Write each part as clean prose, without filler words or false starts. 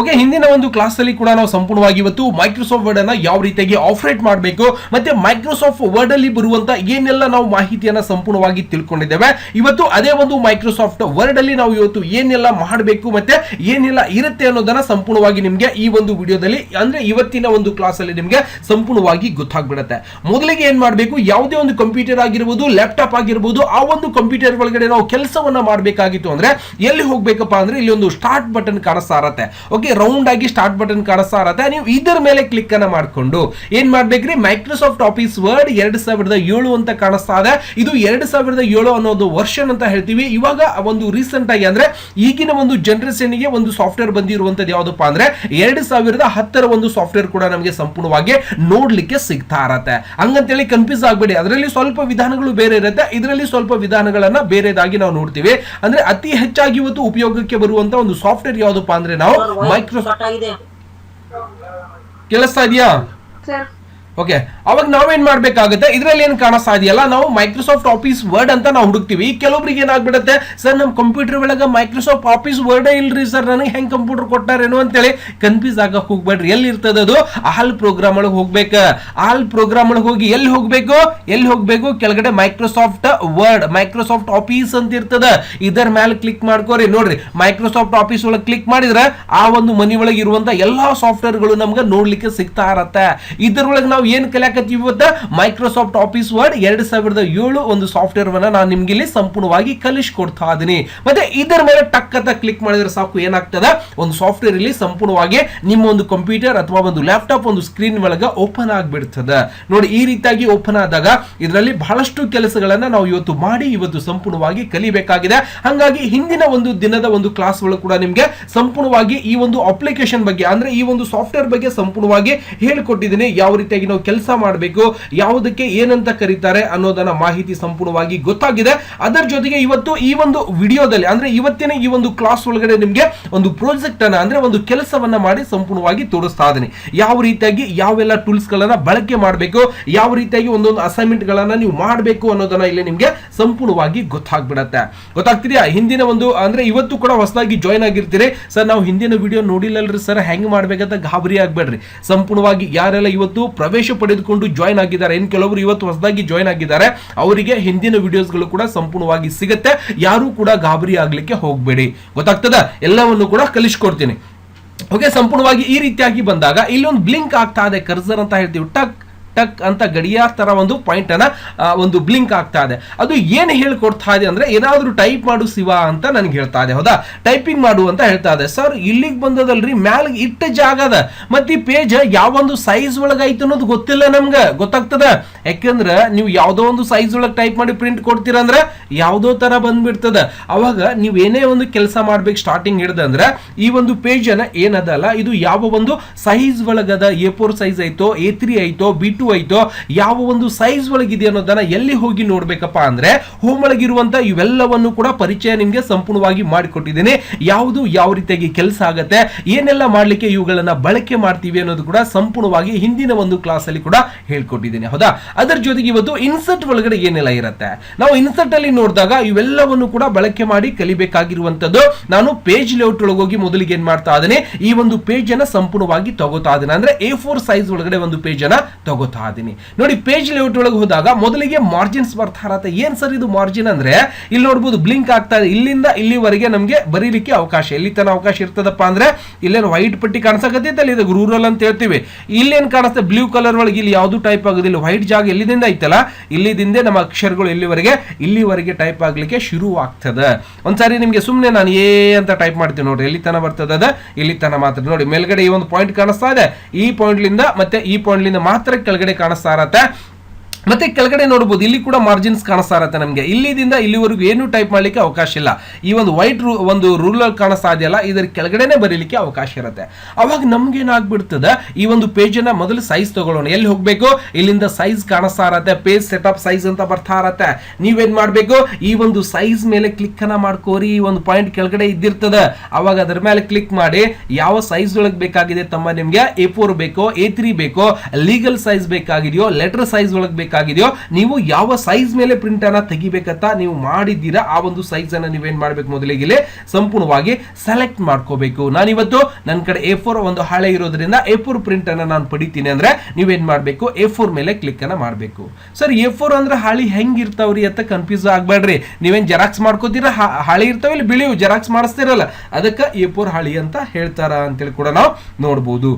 Okay, ಹಿಂದಿನ ಒಂದು class ಅಲ್ಲಿ ಕೂಡ ನಾವು ಸಂಪೂರ್ಣವಾಗಿ ಇವತ್ತು ಮೈಕ್ರೋಸಾಫ್ಟ್ ವರ್ಡ್ ಅನ್ನ ಯಾವ ರೀತಿಯಾಗಿ ಆಪರೇಟ್ ಮಾಡಬೇಕು ಮತ್ತೆ ಮೈಕ್ರೋಸಾಫ್ಟ್ ವರ್ಡ್ ಅಲ್ಲಿ ಬರುವಂತ ಏನೆಲ್ಲ ನಾವು ಮಾಹಿತಿಯನ್ನ ಸಂಪೂರ್ಣವಾಗಿ ತಿಳ್ಕೊಂಡಿದ್ದೇವೆ. ಇವತ್ತು ಅದೇ ಒಂದು ಮೈಕ್ರೋಸಾಫ್ಟ್ ವರ್ಡ್ ಅಲ್ಲಿ ನಾವು ಇವತ್ತು ಏನೆಲ್ಲ ಮಾಡಬೇಕು ಮತ್ತೆ ಏನೆಲ್ಲ ಇರುತ್ತೆ ಅನ್ನೋದನ್ನ ಸಂಪೂರ್ಣವಾಗಿ ನಿಮ್ಗೆ ಈ ಒಂದು ವಿಡಿಯೋದಲ್ಲಿ ಅಂದ್ರೆ ಇವತ್ತಿನ ಒಂದು ಕ್ಲಾಸ್ ಅಲ್ಲಿ ನಿಮ್ಗೆ ಸಂಪೂರ್ಣವಾಗಿ ಗೊತ್ತಾಗ್ಬಿಡುತ್ತೆ. ಮೊದಲಿಗೆ ಏನ್ ಮಾಡಬೇಕು, ಯಾವುದೇ ಒಂದು ಕಂಪ್ಯೂಟರ್ ಆಗಿರ್ಬೋದು, ಲ್ಯಾಪ್ಟಾಪ್ ಆಗಿರ್ಬೋದು, ಆ ಒಂದು ಕಂಪ್ಯೂಟರ್ ಒಳಗಡೆ ನಾವು ಕೆಲಸವನ್ನ ಮಾಡಬೇಕಾಗಿತ್ತು ಅಂದ್ರೆ ಎಲ್ಲಿ ಹೋಗ್ಬೇಕಪ್ಪ ಅಂದ್ರೆ ಇಲ್ಲಿ ಒಂದು ಸ್ಟಾರ್ಟ್ ಬಟನ್ ಕಾಣಿಸ್ತಾ ಇರತ್ತೆ. ರೌಂಡ್ ಆಗಿ ಸ್ಟಾರ್ಟ್ ಬಟನ್ ಕಾಣಿಸ್ತಾ ಇರತ್ತೆ. ನೀವು ಇದರ ಮೇಲೆ ಕ್ಲಿಕ್ ಅನ್ನ ಮಾಡ್ಕೊಂಡು ಏನ್ ಮಾಡ್ಬೇಕ್ರಿ, ಮೈಕ್ರೋಸಾಫ್ಟ್ ಆಫೀಸ್ ವರ್ಡ್ 2007 ಅಂತ ಕಾಣಿಸ್ತಾ ಇದೆ. ಇದು 2007 ಅನ್ನೋದು ವರ್ಷನ್ ಅಂತ ಹೇಳ್ತೀವಿ. ಇವಾಗ ಒಂದು ರೀಸೆಂಟ್ ಆಗಿ ಅಂದ್ರೆ ಈಗಿನ ಒಂದು ಜನರೇಷನ್ ಗೆ ಒಂದು ಸಾಫ್ಟ್ವೇರ್ ಬಂದಿರುವಂತದ್ದು ಯಾವ್ದಪ್ಪ ಅಂದ್ರೆ 2010 ಒಂದು ಸಾಫ್ಟ್ವೇರ್ ಕೂಡ ನಮಗೆ ಸಂಪೂರ್ಣವಾಗಿ ನೋಡ್ಲಿಕ್ಕೆ ಸಿಗ್ತಾ ಇರತ್ತೆ. ಹಂಗಂತೇಳಿ ಕನ್ಫ್ಯೂಸ್ ಆಗ್ಬೇಡಿ, ಅದರಲ್ಲಿ ಸ್ವಲ್ಪ ವಿಧಾನಗಳು ಬೇರೆ ಇರುತ್ತೆ, ಇದರಲ್ಲಿ ಸ್ವಲ್ಪ ವಿಧಾನಗಳನ್ನ ಬೇರೆದಾಗಿ ನಾವು ನೋಡ್ತೀವಿ. ಅಂದ್ರೆ ಅತಿ ಹೆಚ್ಚಾಗಿ ಇವತ್ತು ಉಪಯೋಗಕ್ಕೆ ಬರುವಂತ ಒಂದು ಸಾಫ್ಟ್ವೇರ್ ಯಾವ್ದಪ್ಪ ಅಂದ್ರೆ ನಾವು ಮೈಕ್ರೋಸಾಫ್ಟ್ ಕೇಳಿಸ್ತಾ ಇದೆಯಾ? ಓಕೆ, ಅವಾಗ ನಾವೇನ್ ಮಾಡ್ಬೇಕಾಗುತ್ತೆ, ಇದರಲ್ಲಿ ಏನ್ ಕಾಣಿಸ್ತಾ ಇದೆಯಲ್ಲ, ನಾವು ಮೈಕ್ರೋಸಾಫ್ಟ್ ಆಫೀಸ್ ವರ್ಡ್ ಅಂತ ನಾವು ಹುಡುಕ್ತಿವಿ. ಕೆಲವೊಬ್ರಿಗೆ ಏನಾಗ್ಬಿಡುತ್ತೆ, ಸರ್ ನಮ್ಮ ಕಂಪ್ಯೂಟರ್ ಒಳಗ ಮೈಕ್ರೋಸಾಫ್ಟ್ ಆಫೀಸ್ ವರ್ಡ್ ಇಲ್ರಿ ಸರ್, ನನಗೆ ಹೆಂಗ್ ಕಂಪ್ಯೂಟರ್ ಕೊಟ್ಟಾರೇನೋ ಅಂತೇಳಿ ಕನ್ಫ್ಯೂಸ್ ಆಗಕ್ ಹೋಗ್ಬೇಡ್ರಿ. ಎಲ್ಲಿ ಇರ್ತದ ಅದು, ಆಲ್ ಪ್ರೋಗ್ರಾಮ್ ಒಳಗೆ ಹೋಗ್ಬೇಕ. ಆಲ್ ಪ್ರೋಗ್ರಾಮ್ ಒಳಗೆ ಹೋಗಿ ಎಲ್ಲಿ ಹೋಗ್ಬೇಕು, ಕೆಳಗಡೆ ಮೈಕ್ರೋಸಾಫ್ಟ್ ವರ್ಡ್, ಮೈಕ್ರೋಸಾಫ್ಟ್ ಆಫೀಸ್ ಅಂತ ಇರ್ತದ. ಇದರ ಮೇಲೆ ಕ್ಲಿಕ್ ಮಾಡ್ಕೋರಿ. ನೋಡ್ರಿ, ಮೈಕ್ರೋಸಾಫ್ಟ್ ಆಫೀಸ್ ಒಳಗೆ ಕ್ಲಿಕ್ ಮಾಡಿದ್ರೆ ಆ ಒಂದು ಮನಿ ಒಳಗೆ ಇರುವಂತ ಎಲ್ಲಾ ಸಾಫ್ಟ್ವೇರ್ ಗಳು ನಮ್ಗೆ ನೋಡ್ಲಿಕ್ಕೆ ಸಿಗ್ತಾ ಇರತ್ತೆ. ಇದರೊಳಗೆ ನಾವು ಏನ್ ಕಲಿಯಾಕತ್ತೀವಿ ಇವತ್ತು, ಮೈಕ್ರೋಸಾಫ್ಟ್ ಆಫೀಸ್ ವರ್ಡ್ 2007 ಒಂದು ಸಾಫ್ಟ್ವೇರ್ ಅನ್ನ ನಾನು ನಿಮ್ಗೆ ಇಲ್ಲಿ ಸಂಪೂರ್ಣವಾಗಿ ಕಲಿಸ್ಕೊಡ್ತಾ ಇದೀನಿ. ಮತ್ತೆ ಇದರ ಮೇಲೆ ಟಕ್ ಅಂತ ಕ್ಲಿಕ್ ಮಾಡಿದ್ರೆ ಸಾಕು, ಏನಾಗ್ತದ, ಒಂದು ಸಾಫ್ಟ್ವೇರ್ ಇಲ್ಲಿ ಸಂಪೂರ್ಣವಾಗಿ ನಿಮ್ಮ ಒಂದು ಕಂಪ್ಯೂಟರ್ ಅಥವಾ ಒಂದು ಲ್ಯಾಪ್ಟಾಪ್ ಒಂದು ಸ್ಕ್ರೀನ್ ಒಳಗೆ ಓಪನ್ ಆಗ್ಬಿಡ್ತದೆ. ನೋಡಿ, ಈ ರೀತಿಯಾಗಿ ಓಪನ್ ಆದಾಗ ಇದರಲ್ಲಿ ಬಹಳಷ್ಟು ಕೆಲಸಗಳನ್ನ ನಾವು ಇವತ್ತು ಸಂಪೂರ್ಣವಾಗಿ ಕಲಿಬೇಕಾಗಿದೆ. ಹಾಗಾಗಿ ಹಿಂದಿನ ಒಂದು ದಿನದ ಒಂದು ಕ್ಲಾಸ್ ಒಳಗೆ ಕೂಡ ನಿಮ್ಗೆ ಸಂಪೂರ್ಣವಾಗಿ ಈ ಒಂದು ಅಪ್ಲಿಕೇಶನ್ ಬಗ್ಗೆ ಅಂದ್ರೆ ಈ ಒಂದು ಸಾಫ್ಟ್ವೇರ್ ಬಗ್ಗೆ ಸಂಪೂರ್ಣವಾಗಿ ಹೇಳಿಕೊಟ್ಟಿದ್ದೀನಿ. ಯಾವ ರೀತಿಯಾಗಿ ನಾವು ಕೆಲಸ ಮಾಡಬೇಕು, ಯಾವುದಕ್ಕೆ ಏನಂತ ಕರೀತಾರೆ ಅನ್ನೋದನ್ನ ಮಾಹಿತಿ ಸಂಪೂರ್ಣವಾಗಿ ಗೊತ್ತಾಗಿದೆ. ಅದರ ಜೊತೆಗೆ ಇವತ್ತು ಈ ಒಂದು ವಿಡಿಯೋದಲ್ಲಿ ಅಂದ್ರೆ ಇವತ್ತಿನ ಈ ಒಂದು ಕ್ಲಾಸ್ ಒಳಗಡೆ ನಿಮ್ಗೆ ಒಂದು ಪ್ರಾಜೆಕ್ಟ್ ಅನ್ನ ಅಂದ್ರೆ ಒಂದು ಕೆಲಸವನ್ನ ಮಾಡಿ ಸಂಪೂರ್ಣವಾಗಿ ತೋರಿಸ್ತಾ ಇದ್ದೀನಿ. ಯಾವ ರೀತಿಯಾಗಿ ಯಾವೆಲ್ಲ ಟೂಲ್ಸ್ ಗಳನ್ನ ಬಳಕೆ ಮಾಡಬೇಕು, ಯಾವ ರೀತಿಯಾಗಿ ಒಂದೊಂದು ಅಸೈನ್ಮೆಂಟ್ ಗಳನ್ನ ನೀವು ಮಾಡಬೇಕು ಅನ್ನೋದನ್ನ ಇಲ್ಲಿ ನಿಮ್ಗೆ ಸಂಪೂರ್ಣವಾಗಿ ಗೊತ್ತಾಗ್ತಿದೆಯಾ? ಹಿಂದಿನ ಒಂದು ಅಂದ್ರೆ ಇವತ್ತು ಕೂಡ ಹೊಸದಾಗಿ ಜಾಯ್ನ್ ಆಗಿರ್ತೀರಿ, ಸರ್ ನಾವು ಹಿಂದಿನ ವಿಡಿಯೋ ನೋಡಿಲ್ಲಲ್ರಿ ಸರ್, ಹೆಂಗ್ ಮಾಡ್ಬೇಕಂತ ಗಾಬರಿ ಆಗ್ಬೇಡ್ರಿ. ಸಂಪೂರ್ಣವಾಗಿ ಯಾರೆಲ್ಲ ಇವತ್ತು ಪ್ರವೇಶ ಪಡೆದುಕೊಂಡು ಜಾಯ್ನ್ ಆಗಿದ್ದಾರೆ, ಇನ್ ಕೆಲವರು ಇವತ್ತು ಹೊಸದಾಗಿ ಜಾಯ್ನ್ ಆಗಿದ್ದಾರೆ, ಅವರಿಗೆ ಹಿಂದಿನ ವಿಡಿಯೋಸ್ಗಳು ಕೂಡ ಸಂಪೂರ್ಣವಾಗಿ ಸಿಗುತ್ತೆ. ಯಾರು ಕೂಡ ಗಾಬರಿ ಆಗ್ಲಿಕ್ಕೆ ಹೋಗ್ಬೇಡಿ, ಗೊತ್ತಾಗ್ತದ, ಎಲ್ಲವನ್ನು ಕೂಡ ಕಲಿಸ್ಕೊಡ್ತೀನಿ. ಓಕೆ, ಸಂಪೂರ್ಣವಾಗಿ ಈ ರೀತಿಯಾಗಿ ಬಂದಾಗ ಇಲ್ಲೊಂದು ಬ್ಲಿಂಕ್ ಆಗ್ತಾ ಇದೆ, ಕರ್ಸರ್ ಅಂತ ಹೇಳ್ತೀವಿ, ಟಕ್ ಟಕ್ ಅಂತ ಗಡಿಯಾರ ತರ ಒಂದು ಪಾಯಿಂಟ್ ಅನ್ನ ಒಂದು ಬ್ಲಿಂಕ್ ಆಗ್ತಾ ಇದೆ. ಅದು ಏನು ಹೇಳ್ಕೊಡ್ತಾ ಇದೆ ಅಂದ್ರೆ, ಏನಾದ್ರೂ ಟೈಪ್ ಮಾಡು ಶಿವ ಅಂತ ನನಗೆ ಹೇಳ್ತಾ ಇದೆ. ಹೌದಾ, ಟೈಪಿಂಗ್ ಮಾಡು ಅಂತ ಹೇಳ್ತಾ ಇದೆ. ಸರ್ ಇಲ್ಲಿಗೆ ಬಂದದಲ್ರಿ, ಮ್ಯಾಲ ಇಟ್ಟ ಜಾಗದ ಮತ್ತೆ ಈ ಪೇಜ್ ಯಾವೊಂದು ಸೈಜ್ ಒಳಗೆ ಐತೆ ಅನ್ನೋದು ಗೊತ್ತಿಲ್ಲ ನಮ್ಗೆ, ಗೊತ್ತಾಗ್ತದ. ಯಾಕಂದ್ರೆ ನೀವು ಯಾವ್ದೋ ಒಂದು ಸೈಜ್ ಒಳಗೆ ಟೈಪ್ ಮಾಡಿ ಪ್ರಿಂಟ್ ಕೊಡ್ತೀರ ಅಂದ್ರೆ ಯಾವ್ದೋ ತರ ಬಂದ್ಬಿಡ್ತದ. ಅವಾಗ ನೀವು ಏನೇ ಒಂದು ಕೆಲಸ ಮಾಡ್ಬೇಕು ಸ್ಟಾರ್ಟಿಂಗ್ ಹಿಡ್ದಂದ್ರೆ ಈ ಒಂದು ಪೇಜ್ ಅನ್ನ ಏನದಲ್ಲ, ಇದು ಯಾವ ಒಂದು size ಒಳಗದ, A4 size ಐತೋ, A3 ಐತೋ, B2 ಐತೋ, ಯಾವ ಒಂದು ಸೈಜ್ ಒಳಗಿದೆ ಅನ್ನೋದನ್ನ ಎಲ್ಲಿ ಹೋಗಿ ನೋಡ್ಬೇಕಪ್ಪ ಅಂದ್ರೆ ಹೋಮ್ ಒಳಗಿರುವಂತ ಇವೆಲ್ಲವನ್ನು ಕೂಡ ಪರಿಚಯ ನಿಮ್ಗೆ ಸಂಪೂರ್ಣವಾಗಿ ಮಾಡಿಕೊಟ್ಟಿದ್ದೀನಿ. ಯಾವುದು ಯಾವ ರೀತಿಯಾಗಿ ಕೆಲಸ ಆಗತ್ತೆ, ಏನೆಲ್ಲ ಮಾಡ್ಲಿಕ್ಕೆ ಇವುಗಳನ್ನ ಬಳಕೆ ಮಾಡ್ತೀವಿ ಅನ್ನೋದು ಕೂಡ ಸಂಪೂರ್ಣವಾಗಿ ಹಿಂದಿನ ಒಂದು ಕ್ಲಾಸ್ ಅಲ್ಲಿ ಕೂಡ ಹೇಳ್ಕೊಟ್ಟಿದ್ದೀನಿ. ಹೌದಾ, ಅದರ ಜೊತೆಗೆ ಇವತ್ತು ಇನ್ಸರ್ಟ್ ಒಳಗಡೆ ಏನೆಲ್ಲ ಇರುತ್ತೆ, ನಾವು ಇನ್ಸರ್ಟ್ ಅಲ್ಲಿ ನೋಡಿದಾಗ ಇವೆಲ್ಲವನ್ನು ಕೂಡ ಬಳಕೆ ಮಾಡಿ ಕಲಿಬೇಕಾಗಿರುವಂತದ್ದು. ನಾನು ಪೇಜ್ ಲೇಔಟ್ ಒಳಗೆ ಹೋಗಿ ಮೊದಲಿಗೆ ಏನ್ ಮಾಡ್ತಾ ಇದ್ದೀನಿ, ಈ ಒಂದು ಪೇಜ್ ಅನ್ನ ಸಂಪೂರ್ಣವಾಗಿ ತಗೋತಾ ಇದ್ದೀನಿ. ಅಂದ್ರೆ A4 ಸೈಜ್ ಒಳಗಡೆ ಒಂದು ಪೇಜ್ ಅನ್ನ ತಗೋತಾ ಇದೀನಿ. ನೋಡಿ, ಪೇಜ್ ಲೇಔಟ್ ಒಳಗೆ ಹೋದಾಗ ಮೊದಲಿಗೆ ಮಾರ್ಜಿನ್ಸ್ ಬರ್ತಾ ಇರತ್ತೆ. ಏನ್ ಸರ್ ಇದು ಮಾರ್ಜಿನ್ ಅಂದ್ರೆ, ಇಲ್ಲಿ ನೋಡಬಹುದು ಬ್ಲಿಂಕ್ ಆಗ್ತಾ ಇದೆ, ಇಲ್ಲಿಂದ ಇಲ್ಲಿವರೆಗೆ ನಮಗೆ ಬರೀಲಿಕ್ಕೆ ಅವಕಾಶ. ಎಲ್ಲಿ ತನ ಅವಕಾಶ ಇರ್ತದಪ್ಪ ಅಂದ್ರೆ, ಇಲ್ಲೇನು ವೈಟ್ ಪಟ್ಟಿ ಕಾಣಿಸಕತ್ತೈತೆ, ಇದು ರೂರಲ್ ಅಂತ ಹೇಳ್ತೀವಿ. ಇಲ್ಲೇನ್ ಕಾಣಿಸ್ತದೆ ಬ್ಲೂ ಕಲರ್ ಒಳಗೆ, ಇಲ್ಲಿ ಯಾವ್ದು ಟೈಪ್ ಆಗೋದಿಲ್ಲ. ವೈಟ್ ಜಾಗ ಎಲ್ಲಿದಿಂದ ಐತಲ್ಲ, ಇಲ್ಲಿದಿಂದ ನಮ್ಮ ಅಕ್ಷರಗಳು ಇಲ್ಲಿವರೆಗೆ ಟೈಪ್ ಆಗ್ಲಿಕ್ಕೆ ಶುರು ಆಗ್ತದೆ. ಒಂದ್ಸಾರಿ ನಿಮ್ಗೆ ಸುಮ್ಮನೆ ನಾನು ಅಂತ ಟೈಪ್ ಮಾಡ್ತೀನಿ ನೋಡ್ರಿ, ಎಲ್ಲಿ ತನ ಬರ್ತದ ಅದ, ಇಲ್ಲಿ ತನ ಮಾತ್ರ. ನೋಡಿ, ಮೇಲ್ಗಡೆ ಈ ಒಂದು ಪಾಯಿಂಟ್ ಕಾಣಿಸ್ತಾ ಇದೆ, ಈ ಪಾಯಿಂಟ್ ಲಿಂದ ಮತ್ತೆ ಈ ಪಾಯಿಂಟ್ ಲಿಂದ ಮಾತ್ರ ಕೆಳಗಡೆ ಕಾಣಿಸ್ತಾ ಇರತ್ತೆ. ಮತ್ತೆ ಕೆಳಗಡೆ ನೋಡಬಹುದು, ಇಲ್ಲಿ ಕೂಡ ಮಾರ್ಜಿನ್ಸ್ ಕಾಣಿಸ್ತಾ ಇರತ್ತೆ ನಮಗೆ. ಇಲ್ಲಿಂದ ಇಲ್ಲಿವರೆಗೂ ಏನು ಟೈಪ್ ಮಾಡ್ಲಿಕ್ಕೆ ಅವಕಾಶ ಇಲ್ಲ. ಈ ಒಂದು ವೈಟ್ ಒಂದು ರೂಲರ್ ಕಾಣಿಸ್ತಾ ಇದೆಯಲ್ಲ, ಇದರ ಕೆಳಗಡೆನೆ ಬರೀಲಿಕ್ಕೆ ಅವಕಾಶ ಇರುತ್ತೆ. ಅವಾಗ ನಮ್ಗೆ ಏನಾಗ್ಬಿಡ್ತದೆ, ಈ ಒಂದು ಪೇಜ್ ಅನ್ನ ಮೊದಲು ಸೈಜ್ ತಗೊಳ್ಳೋಣ. ಎಲ್ಲಿ ಹೋಗ್ಬೇಕು, ಇಲ್ಲಿಂದ ಸೈಜ್ ಕಾಣಿಸ್ತಾ ಇರತ್ತೆ, ಪೇಜ್ ಸೆಟಪ್ ಸೈಜ್ ಅಂತ ಬರ್ತಾ ಇರತ್ತೆ. ನೀವೇನ್ ಮಾಡ್ಬೇಕು, ಈ ಒಂದು ಸೈಜ್ ಮೇಲೆ ಕ್ಲಿಕ್ ಅನ್ನ ಮಾಡ್ಕೋರಿ. ಈ ಒಂದು ಪಾಯಿಂಟ್ ಕೆಳಗಡೆ ಇದ್ದಿರ್ತದೆ, ಅವಾಗ ಅದರ ಮೇಲೆ ಕ್ಲಿಕ್ ಮಾಡಿ ಯಾವ ಸೈಜ್ ಒಳಗೆ ಬೇಕಾಗಿದೆ ತಮ್ಮ, ನಿಮ್ಗೆ A4 ಬೇಕೋ, A3 ಬೇಕೋ, ಲೀಗಲ್ ಸೈಜ್ ಬೇಕಾಗಿದೆಯೋ, ಲೆಟರ್ ಸೈಜ್ ಒಳಗೆ ಮಾಡಬೇಕಾಗಿದೆಯೋ, ನೀವು ಯಾವ ಸೈಜ್ ಮೇಲೆ ಪ್ರಿಂಟ್ ಅನ್ನ ತೆಗಿಬೇಕಂತ ನೀವು ಮಾಡಿದ್ದೀರಾ ಆ ಒಂದು ಸೈಜ್ ಅನ್ನ ನೀವೇನ್ ಮಾಡ್ಬೇಕು, ಮೊದಲಿಗೆ ಸಂಪೂರ್ಣವಾಗಿ ಸೆಲೆಕ್ಟ್ ಮಾಡ್ಕೋಬೇಕು. ನಾನಿವತ್ತು ನನ್ನ ಕಡೆ A4 ಒಂದು ಹಳೆ ಇರೋದ್ರಿಂದ A4 ಪ್ರಿಂಟ್ ಅನ್ನ ನಾನು ಪಡಿತೀನಿ ಅಂದ್ರೆ ನೀವೇನ್ ಮಾಡ್ಬೇಕು, A4 ಮೇಲೆ ಕ್ಲಿಕ್ ಅನ್ನ ಮಾಡ್ಬೇಕು. ಸರ್ A4 ಅಂದ್ರೆ ಹಾಳಿ ಹೆಂಗ್ ಇರ್ತಾವ್ರಿ ಅಂತ ಕನ್ಫ್ಯೂಸ್ ಆಗ್ಬೇಡ್ರಿ. ನೀವೇನ್ ಜೆರಾಕ್ಸ್ ಮಾಡ್ಕೋತೀರಾ, ಹಾಳಿ ಇರ್ತಾವ ಇಲ್ಲಿ ಬಿಳಿವು ಜೆರಾಕ್ಸ್ ಮಾಡಿಸ್ತಿರಲ್ಲ, ಅದಕ್ಕೆ A4 ಹಾಳಿ ಅಂತ ಹೇಳ್ತಾರ ಅಂತೇಳಿ ಕೂಡ ನಾವು ನೋಡ್ಬೋದು.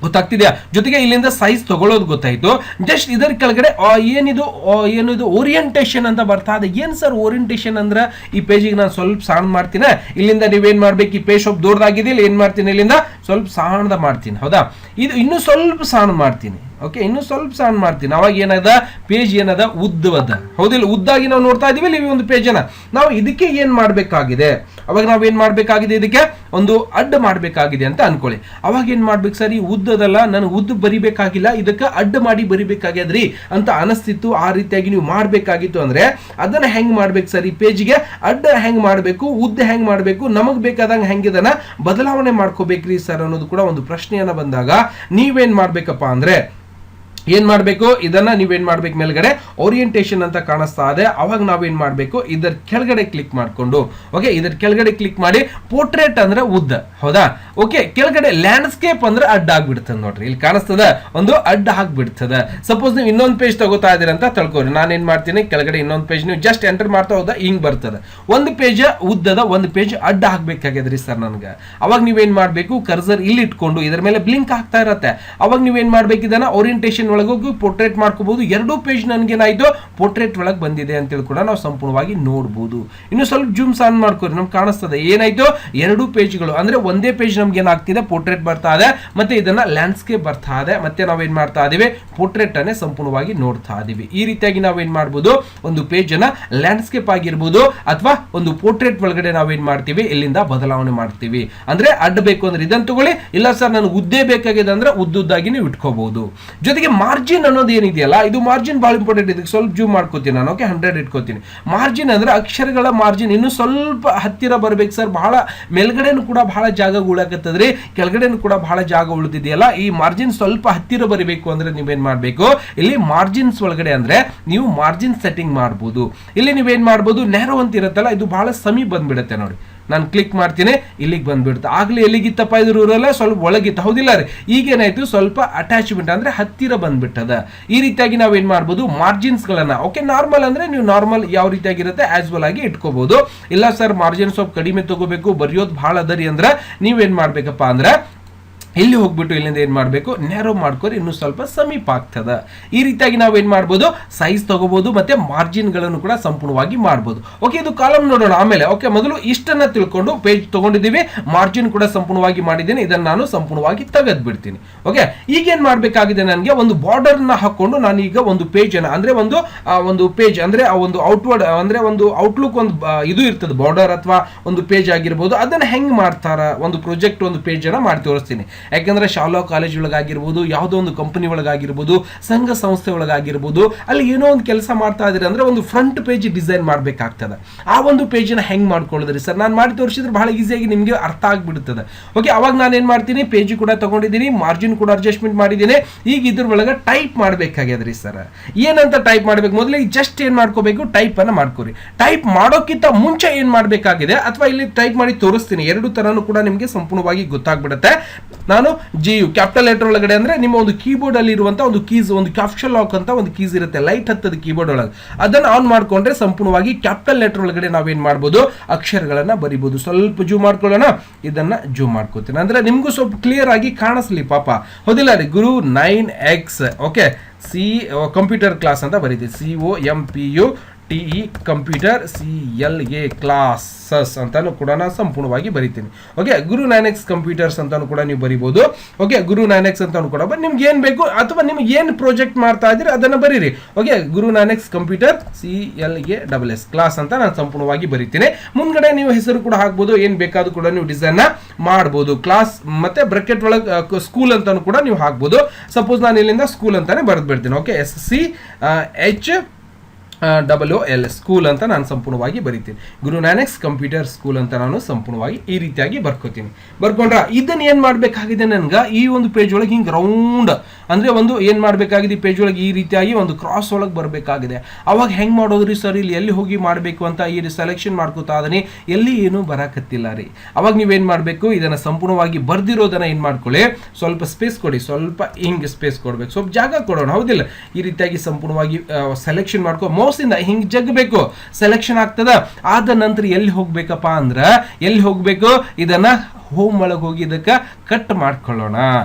ಗೊತ್ತಾಗ್ತಿದ್ಯಾ? ಜೊತೆಗೆ ಇಲ್ಲಿಂದ ಸೈಜ್ ತಗೊಳ್ಳೋದು ಗೊತ್ತಾಯ್ತು. ಜಸ್ಟ್ ಇದರ ಕೆಳಗಡೆ ಏನಿದು ಓರಿಯಂಟೇಶನ್ ಅಂತ ಬರ್ತಾ ಇದೆ. ಏನ್ ಸರ್ ಓರಿಯಂಟೇಶನ್ ಅಂದ್ರೆ, ಈ ಪೇಜಿಗೆ ನಾನು ಸ್ವಲ್ಪ ಸಣ್ಣ ಮಾಡ್ತೀನಿ. ಇಲ್ಲಿಂದ ನೀವೇನ್ ಮಾಡ್ಬೇಕು, ಈ ಪೇಜ್ ಸ್ವಲ್ಪ ದೊಡ್ಡದಾಗಿದೆ, ಏನ್ ಮಾಡ್ತೀನಿ, ಇಲ್ಲಿಂದ ಸ್ವಲ್ಪ ಸಣ್ಣದ ಮಾಡ್ತೀನಿ. ಹೌದಾ, ಇದು ಇನ್ನೂ ಸ್ವಲ್ಪ ಸಣ್ಣ ಮಾಡ್ತೀನಿ. ಓಕೆ, ಇನ್ನು ಸ್ವಲ್ಪ ಸಣ್ಣ ಮಾಡ್ತೀನಿ. ಅವಾಗ ಏನದ, ಪೇಜ್ ಏನದ ಉದ್ದವದ, ಹೌದಿಲ್ಲ? ಉದ್ದಾಗಿ ನಾವು ನೋಡ್ತಾ ಇದೀವಿ ಈ ಒಂದು ಪೇಜ್ ಅನ್ನ. ನಾವು ಇದಕ್ಕೆ ಏನ್ ಮಾಡ್ಬೇಕಾಗಿದೆ, ಅವಾಗ ನಾವೇನ್ ಮಾಡ್ಬೇಕಾಗಿದೆ, ಇದಕ್ಕೆ ಒಂದು ಅಡ್ಡ ಮಾಡ್ಬೇಕಾಗಿದೆ ಅಂತ ಅನ್ಕೊಳ್ಳಿ. ಅವಾಗ ಏನ್ ಮಾಡ್ಬೇಕು, ಸರ್ ಈ ಉದ್ದದಲ್ಲ, ನನಗೆ ಉದ್ದ ಬರಿಬೇಕಾಗಿಲ್ಲ, ಇದಕ್ಕೆ ಅಡ್ಡ ಮಾಡಿ ಬರಿಬೇಕಾಗ್ಯದ್ರಿ ಅಂತ ಅನಿಸ್ತಿತ್ತು. ಆ ರೀತಿಯಾಗಿ ನೀವು ಮಾಡ್ಬೇಕಾಗಿತ್ತು ಅಂದ್ರೆ ಅದನ್ನ ಹೆಂಗ್ ಮಾಡ್ಬೇಕು ಸರ್, ಈ ಪೇಜ್ಗೆ ಅಡ್ಡ ಹೆಂಗ್ ಮಾಡ್ಬೇಕು, ಉದ್ದ ಹೆಂಗ್ ಮಾಡ್ಬೇಕು, ನಮಗ್ ಬೇಕಾದಂಗ ಹೆಂಗಿದನ್ನ ಬದಲಾವಣೆ ಮಾಡ್ಕೋಬೇಕ್ರಿ ಸರ್ ಅನ್ನೋದು ಕೂಡ ಒಂದು ಪ್ರಶ್ನೆಯನ್ನ ಬಂದಾಗ ನೀವೇನ್ ಮಾಡ್ಬೇಕಪ್ಪ ಅಂದ್ರೆ, ಏನ್ ಮಾಡ್ಬೇಕು, ಇದನ್ನ ನೀವೇನ್ ಮಾಡ್ಬೇಕು, ಮೇಲ್ಗಡೆ ಓರಿಯಂಟೇಶನ್ ಅಂತ ಕಾಣಿಸ್ತಾ ಇದೆ. ಅವಾಗ ನಾವೇನ್ ಮಾಡ್ಬೇಕು, ಇದರ ಕೆಳಗಡೆ ಕ್ಲಿಕ್ ಮಾಡ್ಕೊಂಡು, ಓಕೆ, ಇದರ ಕೆಳಗಡೆ ಕ್ಲಿಕ್ ಮಾಡಿ ಪೋರ್ಟ್ರೇಟ್ ಅಂದ್ರೆ ಉದ್ದ, ಹೌದಾ? ಓಕೆ, ಕೆಳಗಡೆ ಲ್ಯಾಂಡ್ಸ್ಕೇಪ್ ಅಂದ್ರೆ ಅಡ್ಡ ಆಗ್ಬಿಡ್ತದೆ. ನೋಡ್ರಿ, ಇಲ್ಲಿ ಕಾಣಿಸ್ತದ ಒಂದು ಅಡ್ಡ ಆಗ್ಬಿಡ್ತದ. ಸಪೋಸ್ ನೀವು ಇನ್ನೊಂದು ಪೇಜ್ ತಗೋತಾ ಇದೀರ ಅಂತ ತಿಳ್ಕೊರಿ. ನಾನೇನ್ ಮಾಡ್ತೀನಿ, ಕೆಳಗಡೆ ಇನ್ನೊಂದು ಪೇಜ್ ನೀವು ಜಸ್ಟ್ ಎಂಟರ್ ಮಾಡ್ತಾ ಹೋದ ಹಿಂಗ್ ಬರ್ತದೆ. ಒಂದು ಪೇಜ್ ಉದ್ದದ, ಒಂದು ಪೇಜ್ ಅಡ್ಡ ಆಗ್ಬೇಕಾಗ್ಯದ್ರಿ ಸರ್ ನನ್ಗೆ. ಅವಾಗ ನೀವೇನ್ ಮಾಡ್ಬೇಕು, ಕರ್ಸರ್ ಇಲ್ಲಿ ಇಟ್ಕೊಂಡು ಇದರ ಮೇಲೆ ಬ್ಲಿಂಕ್ ಆಗ್ತಾ ಇರತ್ತೆ. ಅವಾಗ ನೀವೇನ್ ಮಾಡ್ಬೇಕು, ಇದನ್ನ ಓರಿಯಂಟೇಶನ್ ಒಳಗೋಗಿ ಪೋರ್ಟ್ರೇಟ್ ಮಾಡ್ಕೋಬಹುದು. ಎರಡೂ ಪೇಜ್ ನನ್ಗೇನಾಯ್ತು, ಪೋರ್ಟ್ರೇಟ್ ಒಳಗೆ ಬಂದಿದೆ ಅಂತೇಳಿ ಕೂಡ ನಾವು ಸಂಪೂರ್ಣವಾಗಿ ನೋಡಬಹುದು. ಇನ್ನು ಸ್ವಲ್ಪ ಜೂಮ್ ಆನ್ ಮಾಡ್ಕೋರಿ, ನಮ್ಗೆ ಕಾಣಿಸ್ತದೆ ಏನಾಯ್ತು, ಎರಡೂ ಪೇಜ್ಗಳು ಅಂದ್ರೆ ಒಂದೇ ಪೇಜ್ ನಮ್ಗೆ ಏನಾಗ್ತಿದೆ, ಪೋರ್ಟ್ರೇಟ್ ಬರ್ತಾ ಇದೆ, ಮತ್ತೆ ಇದನ್ನ ಲ್ಯಾಂಡ್ಸ್ಕೇಪ್ ಬರ್ತಾ ಇದೆ, ಮತ್ತೆ ನಾವೇನ್ ಮಾಡ್ತಾ ಇದೀವಿ, ಪೋರ್ಟ್ರೇಟ್ ಅನ್ನೇ ಸಂಪೂರ್ಣವಾಗಿ ನೋಡ್ತಾ ಇದೀವಿ. ಈ ರೀತಿಯಾಗಿ ನಾವೇನ್ ಮಾಡ್ಬೋದು, ಒಂದು ಪೇಜ್ ಅನ್ನ ಲ್ಯಾಂಡ್ಸ್ಕೇಪ್ ಆಗಿರ್ಬೋದು ಅಥವಾ ಒಂದು ಪೋರ್ಟ್ರೇಟ್ ಒಳಗಡೆ ನಾವೇನ್ ಮಾಡ್ತೀವಿ, ಇಲ್ಲಿಂದ ಬದಲಾವಣೆ ಮಾಡ್ತೀವಿ. ಅಂದ್ರೆ ಅಡ್ಡ ಬೇಕು ಅಂದ್ರೆ ಇದನ್ನ ತಗೊಳ್ಳಿ, ಇಲ್ಲ ಸರ್ ನನಗೆ ಉದ್ದೇ ಬೇಕಾಗಿದೆ ಅಂದ್ರೆ ಉದ್ದುದ್ದಾಗಿ ನೀವು ಇಟ್ಕೋಬಹುದು. ಜೊತೆಗೆ ಮಾರ್ಜಿನ್ ಅನ್ನೋದು ಏನಿದೆಯಲ್ಲ, ಇದು ಮಾರ್ಜಿನ್ ಬಹಳ ಇಂಪಾರ್ಟೆಂಟ್. ಇದಕ್ಕೆ ಸ್ವಲ್ಪ ಜೂಮ್ ಮಾಡ್ಕೋತೀನಿ ನಾನು. ಓಕೆ, 100 ಇಟ್ಕೋತೀನಿ. ಮಾರ್ಜಿನ್ ಅಂದ್ರೆ ಅಕ್ಷರಗಳ ಮಾರ್ಜಿನ್ ಇನ್ನು ಸ್ವಲ್ಪ ಹತ್ತಿರ ಬರ್ಬೇಕು ಸರ್. ಬಹಳ ಮೇಲ್ಗಡೆನೂ ಕೂಡ ಬಹಳ ಜಾಗ ಉಳಕತ್ತದ್ರಿ, ಕೆಳಗಡೆನೂ ಕೂಡ ಬಹಳ ಜಾಗ ಉಳಿದಿದೆಯಲ್ಲ, ಈ ಮಾರ್ಜಿನ್ ಸ್ವಲ್ಪ ಹತ್ತಿರ ಬರಬೇಕು ಅಂದ್ರೆ ನೀವೇನ್ ಮಾಡ್ಬೇಕು, ಇಲ್ಲಿ ಮಾರ್ಜಿನ್ಸ್ ಒಳಗಡೆ ಅಂದ್ರೆ ನೀವು ಮಾರ್ಜಿನ್ ಸೆಟ್ಟಿಂಗ್ ಮಾಡ್ಬೋದು. ಇಲ್ಲಿ ನೀವೇನ್ ಮಾಡ್ಬೋದು, ನ್ಯಾರೋ ಅಂತ ಇರುತ್ತಲ್ಲ, ಇದು ಬಹಳ ಸಮೀಪ ಬಂದ್ಬಿಡುತ್ತೆ ನೋಡಿ. ನಾನು ಕ್ಲಿಕ್ ಮಾಡ್ತೀನಿ, ಇಲ್ಲಿಗೆ ಬಂದ್ಬಿಡುತ್ತೆ. ಆಗ್ಲೇ ಎಲ್ಲಿಗಿತ್ತಪ್ಪ ಇದು ರೂರಲ್ಲ, ಸ್ವಲ್ಪ ಒಳಗಿತ್ತು, ಹೌದಿಲ್ಲ ರೀ? ಈಗೇನಾಯ್ತು, ಸ್ವಲ್ಪ ಅಟ್ಯಾಚ್ಮೆಂಟ್ ಅಂದ್ರೆ ಹತ್ತಿರ ಬಂದ್ಬಿಟ್ಟದ. ಈ ರೀತಿಯಾಗಿ ನಾವೇನ್ ಮಾಡ್ಬೋದು, ಮಾರ್ಜಿನ್ಸ್ ಗಳನ್ನ, ಓಕೆ, ನಾರ್ಮಲ್ ಅಂದ್ರೆ ನೀವು ನಾರ್ಮಲ್ ಯಾವ ರೀತಿಯಾಗಿರುತ್ತೆ ಆಸ್ವಲ್ ಆಗಿ ಇಟ್ಕೋಬಹುದು. ಇಲ್ಲ ಸರ್ ಮಾರ್ಜಿನ್ ಸ್ವಲ್ಪ ಕಡಿಮೆ ತಗೋಬೇಕು, ಬರೆಯೋದು ಬಹಳ ಅದರಿ ಅಂದ್ರೆ ನೀವೇನ್ ಮಾಡ್ಬೇಕಪ್ಪ ಅಂದ್ರೆ ಇಲ್ಲಿ ಹೋಗ್ಬಿಟ್ಟು ಇಲ್ಲಿಂದ ಏನ್ ಮಾಡಬೇಕು, ನ್ಯಾರೋ ಮಾಡ್ಕೋರಿ, ಇನ್ನೂ ಸ್ವಲ್ಪ ಸಮೀಪ ಆಗ್ತದ. ಈ ರೀತಿಯಾಗಿ ನಾವು ಏನ್ ಮಾಡ್ಬೋದು, ಸೈಜ್ ತಗೋಬಹುದು, ಮತ್ತೆ ಮಾರ್ಜಿನ್ ಗಳನ್ನು ಕೂಡ ಸಂಪೂರ್ಣವಾಗಿ ಮಾಡಬಹುದು. ಓಕೆ, ಇದು ಕಾಲಮ್ ನೋಡೋಣ ಆಮೇಲೆ. ಓಕೆ, ಮೊದಲು ಇಷ್ಟನ್ನ ತಿಳ್ಕೊಂಡು ಪೇಜ್ ತಗೊಂಡಿದ್ದೀವಿ, ಮಾರ್ಜಿನ್ ಕೂಡ ಸಂಪೂರ್ಣವಾಗಿ ಮಾಡಿದ್ದೀನಿ, ಇದನ್ನ ನಾನು ಸಂಪೂರ್ಣವಾಗಿ ತೆಗೆದು ಬಿಡ್ತೀನಿ. ಓಕೆ, ಈಗ ಏನ್ ಮಾಡ್ಬೇಕಾಗಿದೆ, ನನಗೆ ಒಂದು ಬಾರ್ಡರ್ ನ ಹಾಕೊಂಡು ನಾನು ಈಗ ಒಂದು ಪೇಜ್ ಅನ್ನ ಅಂದ್ರೆ ಒಂದು ಪೇಜ್ ಅಂದ್ರೆ ಒಂದು ಔಟ್ವರ್ಡ್ ಅಂದ್ರೆ ಒಂದು ಔಟ್ಲುಕ್ ಒಂದು ಇದು ಇರ್ತದೆ, ಬಾರ್ಡರ್ ಅಥವಾ ಒಂದು ಪೇಜ್ ಆಗಿರ್ಬೋದು, ಅದನ್ನ ಹೆಂಗ್ ಮಾಡ್ತಾರ, ಒಂದು ಪ್ರಾಜೆಕ್ಟ್ ಒಂದು ಪೇಜ್ ಅನ್ನ ಮಾಡಿ ತೋರಿಸ್ತೀನಿ. ಯಾಕಂದ್ರೆ ಶಾಲಾ ಕಾಲೇಜ್ ಒಳಗಾಗಿರ್ಬೋದು, ಯಾವುದೋ ಒಂದು ಕಂಪನಿ ಒಳಗಾಗಿರ್ಬೋದು, ಸಂಘ ಸಂಸ್ಥೆ ಒಳಗಾಗಿರ್ಬೋದು, ಅಲ್ಲಿ ಏನೋ ಒಂದು ಕೆಲಸ ಮಾಡ್ತಾ ಇದ್ರೆ ಅಂದ್ರೆ ಒಂದು ಫ್ರಂಟ್ ಪೇಜ್ ಡಿಸೈನ್ ಮಾಡ್ಬೇಕಾಗ್ತದೆ. ಆ ಒಂದು ಪೇಜ್ ನ ಹೆಂಗ್ ಮಾಡ್ಕೊಳ್ಳೋದ್ರಿ ಸರ್, ನಾನು ಮಾಡಿ ತೋರಿಸಿದ್ರೆ ಬಹಳ ಈಸಿಯಾಗಿ ನಿಮ್ಗೆ ಅರ್ಥ ಆಗ್ಬಿಡುತ್ತದೆ. ಓಕೆ, ಅವಾಗ ನಾನು ಏನ್ ಮಾಡ್ತೀನಿ, ಪೇಜ್ ಕೂಡ ತಗೊಂಡಿದ್ದೀನಿ, ಮಾರ್ಜಿನ್ ಕೂಡ ಅಡ್ಜಸ್ಟ್ಮೆಂಟ್ ಮಾಡಿದ್ದೀನಿ. ಈಗ ಇದ್ರ ಒಳಗೆ ಟೈಪ್ ಮಾಡ್ಬೇಕಾಗ್ಯದ್ರಿ ಸರ್. ಏನಂತ ಟೈಪ್ ಮಾಡ್ಬೇಕು, ಮೊದಲಿಗೆ ಜಸ್ಟ್ ಏನ್ ಮಾಡ್ಕೋಬೇಕು, ಟೈಪ್ ಅನ್ನ ಮಾಡ್ಕೋರಿ. ಟೈಪ್ ಮಾಡೋಕ್ಕಿಂತ ಮುಂಚೆ ಏನ್ ಮಾಡ್ಬೇಕಾಗಿದೆ, ಅಥವಾ ಇಲ್ಲಿ ಟೈಪ್ ಮಾಡಿ ತೋರಿಸ್ತೀನಿ, ಎರಡು ತರನು ಕೂಡ ನಿಮ್ಗೆ ಸಂಪೂರ್ಣವಾಗಿ ಗೊತ್ತಾಗ್ಬಿಡುತ್ತೆ. ನಾನು GU ಕ್ಯಾಪಿಟಲ್ ಲೆಟರ್ ಒಳಗಡೆ ಅಂದ್ರೆ ನಿಮ್ಮ ಒಂದು ಕೀಬೋರ್ಡ್ ಅಲ್ಲಿ ಇರುವಂತ ಒಂದು ಕೀಸ್, ಒಂದು ಕ್ಯಾಪ್ಷನ್ ಲಾಕ್ ಅಂತ ಒಂದು ಕೀಸ್ ಇರುತ್ತೆ, ಲೈಟ್ ಹತ್ತದ ಕೀಬೋರ್ಡ್ ಒಳಗೆ, ಅದನ್ನ ಆನ್ ಮಾಡ್ಕೊಂಡ್ರೆ ಸಂಪೂರ್ಣವಾಗಿ ಕ್ಯಾಪಿಟಲ್ ಲೆಟರ್ ಒಳಗಡೆ ನಾವೇನ್ ಮಾಡ್ಬೋದು, ಅಕ್ಷರಗಳನ್ನ ಬರಿಬಹುದು. ಸ್ವಲ್ಪ ಜೂಮ್ ಮಾಡ್ಕೊಳ್ಳೋಣ, ಇದನ್ನ ಜೂಮ್ ಮಾಡ್ಕೋತೀನಿ ಅಂದ್ರೆ ನಿಮ್ಗೂ ಸ್ವಲ್ಪ ಕ್ಲಿಯರ್ ಆಗಿ ಕಾಣಿಸ್ಲಿ ಪಾಪ, ಹೌದಿಲ್ಲ ರೀ? ಗುರು 9X ಓಕೆ, ಕಂಪ್ಯೂಟರ್ ಕ್ಲಾಸ್ ಅಂತ ಬರೀತೀವಿ, COMPUTE ಕಂಪ್ಯೂಟರ್ CLA ಕ್ಲಾಸಸ್ ಅಂತಾನು ಕೂಡ ನಾನು ಸಂಪೂರ್ಣವಾಗಿ ಬರಿತೀನಿ. ಓಕೆ, ಗುರು 9X ಕಂಪ್ಯೂಟರ್ಸ್ ಅಂತಾನು ಕೂಡ ನೀವು ಬರಿಬಹುದು. ಓಕೆ, ಗುರು 9X ಅಂತಾನು ಕೂಡ ನಿಮ್ಗೆ ಏನ್ ಬೇಕು ಅಥವಾ ನಿಮ್ಗೆ ಏನ್ ಪ್ರಾಜೆಕ್ಟ್ ಮಾಡ್ತಾ ಇದ್ದೀರಿ ಅದನ್ನ ಬರೀರಿ. ಓಕೆ, ಗುರು 9X ಕಂಪ್ಯೂಟರ್ CLASS ಕ್ಲಾಸ್ ಅಂತ ನಾನು ಸಂಪೂರ್ಣವಾಗಿ ಬರಿತೀನಿ. ಮುಂದ್ಗಡೆ ನೀವು ಹೆಸರು ಕೂಡ ಹಾಕ್ಬೋದು, ಏನ್ ಬೇಕಾದ್ರೂ ಕೂಡ ನೀವು ಡಿಸೈನ್ ಮಾಡಬಹುದು. ಕ್ಲಾಸ್ ಮತ್ತೆ ಬ್ರಾಕೆಟ್ ಒಳಗೆ ಸ್ಕೂಲ್ ಅಂತಾನು ಕೂಡ ನೀವು ಹಾಕ್ಬೋದು. ಸಪೋಸ್ ನಾನು ಇಲ್ಲಿಂದ ಸ್ಕೂಲ್ ಅಂತಾನೆ ಬರೆದು ಬಿಡ್ತೀನಿ. ಓಕೆ, SCHOOL ಸ್ಕೂಲ್ ಅಂತ ನಾನು ಸಂಪೂರ್ಣವಾಗಿ ಬರಿತೀನಿ. ಗುರು 9X ಕಂಪ್ಯೂಟರ್ ಸ್ಕೂಲ್ ಅಂತ ನಾನು ಸಂಪೂರ್ಣವಾಗಿ ಈ ರೀತಿಯಾಗಿ ಬರ್ಕೋತೀನಿ. ಬರ್ಕೊಂಡ್ರ ಇದನ್ನ ಏನ್ ಮಾಡ್ಬೇಕಾಗಿದೆ, ನನ್ಗೆ ಈ ಒಂದು ಪೇಜ್ ಒಳಗೆ ಹಿಂಗ್ ರೌಂಡ್ ಅಂದ್ರೆ ಒಂದು ಏನ್ ಮಾಡ್ಬೇಕಾಗಿದೆ ಪೇಜ್ ಒಳಗೆ ಈ ರೀತಿಯಾಗಿ ಒಂದು ಕ್ರಾಸ್ ಒಳಗೆ ಬರಬೇಕಾಗಿದೆ. ಅವಾಗ ಹೆಂಗ್ ಮಾಡೋದ್ರಿ ಸರ್, ಇಲ್ಲಿ ಎಲ್ಲಿ ಹೋಗಿ ಮಾಡಬೇಕು ಅಂತ ಈ ಸೆಲೆಕ್ಷನ್ ಮಾಡ್ಕೋತಾ ಅದನಿ, ಎಲ್ಲಿ ಏನು ಬರಾಕತ್ತಿಲ್ಲ ರೀ. ಅವಾಗ ನೀವೇನ್ ಮಾಡ್ಬೇಕು, ಇದನ್ನ ಸಂಪೂರ್ಣವಾಗಿ ಬರ್ದಿರೋದನ್ನ ಏನ್ ಮಾಡ್ಕೊಳ್ಳಿ, ಸ್ವಲ್ಪ ಸ್ಪೇಸ್ ಕೊಡಿ, ಸ್ವಲ್ಪ ಹಿಂಗ್ ಸ್ಪೇಸ್ ಕೊಡ್ಬೇಕು, ಸ್ವಲ್ಪ ಜಾಗ ಕೊಡೋಣ, ಹೌದಿಲ್ಲ. ಈ ರೀತಿಯಾಗಿ ಸಂಪೂರ್ಣವಾಗಿ ಸೆಲೆಕ್ಷನ್ ಮಾಡ್ಕೊ, ಮೌಸ್ ಇಂದ ಹಿಂಗ್ ಜಗ್ಬೇಕು, ಸೆಲೆಕ್ಷನ್ ಆಗ್ತದ. ಆದ ನಂತರ ಎಲ್ಲಿ ಹೋಗ್ಬೇಕಪ್ಪ ಅಂದ್ರ ಎಲ್ಲಿ ಹೋಗ್ಬೇಕು, ಇದನ್ನ ಹೋಮ್ ಒಳಗೆ ಹೋಗಿ ಇದಕ್ಕೆ ಕಟ್ ಮಾಡ್ಕೊಳ್ಳೋಣ.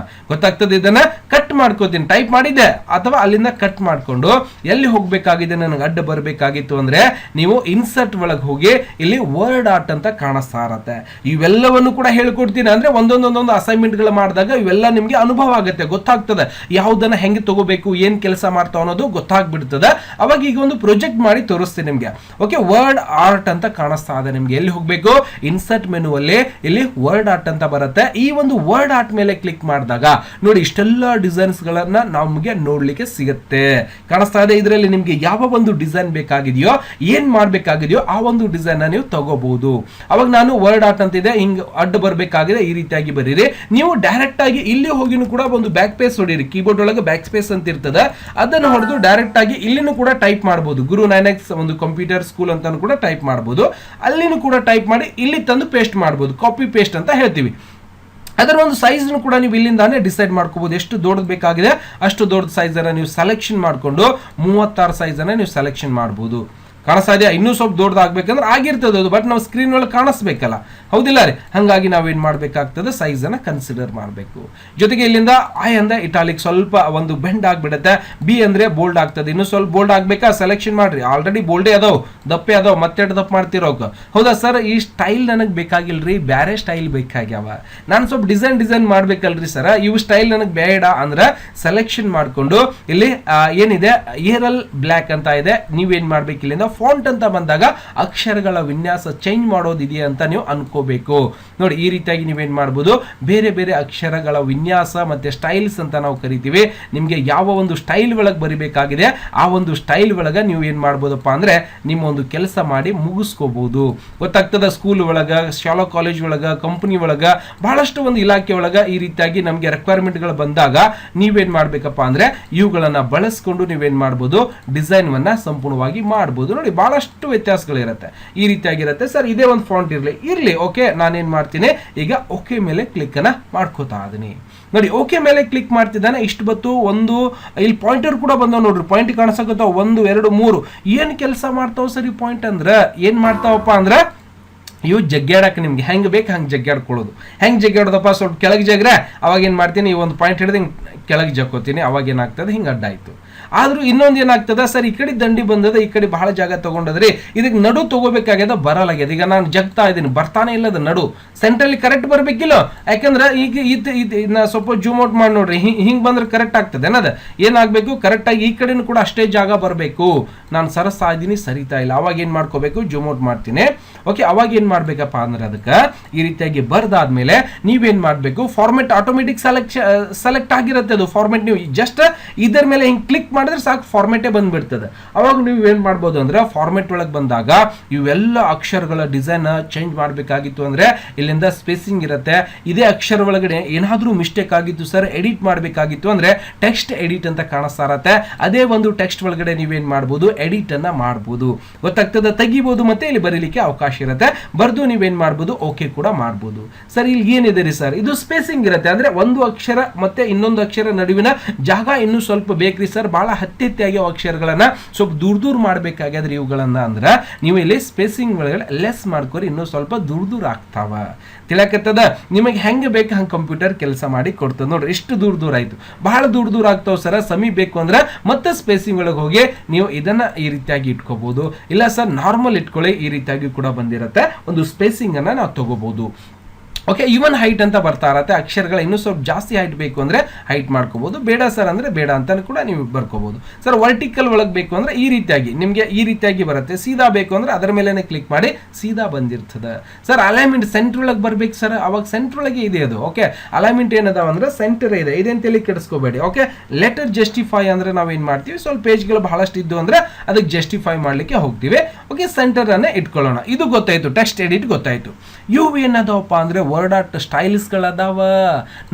ಗೊತ್ತಾಗ್ತದೆ, ಇದನ್ನ ಕಟ್ ಮಾಡ್ಕೋತೀನಿ, ಟೈಪ್ ಮಾಡಿದ್ದೆ ಅಥವಾ ಅಲ್ಲಿಂದ ಕಟ್ ಮಾಡ್ಕೊಂಡು ಎಲ್ಲಿ ಹೋಗ್ಬೇಕಾಗಿದೆ, ನನಗೆ ಅಡ್ಡ ಬರಬೇಕಾಗಿತ್ತು ಅಂದ್ರೆ ನೀವು ಇನ್ಸರ್ಟ್ ಒಳಗೆ ಹೋಗಿ ಇಲ್ಲಿ ವರ್ಡ್ ಆರ್ಟ್ ಅಂತ ಕಾಣಿಸ್ತಾ ಇರತ್ತೆ. ಇವೆಲ್ಲವನ್ನು ಕೂಡ ಹೇಳ್ಕೊಡ್ತೀನಿ. ಅಂದ್ರೆ ಒಂದೊಂದೊಂದೊಂದು ಅಸೈನ್ಮೆಂಟ್ಗಳು ಮಾಡಿದಾಗ ಇವೆಲ್ಲ ನಿಮ್ಗೆ ಅನುಭವ ಆಗುತ್ತೆ, ಗೊತ್ತಾಗ್ತದೆ ಯಾವ್ದನ್ನ ಹೆಂಗೆ ತಗೋಬೇಕು, ಏನ್ ಕೆಲಸ ಮಾಡ್ತಾವ ಅನ್ನೋದು ಗೊತ್ತಾಗ್ಬಿಡ್ತದೆ. ಅವಾಗ ಈಗ ಒಂದು ಪ್ರೊಜೆಕ್ಟ್ ಮಾಡಿ ತೋರಿಸ್ತೀನಿ ನಿಮ್ಗೆ. ಓಕೆ, ವರ್ಡ್ ಆರ್ಟ್ ಅಂತ ಕಾಣಿಸ್ತಾ ಇದೆ ನಿಮ್ಗೆ. ಎಲ್ಲಿ ಹೋಗ್ಬೇಕು, ಇನ್ಸರ್ಟ್ ಮೆನು ಅಲ್ಲಿ ಇಲ್ಲಿ ವರ್ಡ್ ಆರ್ಟ್ ಅಂತ ಬರುತ್ತೆ. ಈ ಒಂದು ವರ್ಡ್ ಆರ್ಟ್ ಮೇಲೆ ಕ್ಲಿಕ್ ಮಾಡಿದಾಗ ನೋಡಿ ಇಷ್ಟೆಲ್ಲ ಡಿಸೈನ್ಸ್ ಗಳನ್ನ ನಮ್ಗೆ ನೋಡ್ಲಿಕ್ಕೆ ಸಿಗುತ್ತೆ. ಕಾಣಿಸ್ತಾ ಇದೆ. ಇದರಲ್ಲಿ ನಿಮ್ಗೆ ಯಾವ ಒಂದು ಡಿಸೈನ್ ಬೇಕಾಗಿದೆಯೋ, ಏನ್ ಮಾಡ್ಬೇಕಾಗಿದೆಯೋ ಆ ಒಂದು ಡಿಸೈನ್ ನೀವು ತಗೋಬಹುದು. ಅವಾಗ ನಾನು ವರ್ಡ್ ಆರ್ಟ್ ಅಂತಿದೆ, ಹಿಂಗ್ ಅಡ್ಡ ಬರ್ಬೇಕಾಗಿದೆ, ಈ ರೀತಿಯಾಗಿ ಬರೀರಿ. ನೀವು ಡೈರೆಕ್ಟ್ ಆಗಿ ಇಲ್ಲಿ ಹೋಗಿನೂ ಕೂಡ ಒಂದು ಬ್ಯಾಕ್ ಸ್ಪೇಸ್ ಹೊಡೀರಿ. ಕೀಬೋರ್ಡ್ ಒಳಗೆ ಬ್ಯಾಕ್ ಸ್ಪೇಸ್ ಅಂತ ಇರ್ತದೆ, ಅದನ್ನು ಹೊಡೆದು ಡೈರೆಕ್ಟ್ ಆಗಿ ಇಲ್ಲಿನೂ ಕೂಡ ಟೈಪ್ ಮಾಡಬಹುದು. ಗುರು 9X ಒಂದು ಕಂಪ್ಯೂಟರ್ ಸ್ಕೂಲ್ ಅಂತಾನು ಕೂಡ ಟೈಪ್ ಮಾಡಬಹುದು. ಅಲ್ಲಿನೂ ಕೂಡ ಟೈಪ್ ಮಾಡಿ ಇಲ್ಲಿ ತಂದು ಪೇಸ್ಟ್ ಮಾಡಬಹುದು. ಕಾಪಿ ಪೇಸ್ಟ್ ಅಂತ ಹೇಳ್ತೀವಿ. ಅದರ ಒಂದು ಸೈಜ್ ಕೂಡ ನೀವು ಇಲ್ಲಿಂದಾನೇ ಡಿಸೈಡ್ ಮಾಡ್ಕೋಬಹುದು. ಎಷ್ಟು ದೊಡ್ಡದು ಬೇಕಾಗಿದೆ ಅಷ್ಟು ದೊಡ್ಡ ಸೈಜ್ ಅನ್ನ ನೀವು ಸೆಲೆಕ್ಷನ್ ಮಾಡಿಕೊಂಡು 36 ಸೈಜ್ ಅನ್ನ ನೀವು ಸೆಲೆಕ್ಷನ್ ಮಾಡಬಹುದು. ಕಾಣಿಸ್ತಾ ಇದೆಯಾ? ಇನ್ನೂ ಸ್ವಲ್ಪ ದೊಡ್ಡದಾಗಬೇಕಂದ್ರೆ ಆಗಿರ್ತದೆ ಅದು, ಬಟ್ ನಾವು ಸ್ಕ್ರೀನ್ ಒಳಗೆ ಕಾಣಿಸ್ಬೇಕಲ್ಲ, ಹೌದಿಲ್ಲ ರೀ? ಹಾಗಾಗಿ ನಾವೇನ್ ಮಾಡ್ಬೇಕಾಗ್ತದೆ, ಸೈಜ್ ಅನ್ನ ಕನ್ಸಿಡರ್ ಮಾಡಬೇಕು. ಜೊತೆಗೆ ಇಲ್ಲಿಂದ ಐ ಅಂದ್ರೆ ಇಟಾಲಿಕ್ ಸ್ವಲ್ಪ ಒಂದು ಬೆಂಡ್ ಆಗ್ಬಿಡುತ್ತೆ, ಬಿ ಅಂದ್ರೆ ಬೋಲ್ಡ್ ಆಗ್ತದೆ. ಇನ್ನು ಸ್ವಲ್ಪ ಬೋಲ್ಡ್ ಆಗ್ಬೇಕಾ, ಸೆಲೆಕ್ಷನ್ ಮಾಡ್ರಿ. ಆಲ್ರೆಡಿ ಬೋಲ್ಡೇ ಅದಾವ್, ದಪ್ಪೆ ಅದಾವ್, ಮತ್ತೆ ದಪ್ಪ ಮಾಡ್ತಿರೋಕ. ಹೌದಾ ಸರ್, ಈ ಸ್ಟೈಲ್ ನನಗೆ ಬೇಕಾಗಿಲ್ರಿ, ಬೇರೆ ಸ್ಟೈಲ್ ಬೇಕಾಗ್ಯಾವ, ನಾನು ಸ್ವಲ್ಪ ಡಿಸೈನ್ ಮಾಡ್ಬೇಕಲ್ರಿ ಸರ್, ಇವು ಸ್ಟೈಲ್ ನನಗೆ ಬೇಡ ಅಂದ್ರೆ ಸೆಲೆಕ್ಷನ್ ಮಾಡ್ಕೊಂಡು ಇಲ್ಲಿ ಏನಿದೆ ಏರಲ್ ಬ್ಲ್ಯಾಕ್ ಅಂತ ಇದೆ, ನೀವೇನ್ ಮಾಡ್ಬೇಕು, ಇಲ್ಲಿಂದ ಫಾಂಟ್ ಅಂತ ಬಂದಾಗ ಅಕ್ಷರಗಳ ವಿನ್ಯಾಸ ಚೇಂಜ್ ಮಾಡೋದಿದೆಯಾ ಅಂತ ನೀವು ಅನ್ಕೋಬೇಕು. ನೋಡಿ ಈ ರೀತಿಯಾಗಿ ನೀವೇನ್ ಮಾಡಬಹುದು, ಬೇರೆ ಬೇರೆ ಅಕ್ಷರಗಳ ವಿನ್ಯಾಸ ಮತ್ತೆ ಸ್ಟೈಲ್ಸ್ ಅಂತ ನಾವು ಕರಿತೀವಿ. ನಿಮ್ಗೆ ಯಾವ ಒಂದು ಸ್ಟೈಲ್ ಒಳಗೆ ಬರಿಬೇಕಾಗಿದೆ ಆ ಒಂದು ಸ್ಟೈಲ್ ಒಳಗ ನೀವು ಏನ್ ಮಾಡ್ಬೋದಪ್ಪ ಅಂದ್ರೆ ನಿಮ್ಮ ಒಂದು ಕೆಲಸ ಮಾಡಿ ಮುಗಿಸ್ಕೋಬಹುದು. ಗೊತ್ತಾಗ್ತದ? ಸ್ಕೂಲ್ ಒಳಗ, ಶಾಲಾ ಕಾಲೇಜ್ ಒಳಗ, ಕಂಪನಿ ಒಳಗ, ಬಹಳಷ್ಟು ಒಂದು ಇಲಾಖೆ ಒಳಗ ಈ ರೀತಿಯಾಗಿ ನಮ್ಗೆ ರಿಕ್ವೈರ್ಮೆಂಟ್ ಗಳು ಬಂದಾಗ ನೀವೇನ್ ಮಾಡ್ಬೇಕಪ್ಪ ಅಂದ್ರೆ ಇವುಗಳನ್ನ ಬಳಸ್ಕೊಂಡು ನೀವೇನ್ ಮಾಡ್ಬೋದು, ಡಿಸೈನ್ ವನ್ನ ಸಂಪೂರ್ಣವಾಗಿ ಮಾಡಬಹುದು. ನೋಡಿ ಬಹಳಷ್ಟು ವ್ಯತ್ಯಾಸಗಳಿರುತ್ತೆ, ಈ ರೀತಿಯಾಗಿರುತ್ತೆ. ಸರ್ ಇದೇ ಒಂದು ಫಾಂಟ್ ಇರ್ಲಿ, ಓಕೆ, ನಾನೇನ್ ಮಾಡ್ತೀನಿ ಈಗ ಓಕೆ ಮೇಲೆ ಕ್ಲಿಕ್ ಅನ್ನ ಮಾಡ್ಕೋತಾ ಇದೀನಿ. ನೋಡಿ ಓಕೆ ಮೇಲೆ ಕ್ಲಿಕ್ ಮಾಡ್ತಿದ್ದಾನೆ. ಇಷ್ಟು ಬತ್ತು ಒಂದು ಇಲ್ಲಿ ಪಾಯಿಂಟರ್ ಕೂಡ ಬಂದವ್ ನೋಡ್ರಿ, ಪಾಯಿಂಟ್ ಕಾಣಿಸಕತ್ತಾವ 1 2 3. ಏನ್ ಕೆಲಸ ಮಾಡ್ತಾವ ಸರಿ ಪಾಯಿಂಟ್ ಅಂದ್ರ ಏನ್ ಮಾಡ್ತಾವಪ್ಪ ಅಂದ್ರ ಇವು ಜಗ್ಗಾಡಕ್ಕೆ ನಿಮ್ಗೆ ಹೆಂಗ್ ಬೇಕು ಹಂಗೆ ಜಗ್ಗಾಡ್ಕೊಳ್ಳೋದು. ಹೆಂಗ್ ಜಗ್ಗಾಡೋದಪ್ಪ, ಸ್ವಲ್ಪ ಕೆಳಗೆ ಜಗ್ರೆ ಅವಾಗ ಏನ್ ಮಾಡ್ತೀನಿ, ಈ ಒಂದು ಪಾಯಿಂಟ್ ಹಿಡಿದು ಹಿಂಗೆ ಕೆಳಗೆ ಜಕ್ಕೋತೀನಿ, ಅವಾಗ ಏನಾಗ್ತದೆ ಹಿಂಗೆ ಅಡ್ಡ ಆಯ್ತು. ಆದ್ರೂ ಇನ್ನೊಂದು ಏನಾಗ್ತದ, ಸರ್ ಈ ಕಡೆ ದಂಡಿ ಬಂದದ, ಈ ಕಡೆ ಬಹಳ ಜಾಗ ತಗೊಂಡದ್ರಿ, ಇದಕ್ಕೆ ನಡು ತಗೋಬೇಕಾಗ್ಯದ, ಬರಲಾಗ್ಯದ. ಈಗ ನಾನು ಜಗ್ತಾ ಇದ್ದೀನಿ, ಬರ್ತಾನೆ ಇಲ್ಲದ ನಡು ಸೆಂಟ್ರಲ್ಲಿ ಕರೆಕ್ಟ್ ಬರ್ಬೇಕಿಲ್ಲ. ಯಾಕಂದ್ರೆ ಈಗ ಸ್ವಲ್ಪ ಜೂಮ್ ಔಟ್ ಮಾಡಿ ನೋಡ್ರಿ, ಹಿಂಗ್ ಬಂದ್ರೆ ಕರೆಕ್ಟ್ ಆಗ್ತದೆ ಅನ್ನೋದ. ಏನಾಗಬೇಕು, ಕರೆಕ್ಟ್ ಆಗಿ ಈ ಕಡೆನೂ ಕೂಡ ಅಷ್ಟೇ ಜಾಗ ಬರಬೇಕು. ನಾನು ಸರಸ್ತಾ ಇದ್ದೀನಿ, ಸರಿತಾ ಇಲ್ಲ, ಅವಾಗ ಏನ್ ಮಾಡ್ಕೋಬೇಕು, ಜೂಮ್ ಔಟ್ ಮಾಡ್ತೀನಿ. ಓಕೆ, ಅವಾಗ ಏನ್ ಮಾಡ್ಬೇಕಪ್ಪ ಅಂದ್ರೆ ಅದಕ್ಕೆ ಈ ರೀತಿಯಾಗಿ ಬರ್ದಾದ್ಮೇಲೆ ನೀವೇನ್ ಮಾಡ್ಬೇಕು, ಫಾರ್ಮೆಟ್ ಆಟೋಮೆಟಿಕ್ ಸೆಲೆಕ್ಟ್ ಆಗಿರುತ್ತೆ ಅದು ಫಾರ್ಮೆಟ್. ನೀವು ಜಸ್ಟ್ ಇದರ ಮೇಲೆ ಹಿಂಗ್ ಕ್ಲಿಕ್ ಮಾಡಿದ್ರೆ ಸಾಕು, ಫಾರ್ಮೆಟೇ ಬಂದ್ಬಿಡ್ತದೆ. ಅವಾಗ ನೀವು ಏನ್ ಮಾಡ್ಬೋದು ಅಂದ್ರೆ ಫಾರ್ಮೆಟ್ ಒಳಗೆ ಬಂದಾಗ ಇವೆಲ್ಲ ಅಕ್ಷರಗಳ ಡಿಸೈನ್ ಚೇಂಜ್ ಮಾಡಬೇಕಾಗಿತ್ತು ಅಂದ್ರೆ ಇಲ್ಲಿಂದ ಸ್ಪೇಸಿಂಗ್ ಇರುತ್ತೆ. ಇದೇ ಅಕ್ಷರ ಒಳಗಡೆ ಏನಾದ್ರೂ ಮಿಸ್ಟೇಕ್ ಆಗಿತ್ತು ಸರ್, ಎಡಿಟ್ ಮಾಡಬೇಕಾಗಿತ್ತು ಅಂದ್ರೆ ಟೆಕ್ಸ್ಟ್ ಎಡಿಟ್ ಅಂತ ಕಾಣಿಸ್ತಾ ಇರತ್ತೆ. ಅದೇ ಒಂದು ಟೆಕ್ಸ್ಟ್ ಒಳಗಡೆ ನೀವೇನ್ ಮಾಡ್ಬೋದು, ಎಡಿಟ್ ಅನ್ನ ಮಾಡ್ಬೋದು. ಗೊತ್ತಾಗ್ತದೆ? ತೆಗಿಬಹುದು, ಮತ್ತೆ ಇಲ್ಲಿ ಬರೀಲಿಕ್ಕೆ ಅವಕಾಶ ಇರುತ್ತೆ. ಬರ್ದು ನೀವೇನ್ ಮಾಡ್ಬೋದು, ಓಕೆ ಕೂಡ ಮಾಡ್ಬೋದು. ಸರ್ ಇಲ್ಲಿ ಏನಿದೆ ರೀ ಸರ್, ಇದು ಸ್ಪೇಸಿಂಗ್ ಇರುತ್ತೆ, ಅಂದ್ರೆ ಒಂದು ಅಕ್ಷರ ಮತ್ತೆ ಇನ್ನೊಂದು ಅಕ್ಷರ ನಡುವಿನ ಜಾಗ ಇನ್ನೂ ಸ್ವಲ್ಪ ಬೇಕ್ರಿ ಸರ್, ಬಹಳ ಹತ್ತಿಯಾಗಿ ಅಕ್ಷರಗಳನ್ನ ಸ್ವಲ್ಪ ದೂರ ಮಾಡ್ಬೇಕಾಗ್ಯಾದ್ರಿ ಇವುಗಳನ್ನ ಅಂದ್ರ ನೀವು ಇಲ್ಲಿ ಸ್ಪೇಸಿಂಗ್ ಒಳಗಡೆ ಲೆಸ್ ಮಾಡ್ಕೊರಿ, ಇನ್ನೂ ಸ್ವಲ್ಪ ದೂರ ಆಗ್ತಾವ. ತಿಳಕತ್ತದ? ನಿಮಗೆ ಹೆಂಗೆ ಬೇಕು ಹಂಗೆ ಕಂಪ್ಯೂಟರ್ ಕೆಲಸ ಮಾಡಿ ಕೊಡ್ತದೆ. ನೋಡ್ರಿ ಇಷ್ಟು ದೂರ ಆಯ್ತು, ಬಹಳ ದೂರ ಆಗ್ತಾವ ಸರ್, ಸಮೀ ಬೇಕು ಅಂದ್ರೆ ಮತ್ತೆ ಸ್ಪೇಸಿಂಗ್ ಒಳಗೆ ಹೋಗಿ ನೀವು ಇದನ್ನ ಈ ರೀತಿಯಾಗಿ ಇಟ್ಕೋಬಹುದು. ಇಲ್ಲ ಸರ್ ನಾರ್ಮಲ್ ಇಟ್ಕೊಳ್ಳಿ, ಈ ರೀತಿಯಾಗಿ ಕೂಡ ಬಂದಿರುತ್ತೆ. ಒಂದು ಸ್ಪೇಸಿಂಗ್ ಅನ್ನ ನಾವು ತಗೋಬಹುದು. ಓಕೆ, ಇವನ್ ಹೈಟ್ ಅಂತ ಬರ್ತಾ ಇರತ್ತೆ. ಅಕ್ಷರಗಳ ಇನ್ನೂ ಸ್ವಲ್ಪ ಜಾಸ್ತಿ ಹೈಟ್ ಬೇಕು ಅಂದ್ರೆ ಹೈಟ್ ಮಾಡ್ಕೋಬಹುದು, ಬೇಡ ಸರ್ ಅಂದ್ರೆ ಬೇಡ ಅಂತ ಕೂಡ ನೀವು ಬರ್ಕೋಬಹುದು. ಸರ್ ವರ್ಟಿಕಲ್ ಒಳಗೆ ಬೇಕು ಅಂದ್ರೆ ಈ ರೀತಿಯಾಗಿ ನಿಮ್ಗೆ ಈ ರೀತಿಯಾಗಿ ಬರುತ್ತೆ. ಸೀದಾ ಬೇಕು ಅಂದ್ರೆ ಅದರ ಮೇಲೆ ಕ್ಲಿಕ್ ಮಾಡಿ ಸೀದಾ ಬಂದಿರ್ತದೆ. ಸರ್ ಅಲೈನ್ಮೆಂಟ್ ಸೆಂಟರ್ ಒಳಗೆ ಬರ್ಬೇಕು ಸರ್, ಅವಾಗ ಸೆಂಟರ್ ಒಳಗೆ ಇದೆ ಅದು. ಓಕೆ, ಅಲೈನ್ಮೆಂಟ್ ಏನದಾವ ಅಂದ್ರೆ ಸೆಂಟರ್ ಇದೆ, ಇದೇಂತೇಳಿ ಕೆಡಿಸ್ಕೋಬೇಡಿ. ಓಕೆ, ಲೆಟರ್ ಜಸ್ಟಿಫೈ ಅಂದ್ರೆ ನಾವ್ ಏನ್ ಮಾಡ್ತೀವಿ, ಸ್ವಲ್ಪ ಪೇಜ್ಗಳು ಬಹಳಷ್ಟು ಇದ್ದು ಅಂದ್ರೆ ಅದಕ್ಕೆ ಜಸ್ಟಿಫೈ ಮಾಡ್ಲಿಕ್ಕೆ ಹೋಗ್ತೀವಿ. ಓಕೆ, ಸೆಂಟರ್ ಅನ್ನೇ ಇಟ್ಕೊಳ್ಳೋಣ. ಇದು ಗೊತ್ತಾಯ್ತು, ಟೆಕ್ಸ್ಟ್ ಎಡಿಟ್ ಗೊತ್ತಾಯ್ತು. ಇವು ಏನದವಪ್ಪ ಅಂದ್ರೆ ವರ್ಡ್ ಆರ್ಟ್ ಸ್ಟೈಲ್ಸ್ಗಳದಾವ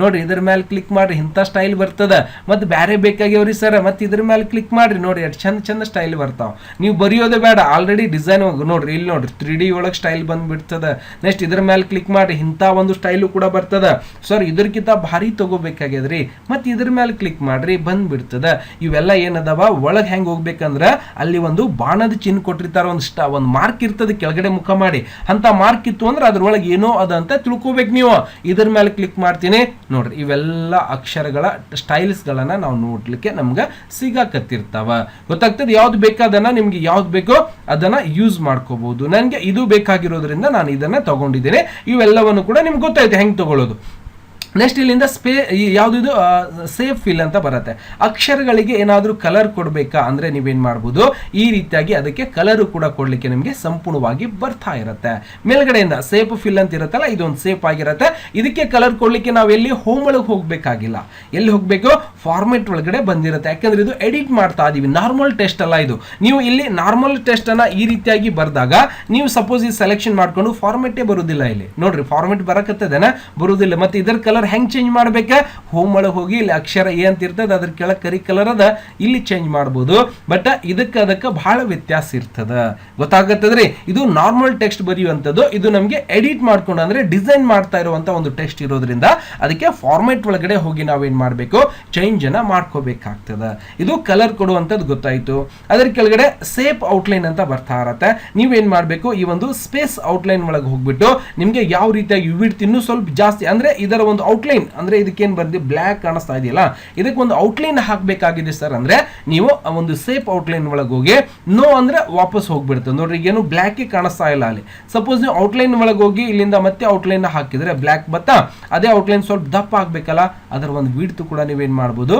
ನೋಡ್ರಿ. ಇದ್ರ ಮೇಲೆ ಕ್ಲಿಕ್ ಮಾಡ್ರಿ, ಇಂಥ ಸ್ಟೈಲ್ ಬರ್ತದ. ಮತ್ತು ಬೇರೆ ಬೇಕಾಗ್ಯವ್ರಿ ಸರ್, ಮತ್ತು ಇದ್ರ ಮೇಲೆ ಕ್ಲಿಕ್ ಮಾಡ್ರಿ, ನೋಡಿ ಎಷ್ಟು ಚಂದ ಚಂದ ಸ್ಟೈಲ್ ಬರ್ತಾವ. ನೀವು ಬರೆಯೋದೇ ಬೇಡ, ಆಲ್ರೆಡಿ ಡಿಸೈನ್ ನೋಡ್ರಿ, ಇಲ್ಲಿ ನೋಡ್ರಿ 3D ಒಳಗೆ ಸ್ಟೈಲ್ ಬಂದ್ಬಿಡ್ತದ. ನೆಕ್ಸ್ಟ್ ಇದ್ರ ಮೇಲೆ ಕ್ಲಿಕ್ ಮಾಡ್ರಿ, ಇಂಥ ಒಂದು ಸ್ಟೈಲು ಕೂಡ ಬರ್ತದ. ಸರ್ ಇದಕ್ಕಿಂತ ಭಾರಿ ತಗೋಬೇಕಾಗ್ಯದ್ರಿ, ಮತ್ತು ಇದ್ರ ಮೇಲೆ ಕ್ಲಿಕ್ ಮಾಡ್ರಿ, ಬಂದ್ಬಿಡ್ತದ. ಇವೆಲ್ಲ ಏನದವ ಒಳಗೆ ಹೆಂಗೆ ಹೋಗ್ಬೇಕಂದ್ರೆ ಅಲ್ಲಿ ಒಂದು ಬಾಣದ ಚಿಹ್ನೆ ಕೊಟ್ಟಿರ್ತಾರ, ಒಂದು ಮಾರ್ಕ್ ಇರ್ತದೆ ಕೆಳಗಡೆ ಮುಖ ಮಾಡಿ. ಅಂತ ಮಾರ್ಕ್ ಇತ್ತು ಅಂದ್ರೆ ಅದ್ರೊಳಗೆ ಏನೋ ಅದ ಅಂತ ತಿಳ್ಕೊಬೇಕು ನೀವು. ಇದ್ರ ಮೇಲೆ ಕ್ಲಿಕ್ ಮಾಡ್ತೀನಿ ನೋಡ್ರಿ, ಇವೆಲ್ಲ ಅಕ್ಷರಗಳ ಸ್ಟೈಲ್ಸ್ಗಳನ್ನ ನಾವು ನೋಡ್ಲಿಕ್ಕೆ ನಮ್ಗೆ ಸಿಗಾಕತ್ತಿರ್ತಾವ. ಗೊತ್ತಾಗ್ತದೆ ಯಾವ್ದು ಬೇಕಾದನ್ನ, ನಿಮ್ಗೆ ಯಾವ್ದು ಬೇಕೋ ಅದನ್ನ ಯೂಸ್ ಮಾಡ್ಕೋಬಹುದು. ನನಗೆ ಇದು ಬೇಕಾಗಿರೋದ್ರಿಂದ ನಾನು ಇದನ್ನ ತಗೊಂಡಿದ್ದೇನೆ. ಇವೆಲ್ಲವನ್ನು ಕೂಡ ನಿಮ್ಗೆ ಗೊತ್ತಾಯ್ತು ಹೆಂಗೆ ತಗೊಳ್ಳೋದು. ನೆಕ್ಸ್ಟ್ ಇಲ್ಲಿಂದ ಯಾವ್ದು ಸೇಫ್ ಫಿಲ್ ಅಂತ ಬರುತ್ತೆ. ಅಕ್ಷರಗಳಿಗೆ ಏನಾದರೂ ಕಲರ್ ಕೊಡಬೇಕಾ ಅಂದ್ರೆ ನೀವೇನ್ ಮಾಡ್ಬೋದು, ಈ ರೀತಿಯಾಗಿ ಅದಕ್ಕೆ ಕಲರ್ ಕೂಡ ಕೊಡ್ಲಿಕ್ಕೆ ನಿಮಗೆ ಸಂಪೂರ್ಣವಾಗಿ ಬರ್ತಾ ಇರುತ್ತೆ. ಮೇಲ್ಗಡೆಯಿಂದ ಸೇಫ್ ಫಿಲ್ ಅಂತ ಇರುತ್ತಲ್ಲ, ಇದೊಂದು ಸೇಫ್ ಆಗಿರುತ್ತೆ. ಇದಕ್ಕೆ ಕಲರ್ ಕೊಡ್ಲಿಕ್ಕೆ ನಾವು ಎಲ್ಲಿ ಹೋಮ್ ಒಳಗೆ ಹೋಗ್ಬೇಕಾಗಿಲ್ಲ, ಎಲ್ಲಿ ಹೋಗ್ಬೇಕು, ಫಾರ್ಮೆಟ್ ಒಳಗಡೆ ಬಂದಿರುತ್ತೆ. ಯಾಕಂದ್ರೆ ಇದು ಎಡಿಟ್ ಮಾಡ್ತಾ ಇದೀವಿ, ನಾರ್ಮಲ್ ಟೆಸ್ಟ್ ಅಲ್ಲ ಇದು. ನೀವು ಇಲ್ಲಿ ನಾರ್ಮಲ್ ಟೆಸ್ಟ್ ಅನ್ನ ಈ ರೀತಿಯಾಗಿ ಬರ್ದಾಗ ನೀವು ಸಪೋಸ್ ಈ ಸೆಲೆಕ್ಷನ್ ಮಾಡ್ಕೊಂಡು ಫಾರ್ಮೆಟೇ ಬರುದಿಲ್ಲ. ಇಲ್ಲಿ ನೋಡ್ರಿ ಫಾರ್ಮೆಟ್ ಬರಕತ್ತದನ, ಬರುದಿಲ್ಲ. ಮತ್ತೆ ಇದರ ಕಲರ್ ಹೆಂಗ್ ಚೇಂಜ್ ಮಾಡ್ಬೇಕ, ಹೋಮ್ ಒಳಗೆ ಹೋಗಿ ಇಲ್ಲಿ ಅಕ್ಷರ ಎ ಅಂತ ಇರ್ತದೆ, ಅದ್ರ ಕೆಳಗೆ ಕರಿ ಕಲರ್ ಅದ, ಇಲ್ಲಿ ಚೇಂಜ್ ಮಾಡಬಹುದು. ಬಟ್ ಅದಕ್ಕೆ ಬಹಳ ವ್ಯತ್ಯಾಸ ಇರ್ತದ, ಗೊತ್ತಾಗತ್ತದ್ರಿ. ಇದು ನಾರ್ಮಲ್ ಟೆಕ್ಸ್ಟ್ ಬರೆಯುವಂಥದ್ದು, ಇದು ನಮಗೆ ಎಡಿಟ್ ಮಾಡ್ಕೊಂಡು ಅಂದ್ರೆ ಡಿಸೈನ್ ಮಾಡ್ತಾ ಇರುವಂತ ಒಂದು ಟೆಕ್ಸ್ಟ್ ಇರೋದ್ರಿಂದ ಅದಕ್ಕೆ ಫಾರ್ಮೆಟ್ ಒಳಗಡೆ ಹೋಗಿ ನಾವೇನ್ ಮಾಡ್ಬೇಕು, ಚೇಂಜ್ ಅನ್ನ ಮಾಡ್ಕೋಬೇಕಾಗ್ತದ. ಇದು ಕಲರ್ ಕೊಡುವಂಥದ್ದು ಗೊತ್ತಾಯ್ತು. ಅದರ ಕೆಳಗಡೆ ಸೇಪ್ ಔಟ್ಲೈನ್ ಅಂತ ಬರ್ತಾ ಇರತ್ತೆ. ನೀವೇನ್ ಮಾಡ್ಬೇಕು, ಈ ಒಂದು ಸ್ಪೇಸ್ ಔಟ್ಲೈನ್ ಒಳಗೆ ಹೋಗ್ಬಿಟ್ಟು ನಿಮ್ಗೆ ಯಾವ ರೀತಿಯಾಗಿ ವಿಡ್ತ್ ಇನ್ನೂ ಸ್ವಲ್ಪ ಜಾಸ್ತಿ ಅಂದ್ರೆ ಇದರ ಒಂದು ಔಟ್ಲೈನ್ ಅಂದ್ರೆ ಇದಕ್ಕೇನು ಬರ್ದಿ ಬ್ಲ್ಯಾಕ್ ಕಾಣಿಸ್ತಾ ಇದೆಯಲ್ಲ, ಇದಕ್ಕೆ ಒಂದು ಔಟ್ಲೈನ್ ಹಾಕಬೇಕಾಗಿದೆ ಸರ್ ಅಂದ್ರೆ ನೀವು ಒಂದು ಸೇಪ್ ಔಟ್ಲೈನ್ ಒಳಗೆ ಹೋಗಿ ನೋ ಅಂದ್ರೆ ವಾಪಸ್ ಹೋಗ್ಬಿಡ್ತದೆ. ನೋಡ್ರಿ ಏನು ಬ್ಲ್ಯಾಕ್ ಕಾಣಿಸ್ತಾ ಇಲ್ಲ ಅಲ್ಲಿ. ಸಪೋಸ್ ನೀವು ಔಟ್ಲೈನ್ ಒಳಗೆ ಹೋಗಿ ಇಲ್ಲಿಂದ ಮತ್ತೆ ಔಟ್ಲೈನ್ ಹಾಕಿದ್ರೆ ಬ್ಲ್ಯಾಕ್ ಬತ್ತಾ, ಅದೇ ಔಟ್ಲೈನ್ ಸ್ವಲ್ಪ ದಪ್ಪ ಆಗ್ಬೇಕಲ್ಲ, ಅದರ ಒಂದು ವಿಡ್ತ್ ಕೂಡ ನೀವೇನ್ ಮಾಡ್ಬೋದು,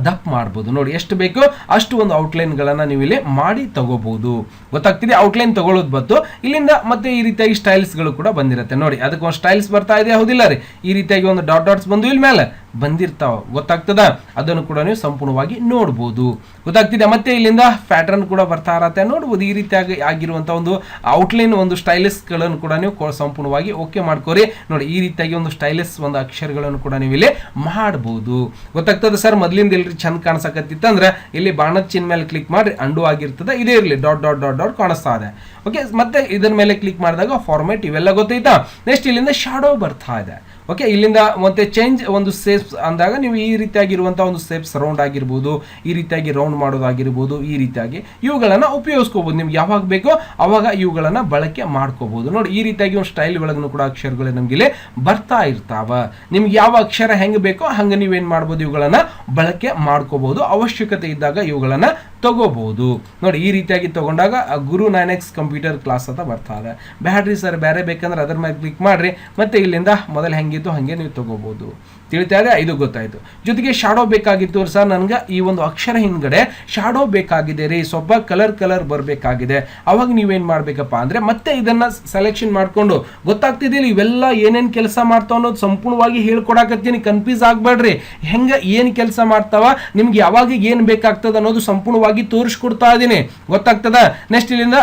ದಪ್ಪ ಮಾಡ್ಬೋದು. ನೋಡಿ ಎಷ್ಟು ಬೇಕೋ ಅಷ್ಟು ಒಂದು ಔಟ್ಲೈನ್ಗಳನ್ನು ನೀವು ಇಲ್ಲಿ ಮಾಡಿ ತಗೋಬಹುದು. ಗೊತ್ತಾಗ್ತಿದೆ ಔಟ್ಲೈನ್ ತಗೊಳ್ಳೋದು ಬತ್ತು. ಇಲ್ಲಿಂದ ಮತ್ತೆ ಈ ರೀತಿಯಾಗಿ ಸ್ಟೈಲ್ಸ್ಗಳು ಕೂಡ ಬಂದಿರುತ್ತೆ. ನೋಡಿ ಅದಕ್ಕೆ ಒಂದು ಸ್ಟೈಲ್ಸ್ ಬರ್ತಾ ಇದೆ, ಹೌದಿಲ್ಲ ರೀ? ಈ ರೀತಿಯಾಗಿ ಒಂದು ಡಾಟ್ಸ್ ಬಂದು ಇಲ್ಲಿ ಮೇಲೆ ಬಂದಿರ್ತಾವ, ಗೊತ್ತಾಗ್ತದ? ಅದನ್ನು ಕೂಡ ನೀವು ಸಂಪೂರ್ಣವಾಗಿ ನೋಡ್ಬೋದು. ಗೊತ್ತಾಗ್ತಿದೆ. ಮತ್ತೆ ಇಲ್ಲಿಂದ ಪ್ಯಾಟರ್ನ್ ಕೂಡ ಬರ್ತಾ ಇರತ್ತೆ, ನೋಡ್ಬೋದು. ಈ ರೀತಿಯಾಗಿ ಆಗಿರುವಂತ ಒಂದು ಔಟ್ಲೈನ್ ಒಂದು ಸ್ಟೈಲಿಸ್ಗಳನ್ನು ಕೂಡ ನೀವು ಸಂಪೂರ್ಣವಾಗಿ ಓಕೆ ಮಾಡ್ಕೋರಿ. ನೋಡಿ ಈ ರೀತಿಯಾಗಿ ಒಂದು ಸ್ಟೈಲಿಸ್ ಒಂದು ಅಕ್ಷರಗಳನ್ನು ಕೂಡ ನೀವು ಇಲ್ಲಿ ಮಾಡಬಹುದು. ಗೊತ್ತಾಗ್ತದೆ ಸರ್? ಮೊದಲಿಂದ ಇಲ್ರಿ ಚಂದ ಕಾಣಿಸಕತ್ತಿತ್ತು ಅಂದ್ರೆ ಇಲ್ಲಿ ಬಾಣದ ಚಿಹ್ನೆ ಮೇಲೆ ಕ್ಲಿಕ್ ಮಾಡಿ ಅಂಡು ಆಗಿರ್ತದೆ, ಇದೇ ಇರಲಿ ಡಾಟ್ ಕಾಣಿಸ್ತಾ ಇದೆ. ಓಕೆ, ಮತ್ತೆ ಇದರ ಮೇಲೆ ಕ್ಲಿಕ್ ಮಾಡಿದಾಗ ಫಾರ್ಮೆಟ್ ಇವೆಲ್ಲ ಗೊತ್ತಾಯ್ತಾ. ನೆಕ್ಸ್ಟ್ ಇಲ್ಲಿಂದ ಶಾಡೋ ಬರ್ತಾ ಇದೆ. ಓಕೆ, ಇಲ್ಲಿಂದ ಮತ್ತೆ ಚೇಂಜ್ ಒಂದು ಸೇಪ್ಸ್ ಅಂದಾಗ ನೀವು ಈ ರೀತಿಯಾಗಿರುವಂತಹ ಒಂದು ಸೇಪ್ಸ್ ರೌಂಡ್ ಆಗಿರ್ಬೋದು, ಈ ರೀತಿಯಾಗಿ ರೌಂಡ್ ಮಾಡೋದಾಗಿರ್ಬೋದು, ಈ ರೀತಿಯಾಗಿ ಇವುಗಳನ್ನ ಉಪಯೋಗಿಸ್ಕೋಬಹುದು. ನಿಮ್ಗೆ ಯಾವಾಗ ಬೇಕೋ ಅವಾಗ ಇವುಗಳನ್ನ ಬಳಕೆ ಮಾಡ್ಕೋಬಹುದು. ನೋಡಿ ಈ ರೀತಿಯಾಗಿ ಒಂದು ಸ್ಟೈಲ್ ಒಳಗೂ ಕೂಡ ಅಕ್ಷರಗಳು ನಮ್ಗೆ ಇಲ್ಲಿ ಬರ್ತಾ ಇರ್ತಾವ. ನಿಮ್ಗೆ ಯಾವ ಅಕ್ಷರ ಹೆಂಗ್ ಬೇಕೋ ಹಂಗ ನೀವೇನ್ ಮಾಡ್ಬೋದು, ಇವುಗಳನ್ನ ಬಳಕೆ ಮಾಡ್ಕೋಬಹುದು. ಅವಶ್ಯಕತೆ ಇದ್ದಾಗ ಇವುಗಳನ್ನ ತಗೋಬಹುದು. ನೋಡಿ ಈ ರೀತಿಯಾಗಿ ತಗೊಂಡಾಗ ಗುರು 9X ಕಂಪ್ಯೂಟರ್ ಕ್ಲಾಸ್ ಅಂತ ಬರ್ತಾ ಇದೆ. ಬ್ಯಾಟ್ರಿ ಸರ್ ಬೇರೆ ಬೇಕಂದ್ರೆ ಅದರ ಮೇಲೆ ಕ್ಲಿಕ್ ಮಾಡ್ರಿ, ಮತ್ತೆ ಇಲ್ಲಿಂದ ಮೊದಲು ಹೆಂಗಿತ್ತು ಹಂಗೆ ನೀವು ತಗೋಬಹುದು. ತಿಳಿತಾ ಇದೆ? ಇದು ಗೊತ್ತಾಯ್ತು. ಜೊತೆಗೆ ಶಾಡೋ ಬೇಕಾಗಿತ್ತು ಸರ್, ನನ್ಗೆ ಈ ಒಂದು ಅಕ್ಷರ ಹಿಂದ್ಗಡೆ ಶಾಡೋ ಬೇಕಾಗಿದೆ ರೀ, ಸ್ವಲ್ಪ ಕಲರ್ ಬರಬೇಕಾಗಿದೆ. ಅವಾಗ ನೀವೇನ್ ಮಾಡ್ಬೇಕಪ್ಪ ಅಂದ್ರೆ ಮತ್ತೆ ಇದನ್ನ ಸೆಲೆಕ್ಷನ್ ಮಾಡ್ಕೊಂಡು, ಗೊತ್ತಾಗ್ತಿದ್ದಿಲ್ಲ ಇವೆಲ್ಲ ಏನೇನ್ ಕೆಲಸ ಮಾಡ್ತಾವ ಅನ್ನೋದು ಸಂಪೂರ್ಣವಾಗಿ ಹೇಳ್ಕೊಡಕತ್ತೀನಿ, ಕನ್ಫ್ಯೂಸ್ ಆಗ್ಬೇಡ್ರಿ. ಹೆಂಗ ಏನ್ ಕೆಲಸ ಮಾಡ್ತಾವ, ನಿಮ್ಗೆ ಯಾವಾಗ ಏನ್ ಬೇಕಾಗ್ತದ ಅನ್ನೋದು ಸಂಪೂರ್ಣವಾಗಿ ತೋರಿಸ್ಕೊಡ್ತಾ ಇದೀನಿ. ಗೊತ್ತಾಗ್ತದ? ನೆಕ್ಸ್ಟ್ ಇಲ್ಲಿಂದ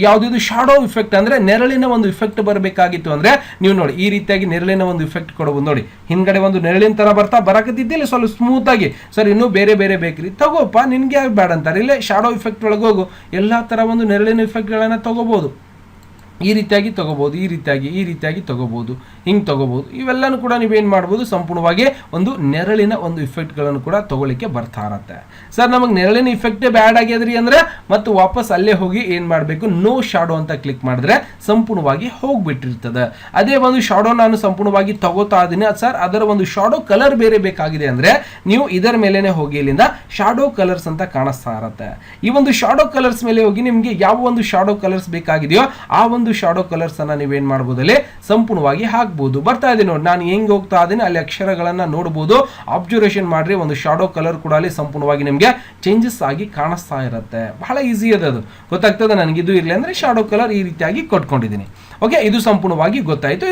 ಯಾವ್ದು ಶಾಡೋ ಇಫೆಕ್ಟ್ ಅಂದ್ರೆ ನೆರಳಿನ ಒಂದು ಇಫೆಕ್ಟ್ ಬರಬೇಕಾಗಿತ್ತು ಅಂದ್ರೆ ನೀವು ನೋಡಿ ಈ ರೀತಿಯಾಗಿ ನೆರಳಿನ ಒಂದು ಇಫೆಕ್ಟ್ ಕೊಡಬಹುದು. ನೋಡಿ ಹಿಂದ್ಗಡೆ ಒಂದು ನೆರಳಿನ ತರ ಬರಕತ್ತಿದ್ದಿಲ್ಲ, ಸ್ವಲ್ಪ ಸ್ಮೂತ್ ಆಗಿ. ಸರ್ ಇನ್ನೂ ಬೇರೆ ಬೇಕ್ರಿ, ತಗೋಪ್ಪ, ನಿನ್ಗೆ ಯಾಕೆ ಬೇಡ ಅಂತಾರೆ. ಇಲ್ಲೇ ಶಾಡೋ ಇಫೆಕ್ಟ್ ಒಳಗೆ ಹೋಗು, ಎಲ್ಲಾ ತರ ಒಂದು ನೆರಳಿನ ಇಫೆಕ್ಟ್ ಗಳನ್ನ ತಗೋಬಹುದು. ಈ ರೀತಿಯಾಗಿ ತಗೋಬಹುದು, ಈ ರೀತಿಯಾಗಿ ತಗೋಬಹುದು, ಹಿಂಗೆ ತಗೋಬಹುದು. ಇವೆಲ್ಲನೂ ಕೂಡ ನೀವೇನು ಮಾಡ್ಬೋದು, ಸಂಪೂರ್ಣವಾಗಿ ಒಂದು ನೆರಳಿನ ಒಂದು ಇಫೆಕ್ಟ್ಗಳನ್ನು ಕೂಡ ತಗೊಳ್ಳಿಕ್ಕೆ ಬರ್ತಾ ಇರತ್ತೆ. ಸರ್ ನಮಗೆ ನೆರಳಿನ ಇಫೆಕ್ಟೇ ಬ್ಯಾಡ್ ಆಗ್ಯದ್ರಿ ಅಂದ್ರೆ ಮತ್ತೆ ವಾಪಸ್ ಅಲ್ಲೇ ಹೋಗಿ ಏನು ಮಾಡಬೇಕು, ನೋ ಶಾಡೋ ಅಂತ ಕ್ಲಿಕ್ ಮಾಡಿದ್ರೆ ಸಂಪೂರ್ಣವಾಗಿ ಹೋಗ್ಬಿಟ್ಟಿರ್ತದೆ. ಅದೇ ಒಂದು ಶಾಡೋ ನಾನು ಸಂಪೂರ್ಣವಾಗಿ ತಗೋತಾ ಇದ್ದೀನಿ ಸರ್, ಅದರ ಒಂದು ಶಾಡೋ ಕಲರ್ ಬೇರೆ ಬೇಕಾಗಿದೆ ಅಂದ್ರೆ ನೀವು ಇದರ ಮೇಲೆನೆ ಹೋಗಿ ಇಲ್ಲಿಂದ ಶಾಡೋ ಕಲರ್ಸ್ ಅಂತ ಕಾಣಿಸ್ತಾ ಇರತ್ತೆ. ಈ ಒಂದು ಶಾಡೋ ಕಲರ್ಸ್ ಮೇಲೆ ಹೋಗಿ ನಿಮಗೆ ಯಾವ ಒಂದು ಶಾಡೋ ಕಲರ್ಸ್ ಬೇಕಾಗಿದೆಯೋ ಆ ಒಂದು ಶಾಡೋ ಕಲರ್ಸ್ ಅನ್ನ ನೀವೇನ್ ಮಾಡಬಹುದು, ಅಲ್ಲಿ ಸಂಪೂರ್ಣವಾಗಿ ಹಾಕಬಹುದು. ಬರ್ತಾ ಇದೆ ನೋಡಿ, ನಾನು ಹೆಂಗ್ ಹೋಗ್ತಾ ಇದ್ದೀನಿ ಅಲ್ಲಿ ಅಕ್ಷರಗಳನ್ನ ನೋಡಬಹುದು. ಅಬ್ಸರ್ವೇಷನ್ ಮಾಡ್ರಿ, ಒಂದು ಶಾಡೋ ಕಲರ್ ಕೂಡ ಅಲ್ಲಿ ಸಂಪೂರ್ಣವಾಗಿ ನಿಮ್ಗೆ ಚೇಂಜಸ್ ಆಗಿ ಕಾಣಿಸ್ತಾ ಇರುತ್ತೆ. ಬಹಳ ಈಸಿ ಅದು, ಗೊತ್ತಾಗ್ತದೆ. ನನಗಿದು ಇರಲಿ ಅಂದ್ರೆ ಶಾಡೋ ಕಲರ್ ಈ ರೀತಿಯಾಗಿ ಕೊಟ್ಕೊಂಡಿದ್ದೀನಿ. ಓಕೆ, ಇದು ಸಂಪೂರ್ಣವಾಗಿ ಗೊತ್ತಾಯ್ತು.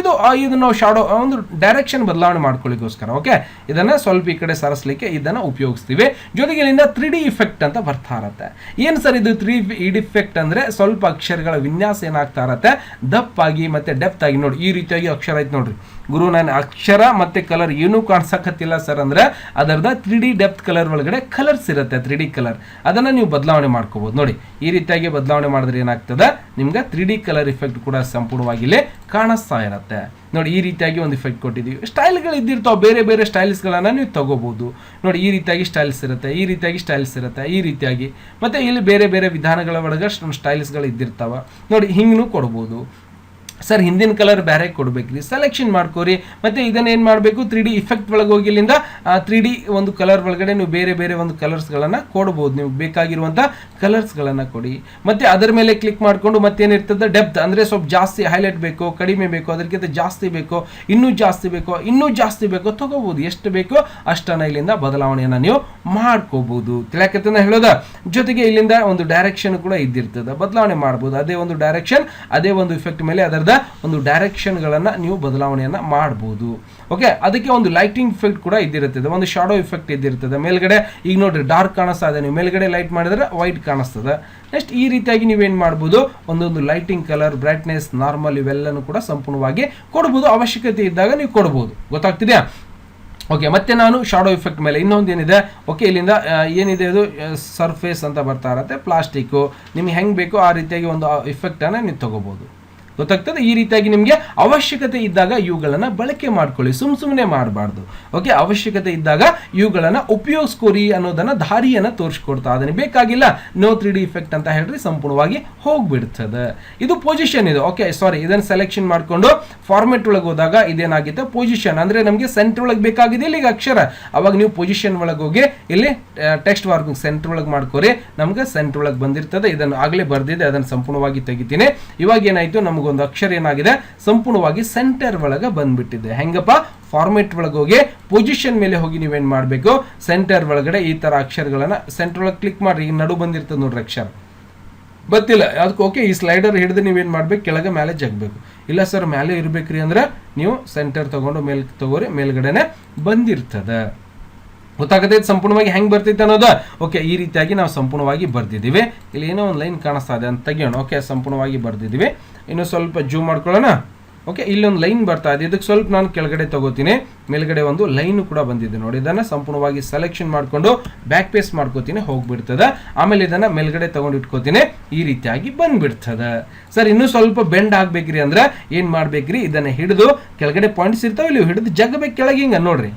ಇದು ನಾವು ಶಾಡೋ ಒಂದು ಡೈರೆಕ್ಷನ್ ಬದಲಾವಣೆ ಮಾಡ್ಕೊಳ್ಳಿಕ್ಕೋಸ್ಕರ ಓಕೆ, ಇದನ್ನ ಸ್ವಲ್ಪ ಈ ಕಡೆ ಸರಿಸಲಿಕ್ಕೆ ಇದನ್ನ ಉಪಯೋಗಿಸ್ತೀವಿ. ಜೊತೆಗೆ ಇಲ್ಲಿಂದ 3D ಇಫೆಕ್ಟ್ ಅಂತ ಬರ್ತಾ ಇರತ್ತೆ. ಏನು ಸರ್ ಇದು 3D ಇಫೆಕ್ಟ್ ಅಂದ್ರೆ ಸ್ವಲ್ಪ ಅಕ್ಷರಗಳ ವಿನ್ಯಾಸ ಏನಾಗ್ತಾ ಇರತ್ತೆ, ದಪ್ಪಾಗಿ ಮತ್ತೆ ಡೆಪ್ತ್ ಆಗಿ. ನೋಡಿ ಈ ರೀತಿಯಾಗಿ ಅಕ್ಷರ ಐತೆ ನೋಡ್ರಿ ಗುರು, ನಾನು ಅಕ್ಷರ ಮತ್ತೆ ಕಲರ್ ಏನೂ ಕಾಣಿಸಕತ್ತಿಲ್ಲ ಸರ್ ಅಂದ್ರೆ ಅದರದ 3D ಡೆಪ್ತ್ ಕಲರ್ ಒಳಗಡೆ ಕಲರ್ಸ್ ಇರುತ್ತೆ, 3D ಕಲರ್, ಅದನ್ನ ನೀವು ಬದಲಾವಣೆ ಮಾಡ್ಕೋಬಹುದು. ನೋಡಿ ಈ ರೀತಿಯಾಗಿ ಬದಲಾವಣೆ ಮಾಡಿದ್ರೆ ಏನಾಗ್ತದೆ, ನಿಮ್ಗೆ 3D ಕಲರ್ ಇಫೆಕ್ಟ್ ಕೂಡ ಸಂಪೂರ್ಣವಾಗಿ ಇಲ್ಲಿ ಕಾಣಿಸ್ತಾ ಇರತ್ತೆ. ನೋಡಿ ಈ ರೀತಿಯಾಗಿ ಒಂದು ಇಫೆಕ್ಟ್ ಕೊಟ್ಟಿದ್ದೀವಿ. ಸ್ಟೈಲ್ಗಳು ಇದ್ದಿರ್ತಾವೆ, ಬೇರೆ ಬೇರೆ ಸ್ಟೈಲ್ಸ್ಗಳನ್ನ ನೀವು ತಗೋಬಹುದು. ನೋಡಿ ಈ ರೀತಿಯಾಗಿ ಸ್ಟೈಲ್ಸ್ ಇರುತ್ತೆ, ಈ ರೀತಿಯಾಗಿ ಸ್ಟೈಲ್ಸ್ ಇರುತ್ತೆ, ಈ ರೀತಿಯಾಗಿ ಮತ್ತೆ ಇಲ್ಲಿ ಬೇರೆ ಬೇರೆ ವಿಧಾನಗಳ ಒಳಗೆ ಸ್ಟೈಲ್ಸ್ಗಳು ಇದ್ದಿರ್ತಾವ. ನೋಡಿ ಹಿಂಗೂ ಕೊಡ್ಬೋದು. ಸರ್ ಹಿಂದಿನ ಕಲರ್ ಬೇರೆ ಕೊಡ್ಬೇಕ್ರಿ, ಸೆಲೆಕ್ಷನ್ ಮಾಡ್ಕೋರಿ. ಮತ್ತೆ ಇದನ್ನ ಏನ್ ಮಾಡಬೇಕು, 3D ಇಫೆಕ್ಟ್ ಒಳಗೆ ಹೋಗಿ ಇಲ್ಲಿಂದ 3D ಒಂದು ಕಲರ್ ಒಳಗಡೆ ನೀವು ಬೇರೆ ಬೇರೆ ಒಂದು ಕಲರ್ಸ್ಗಳನ್ನ ಕೊಡ್ಬೋದು. ನೀವು ಬೇಕಾಗಿರುವಂತ ಕಲರ್ಸ್ಗಳನ್ನ ಕೊಡಿ. ಮತ್ತೆ ಅದರ ಮೇಲೆ ಕ್ಲಿಕ್ ಮಾಡ್ಕೊಂಡು ಮತ್ತೇನಿರ್ತದೆ, ಡೆಪ್ತ್ ಅಂದ್ರೆ ಸ್ವಲ್ಪ ಜಾಸ್ತಿ ಹೈಲೈಟ್ ಬೇಕು, ಕಡಿಮೆ ಬೇಕು, ಅದಕ್ಕಿಂತ ಜಾಸ್ತಿ ಬೇಕು, ಇನ್ನೂ ಜಾಸ್ತಿ ಬೇಕೋ ತಗೋಬಹುದು. ಎಷ್ಟು ಬೇಕೋ ಅಷ್ಟನ್ನ ಇಲ್ಲಿಂದ ಬದಲಾವಣೆಯನ್ನ ನೀವು ಮಾಡ್ಕೋಬಹುದು. ತಿಳಕತ್ತನ ಹೇಳೋದ. ಜೊತೆಗೆ ಇಲ್ಲಿಂದ ಒಂದು ಡೈರೆಕ್ಷನ್ ಕೂಡ ಇದ್ದಿರ್ತದೆ, ಬದಲಾವಣೆ ಮಾಡಬಹುದು. ಅದೇ ಒಂದು ಡೈರೆಕ್ಷನ್, ಅದೇ ಒಂದು ಇಫೆಕ್ಟ್ ಮೇಲೆ ಅದರದ ಒಂದು ಡೈರೆಕ್ಷನ್ ಗಳನ್ನ ನೀವು ಬದಲಾವಣೆಯನ್ನ ಮಾಡಬಹುದು. ಓಕೆ, ಅದಕ್ಕೆ ಒಂದು ಲೈಟಿಂಗ್ ಇಫೆಕ್ಟ್ ಕೂಡ ಇದ್ದಿರುತ್ತದೆ, ಒಂದು ಶಾಡೋ ಇಫೆಕ್ಟ್ ಇದ್ದಿರ್ತದೆ. ಮೇಲ್ಗಡೆ ಈಗ ನೋಡ್ರಿ ಡಾರ್ಕ್ ಕಾಣಿಸ್ತಾ ಇದೆ, ನೀವು ಮೇಲ್ಗಡೆ ಲೈಟ್ ಮಾಡಿದ್ರೆ ವೈಟ್ ಕಾಣಿಸ್ತದೆ. ನೆಕ್ಸ್ಟ್ ಈ ರೀತಿಯಾಗಿ ನೀವೇನ್ ಮಾಡಬಹುದು, ಒಂದೊಂದು ಲೈಟಿಂಗ್ ಕಲರ್, ಬ್ರೈಟ್ನೆಸ್, ನಾರ್ಮಲ್ ಇವೆಲ್ಲನೂ ಕೂಡ ಸಂಪೂರ್ಣವಾಗಿ ಕೊಡಬಹುದು. ಅವಶ್ಯಕತೆ ಇದ್ದಾಗ ನೀವು ಕೊಡಬಹುದು. ಗೊತ್ತಾಗ್ತಿದೆಯಾ? ಓಕೆ, ಮತ್ತೆ ನಾನು ಶಾಡೋ ಇಫೆಕ್ಟ್ ಮೇಲೆ ಇನ್ನೊಂದು ಏನಿದೆ, ಓಕೆ ಇಲ್ಲಿಂದ ಏನಿದೆ ಅದು ಸರ್ಫೇಸ್ ಅಂತ ಬರ್ತಾ ಇರತ್ತೆ, ಪ್ಲಾಸ್ಟಿಕ್ಕು, ನಿಮ್ಗೆ ಹೆಂಗೆ ಬೇಕೋ ಆ ರೀತಿಯಾಗಿ ಒಂದು ಇಫೆಕ್ಟ್ ಅನ್ನ ನೀವು ತಗೋಬಹುದು. ಗೊತ್ತಾಗ್ತದೆ? ಈ ರೀತಿಯಾಗಿ ನಿಮಗೆ ಅವಶ್ಯಕತೆ ಇದ್ದಾಗ ಇವುಗಳನ್ನ ಬಳಕೆ ಮಾಡ್ಕೊಳ್ಳಿ, ಸುಮ್ಮನೆ ಮಾಡಬಾರ್ದು. ಓಕೆ, ಅವಶ್ಯಕತೆ ಇದ್ದಾಗ ಇವುಗಳನ್ನ ಉಪಯೋಗಿಸ್ಕೋರಿ ಅನ್ನೋದನ್ನ ದಾರಿಯನ್ನ ತೋರಿಸ್ಕೊಡ್ತಾ ಅದನ್ನ. ಬೇಕಾಗಿಲ್ಲ ನೋ 3D ಇಫೆಕ್ಟ್ ಅಂತ ಹೇಳ್ರಿ, ಸಂಪೂರ್ಣವಾಗಿ ಹೋಗ್ಬಿಡ್ತದೆ. ಇದು ಪೊಸಿಷನ್ ಇದು. ಓಕೆ ಸಾರಿ, ಇದನ್ನ ಸೆಲೆಕ್ಷನ್ ಮಾಡ್ಕೊಂಡು ಫಾರ್ಮೆಟ್ ಒಳಗೆ ಹೋದಾಗ ಇದೇನಾಗಿದೆ, ಪೊಸಿಷನ್ ಅಂದ್ರೆ ನಮಗೆ ಸೆಂಟರ್ ಒಳಗೆ ಬೇಕಾಗಿದೆ ಇಲ್ಲಿ ಅಕ್ಷರ, ಅವಾಗ ನೀವು ಪೊಸಿಷನ್ ಒಳಗೆ ಹೋಗಿ ಇಲ್ಲಿ ಟೆಕ್ಸ್ಟ್ ಮಾರ್ಕಿಂಗ್ ಸೆಂಟರ್ ಒಳಗೆ ಮಾಡ್ಕೋರಿ, ನಮ್ಗೆ ಸೆಂಟರ್ ಒಳಗೆ ಬಂದಿರ್ತದೆ. ಇದನ್ನು ಆಗ್ಲೇ ಬರ್ದಿದೆ, ಅದನ್ನು ಸಂಪೂರ್ಣವಾಗಿ ತೆಗಿತೀನಿ. ಇವಾಗ ಏನಾಯ್ತು, ನಮಗೊಂದು ಅಕ್ಷರ ಏನಾಗಿದೆ, ಸಂಪೂರ್ಣವಾಗಿ ಸೆಂಟರ್ ಒಳಗೆ ಬಂದ್ಬಿಟ್ಟಿದೆ. ಹೆಂಗಪ್ಪ, ಫಾರ್ಮೆಟ್ ಒಳಗೆ ಹೋಗಿ ಪೊಸಿಷನ್ ಮೇಲೆ ಹೋಗಿ ನೀವೇನ್ ಮಾಡಬೇಕು, ಸೆಂಟರ್ ಒಳಗಡೆ ಈ ತರ ಅಕ್ಷರಗಳನ್ನ ಸೆಂಟರ್ ಒಳಗೆ ಕ್ಲಿಕ್ ಮಾಡಿ, ಈಗ ನಡು ಬಂದಿರ್ತದೆ ನೋಡ್ರಿ ಅಕ್ಷರ, ಗೊತ್ತಿಲ್ಲ ಅದಕ್ಕೆ. ಓಕೆ, ಈ ಸ್ಲೈಡರ್ ಹಿಡಿದು ನೀವೇನ್ ಮಾಡ್ಬೇಕು, ಕೆಳಗೆ ಮೇಲೆ ಜಗ್ಬೇಕು. ಇಲ್ಲ ಸರ್ ಮೇಲೆ ಇರ್ಬೇಕ್ರಿ ಅಂದ್ರೆ ನೀವು ಸೆಂಟರ್ ತಗೊಂಡು ಮೇಲೆ ತಗೋರಿ, ಮೇಲ್ಗಡೆನೆ ಬಂದಿರ್ತದೆ. ಗೊತ್ತಾಗತ್ತೆ ಸಂಪೂರ್ಣವಾಗಿ ಹೆಂಗ್ ಬರ್ತೈತೆ ಅನ್ನೋದು. ಓಕೆ, ಈ ರೀತಿಯಾಗಿ ನಾವು ಸಂಪೂರ್ಣವಾಗಿ ಬರ್ದಿದ್ದೀವಿ. ಇಲ್ಲಿ ಏನೋ ಒಂದು ಲೈನ್ ಕಾಣಿಸ್ತಾ ಇದೆ ಅಂತ ತೆಗಿಯೋಣ. ಓಕೆ, ಸಂಪೂರ್ಣವಾಗಿ ಬರ್ದಿದ್ದೀವಿ. ಇನ್ನು ಸ್ವಲ್ಪ ಜೂಮ್ ಮಾಡ್ಕೊಳ್ಳೋಣ. ಓಕೆ, ಇಲ್ಲೊಂದು ಲೈನ್ ಬರ್ತಾ ಇದೆ, ಇದಕ್ಕೆ ಸ್ವಲ್ಪ ನಾನು ಕೆಳಗಡೆ ತಗೋತೀನಿ. ಮೇಲ್ಗಡೆ ಒಂದು ಲೈನ್ ಕೂಡ ಬಂದಿದೆ ನೋಡಿ, ಇದನ್ನ ಸಂಪೂರ್ಣವಾಗಿ ಸೆಲೆಕ್ಷನ್ ಮಾಡ್ಕೊಂಡು ಬ್ಯಾಕ್ ಪೇಸ್ ಮಾಡ್ಕೋತೀನಿ, ಹೋಗ್ಬಿಡ್ತದೆ. ಆಮೇಲೆ ಇದನ್ನ ಮೇಲ್ಗಡೆ ತಗೊಂಡು ಇಟ್ಕೋತೀನಿ, ಈ ರೀತಿಯಾಗಿ ಬಂದ್ಬಿಡ್ತದೆ. ಸರ್ ಇನ್ನೂ ಸ್ವಲ್ಪ ಬೆಂಡ್ ಆಗ್ಬೇಕ್ರಿ ಅಂದ್ರೆ ಏನ್ ಮಾಡ್ಬೇಕ್ರಿ, ಇದನ್ನ ಹಿಡಿದು ಕೆಳಗಡೆ ಪಾಯಿಂಟ್ಸ್ ಇರ್ತಾವೆ, ಇಲ್ಲಿ ಹಿಡಿದು ಜಗ್ಬೇಕು ಕೆಳಗೆ, ಹಿಂಗ ನೋಡ್ರಿ.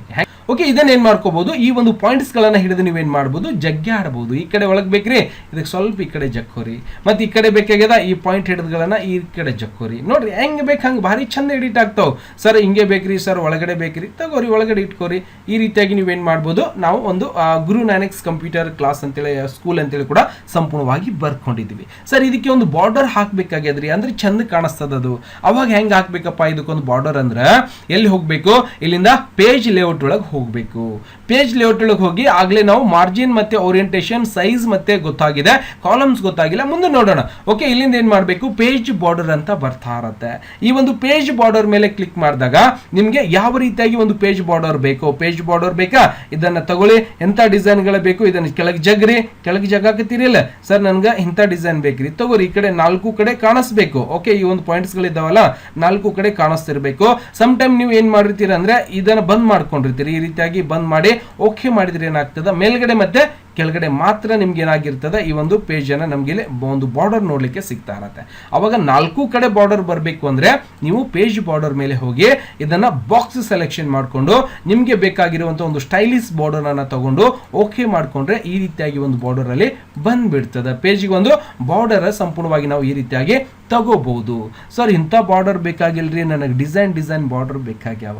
ಓಕೆ, ಇದನ್ನ ಏನ್ ಮಾಡ್ಕೋಬಹುದು, ಈ ಒಂದು ಪಾಯಿಂಟ್ಸ್ ಗಳನ್ನ ಹಿಡಿದು ನೀವೇನ್ ಮಾಡಬಹುದು, ಜಗ್ಗಿ ಆಡಬಹುದು. ಈ ಕಡೆ ಒಳಗ್ ಬೇಕ್ರಿ, ಇದಕ್ಕೆ ಸ್ವಲ್ಪ ಈ ಕಡೆ ಜಕ್ಕೋರಿ, ಮತ್ತೆ ಈ ಕಡೆ ಬೇಕಾಗ್ಯದ ಈ ಪಾಯಿಂಟ್ ಹಿಡಿದುಗಳನ್ನ ಈ ಕಡೆ ಜಕ್ಕೋರಿ. ನೋಡ್ರಿ ಹೆಂಗ್ ಬೇಕು ಹಂಗೆ ಭಾರಿ ಚಂದ ಎಡಿಟ್ ಆಗ್ತಾವ್. ಸರ್ ಹಿಂಗೆ ಬೇಕ್ರಿ ಸರ್, ಒಳಗಡೆ ಬೇಕ್ರಿ, ತಗೋರಿ ಒಳಗಡೆ ಇಟ್ಕೋರಿ. ಈ ರೀತಿಯಾಗಿ ನೀವೇನ್ ಮಾಡ್ಬೋದು, ನಾವು ಒಂದು ಗುರು ನಾನಕ್ಸ್ ಕಂಪ್ಯೂಟರ್ ಕ್ಲಾಸ್ ಅಂತೇಳಿ ಸ್ಕೂಲ್ ಅಂತೇಳಿ ಕೂಡ ಸಂಪೂರ್ಣವಾಗಿ ಬರ್ಕೊಂಡಿದ್ದೀವಿ. ಸರ್ ಇದಕ್ಕೆ ಒಂದು ಬಾರ್ಡರ್ ಹಾಕ್ಬೇಕಾಗ್ಯದ್ರಿ, ಅಂದ್ರೆ ಚಂದ ಕಾಣಿಸ್ತದ. ಅವಾಗ ಹೆಂಗ್ ಹಾಕ್ಬೇಕಪ್ಪ, ಇದಕ್ಕೊಂದು ಬಾರ್ಡರ್ ಅಂದ್ರೆ ಎಲ್ಲಿ ಹೋಗ್ಬೇಕು, ಇಲ್ಲಿಂದ ಪೇಜ್ ಲೇಔಟ್ ಒಳಗೆ ಹೋಗ್ಬೇಕು. ಪೇಜ್ ಲೇಔಟ್ ಒಳಗೆ ಹೋಗಿ ಆಗ್ಲೇ ನಾವು ಮಾರ್ಜಿನ್ ಮತ್ತೆ ಓರಿಯಂಟೇಶನ್, ಸೈಜ್ ಮತ್ತೆ ಗೊತ್ತಾಗಿದೆ, ಕಾಲಮ್ಸ್ ಗೊತ್ತಾಗಿಲ್ಲ, ಮುಂದೆ ನೋಡೋಣ. ಓಕೆ, ಇಲ್ಲಿಂದ ಏನ್ ಮಾಡ್ಬೇಕು, ಪೇಜ್ ಬಾರ್ಡರ್ ಅಂತ ಬರ್ತಾ ಇರತ್ತೆ. ಈ ಒಂದು ಪೇಜ್ ಬಾರ್ಡರ್ ಮೇಲೆ ಕ್ಲಿಕ್ ಮಾಡಿದಾಗ ನಿಮ್ಗೆ ಯಾವ ರೀತಿಯಾಗಿ ಒಂದು ಪೇಜ್ ಬಾರ್ಡರ್ ಬೇಕು, ಪೇಜ್ ಬಾರ್ಡರ್ ಬೇಕಾ, ಇದನ್ನ ತಗೊಳ್ಳಿ. ಎಂತ ಡಿಸೈನ್ ಗಳ ಬೇಕು, ಇದನ್ನ ಕೆಳಗೆ ಜಗ್ರಿ, ಕೆಳಗೆ ಜಗಾಕತ್ತೀರಿಲ್ಲ ಸರ್, ನನ್ಗೆ ಇಂಥ ಡಿಸೈನ್ ಬೇಕ್ರಿ, ತಗೋರಿ. ಈ ಕಡೆ 4 ಕಡೆ ಕಾಣಿಸ್ಬೇಕು. ಓಕೆ, ಈ ಒಂದು ಪಾಯಿಂಟ್ಸ್ ಗಳಿದಾವಲ್ಲ 4 ಕಡೆ ಕಾಣಿಸ್ತಿರ್ಬೇಕು. ಸಮ್ ಟೈಮ್ ನೀವು ಏನ್ ಮಾಡಿರ್ತೀರ ಅಂದ್ರೆ ಇದನ್ನ ಬಂದ್ ಮಾಡ್ಕೊಂಡಿರ್ತೀರಿ, ಈ ರೀತಿಯಾಗಿ ಬಂದ್ ಮಾಡಿ ಓಕೆ ಮಾಡಿದ್ರೆ ಏನಾಗ್ತದ, ಮೇಲ್ಗಡೆ ಮತ್ತೆ ಕೆಳಗಡೆ ಮಾತ್ರ ನಿಮ್ಗೆ ಏನಾಗಿರ್ತದೆ, ಈ ಒಂದು ಪೇಜ್ ಅನ್ನ ನಮ್ಗೆ ಒಂದು ಬಾರ್ಡರ್ ನೋಡ್ಲಿಕ್ಕೆ ಸಿಗ್ತಾ ಇರತ್ತೆ. ಅವಾಗ 4 ಕಡೆ ಬಾರ್ಡರ್ ಬರಬೇಕು ಅಂದ್ರೆ ನೀವು ಪೇಜ್ ಬಾರ್ಡರ್ ಮೇಲೆ ಹೋಗಿ ಇದನ್ನ ಬಾಕ್ಸ್ ಸೆಲೆಕ್ಷನ್ ಮಾಡ್ಕೊಂಡು ನಿಮ್ಗೆ ಬೇಕಾಗಿರುವಂತ ಒಂದು ಸ್ಟೈಲಿಶ್ ಬಾರ್ಡರ್ ಅನ್ನ ತಗೊಂಡು ಓಕೆ ಮಾಡ್ಕೊಂಡ್ರೆ ಈ ರೀತಿಯಾಗಿ ಒಂದು ಬಾರ್ಡರ್ ಅಲ್ಲಿ ಬಂದ್ಬಿಡ್ತದೆ. ಪೇಜ್ಗೆ ಒಂದು ಬಾರ್ಡರ್ ಸಂಪೂರ್ಣವಾಗಿ ನಾವು ಈ ರೀತಿಯಾಗಿ ತಗೋಬಹುದು. ಸರ್ ಇಂಥ ಬಾರ್ಡರ್ ಬೇಕಾಗಿಲ್ರಿ, ನನಗೆ ಡಿಸೈನ್ ಬಾರ್ಡರ್ ಬೇಕಾಗ್ಯಾವ.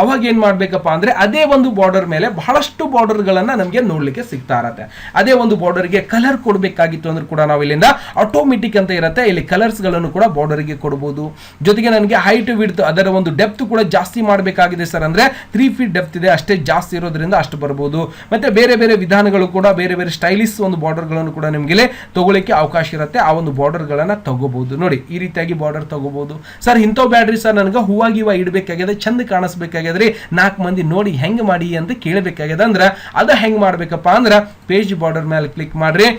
ಅವಾಗ ಏನ್ ಮಾಡ್ಬೇಕಪ್ಪ ಅಂದ್ರೆ ಅದೇ ಒಂದು ಬಾರ್ಡರ್ ಮೇಲೆ ಬಹಳಷ್ಟು ಬಾರ್ಡರ್ ಗಳನ್ನ ನಮ್ಗೆ ನೋಡ್ಲಿಕ್ಕೆ ಸಿಗ್ತಾ ಇರತ್ತೆ. ಇರುತ್ತೆ. ಅದೇ ಒಂದು ಬಾರ್ಡರ್ಗೆ ಕಲರ್ ಕೊಡಬೇಕಾಗಿತ್ತು ಅಂದ್ರೆ ಕೂಡ ನಾವು ಇಲ್ಲಿಂದ ಆಟೋಮೆಟಿಕ್ ಅಂತ ಇರುತ್ತೆ, ಇಲ್ಲಿ ಕಲರ್ಸ್ ಗಳನ್ನು ಕೂಡ ಬಾರ್ಡರ್ಗೆ ಕೊಡಬಹುದು. ಜೊತೆಗೆ ನನಗೆ ಹೈಟ್ ವಿಡ್ತ್ ಅದರ ಒಂದು ಡೆಪ್ತ್ ಕೂಡ ಜಾಸ್ತಿ ಮಾಡಬೇಕಾಗಿದೆ ಸರ್ ಅಂದ್ರೆ 3 ಫೀಟ್ ಡೆಪ್ತ್ ಇದೆ, ಅಷ್ಟೇ ಜಾಸ್ತಿ ಇರೋದ್ರಿಂದ ಅಷ್ಟು ಬರಬಹುದು. ಮತ್ತೆ ಬೇರೆ ಬೇರೆ ವಿಧಾನಗಳು ಕೂಡ ಬೇರೆ ಬೇರೆ ಸ್ಟೈಲಿಶ್ ಒಂದು ಬಾರ್ಡರ್ ಗಳನ್ನು ಕೂಡ ನಿಮಗೆ ತಗೊಳ್ಳಿಕ್ಕೆ ಅವಕಾಶ ಇರುತ್ತೆ. ಆ ಒಂದು ಬಾರ್ಡರ್ ಗಳನ್ನ ತಗೋಬಹುದು. ನೋಡಿ ಈ ರೀತಿಯಾಗಿ ಬಾರ್ಡರ್ ತಗೋಬಹುದು. ಸರ್ ಇಂಥವು ಬ್ಯಾಡ್ರಿ ಸರ್ ನನಗೆ ಹೂವಾಗಿವ ಇಡಬೇಕಾಗಿದೆ, ಚಂದ ಕಾಣಿಸ್ಬೇಕಾಗಿದ್ರಿ, 4 ಮಂದಿ ನೋಡಿ ಹೆಂಗ್ ಮಾಡಿ ಅಂತ ಕೇಳಬೇಕಾಗಿದೆ ಅಂದ್ರೆ ಅದ ಹೆಂಗ್ ಮಾಡ್ಬೇಕಪ್ಪ ಅಂದ್ರೆ ಪೇಜ್ ಬಾರ್ಡರ್ ಮೇಲೆ ಕ್ಲಿಕ್ ಮಾಡ್ರಿ.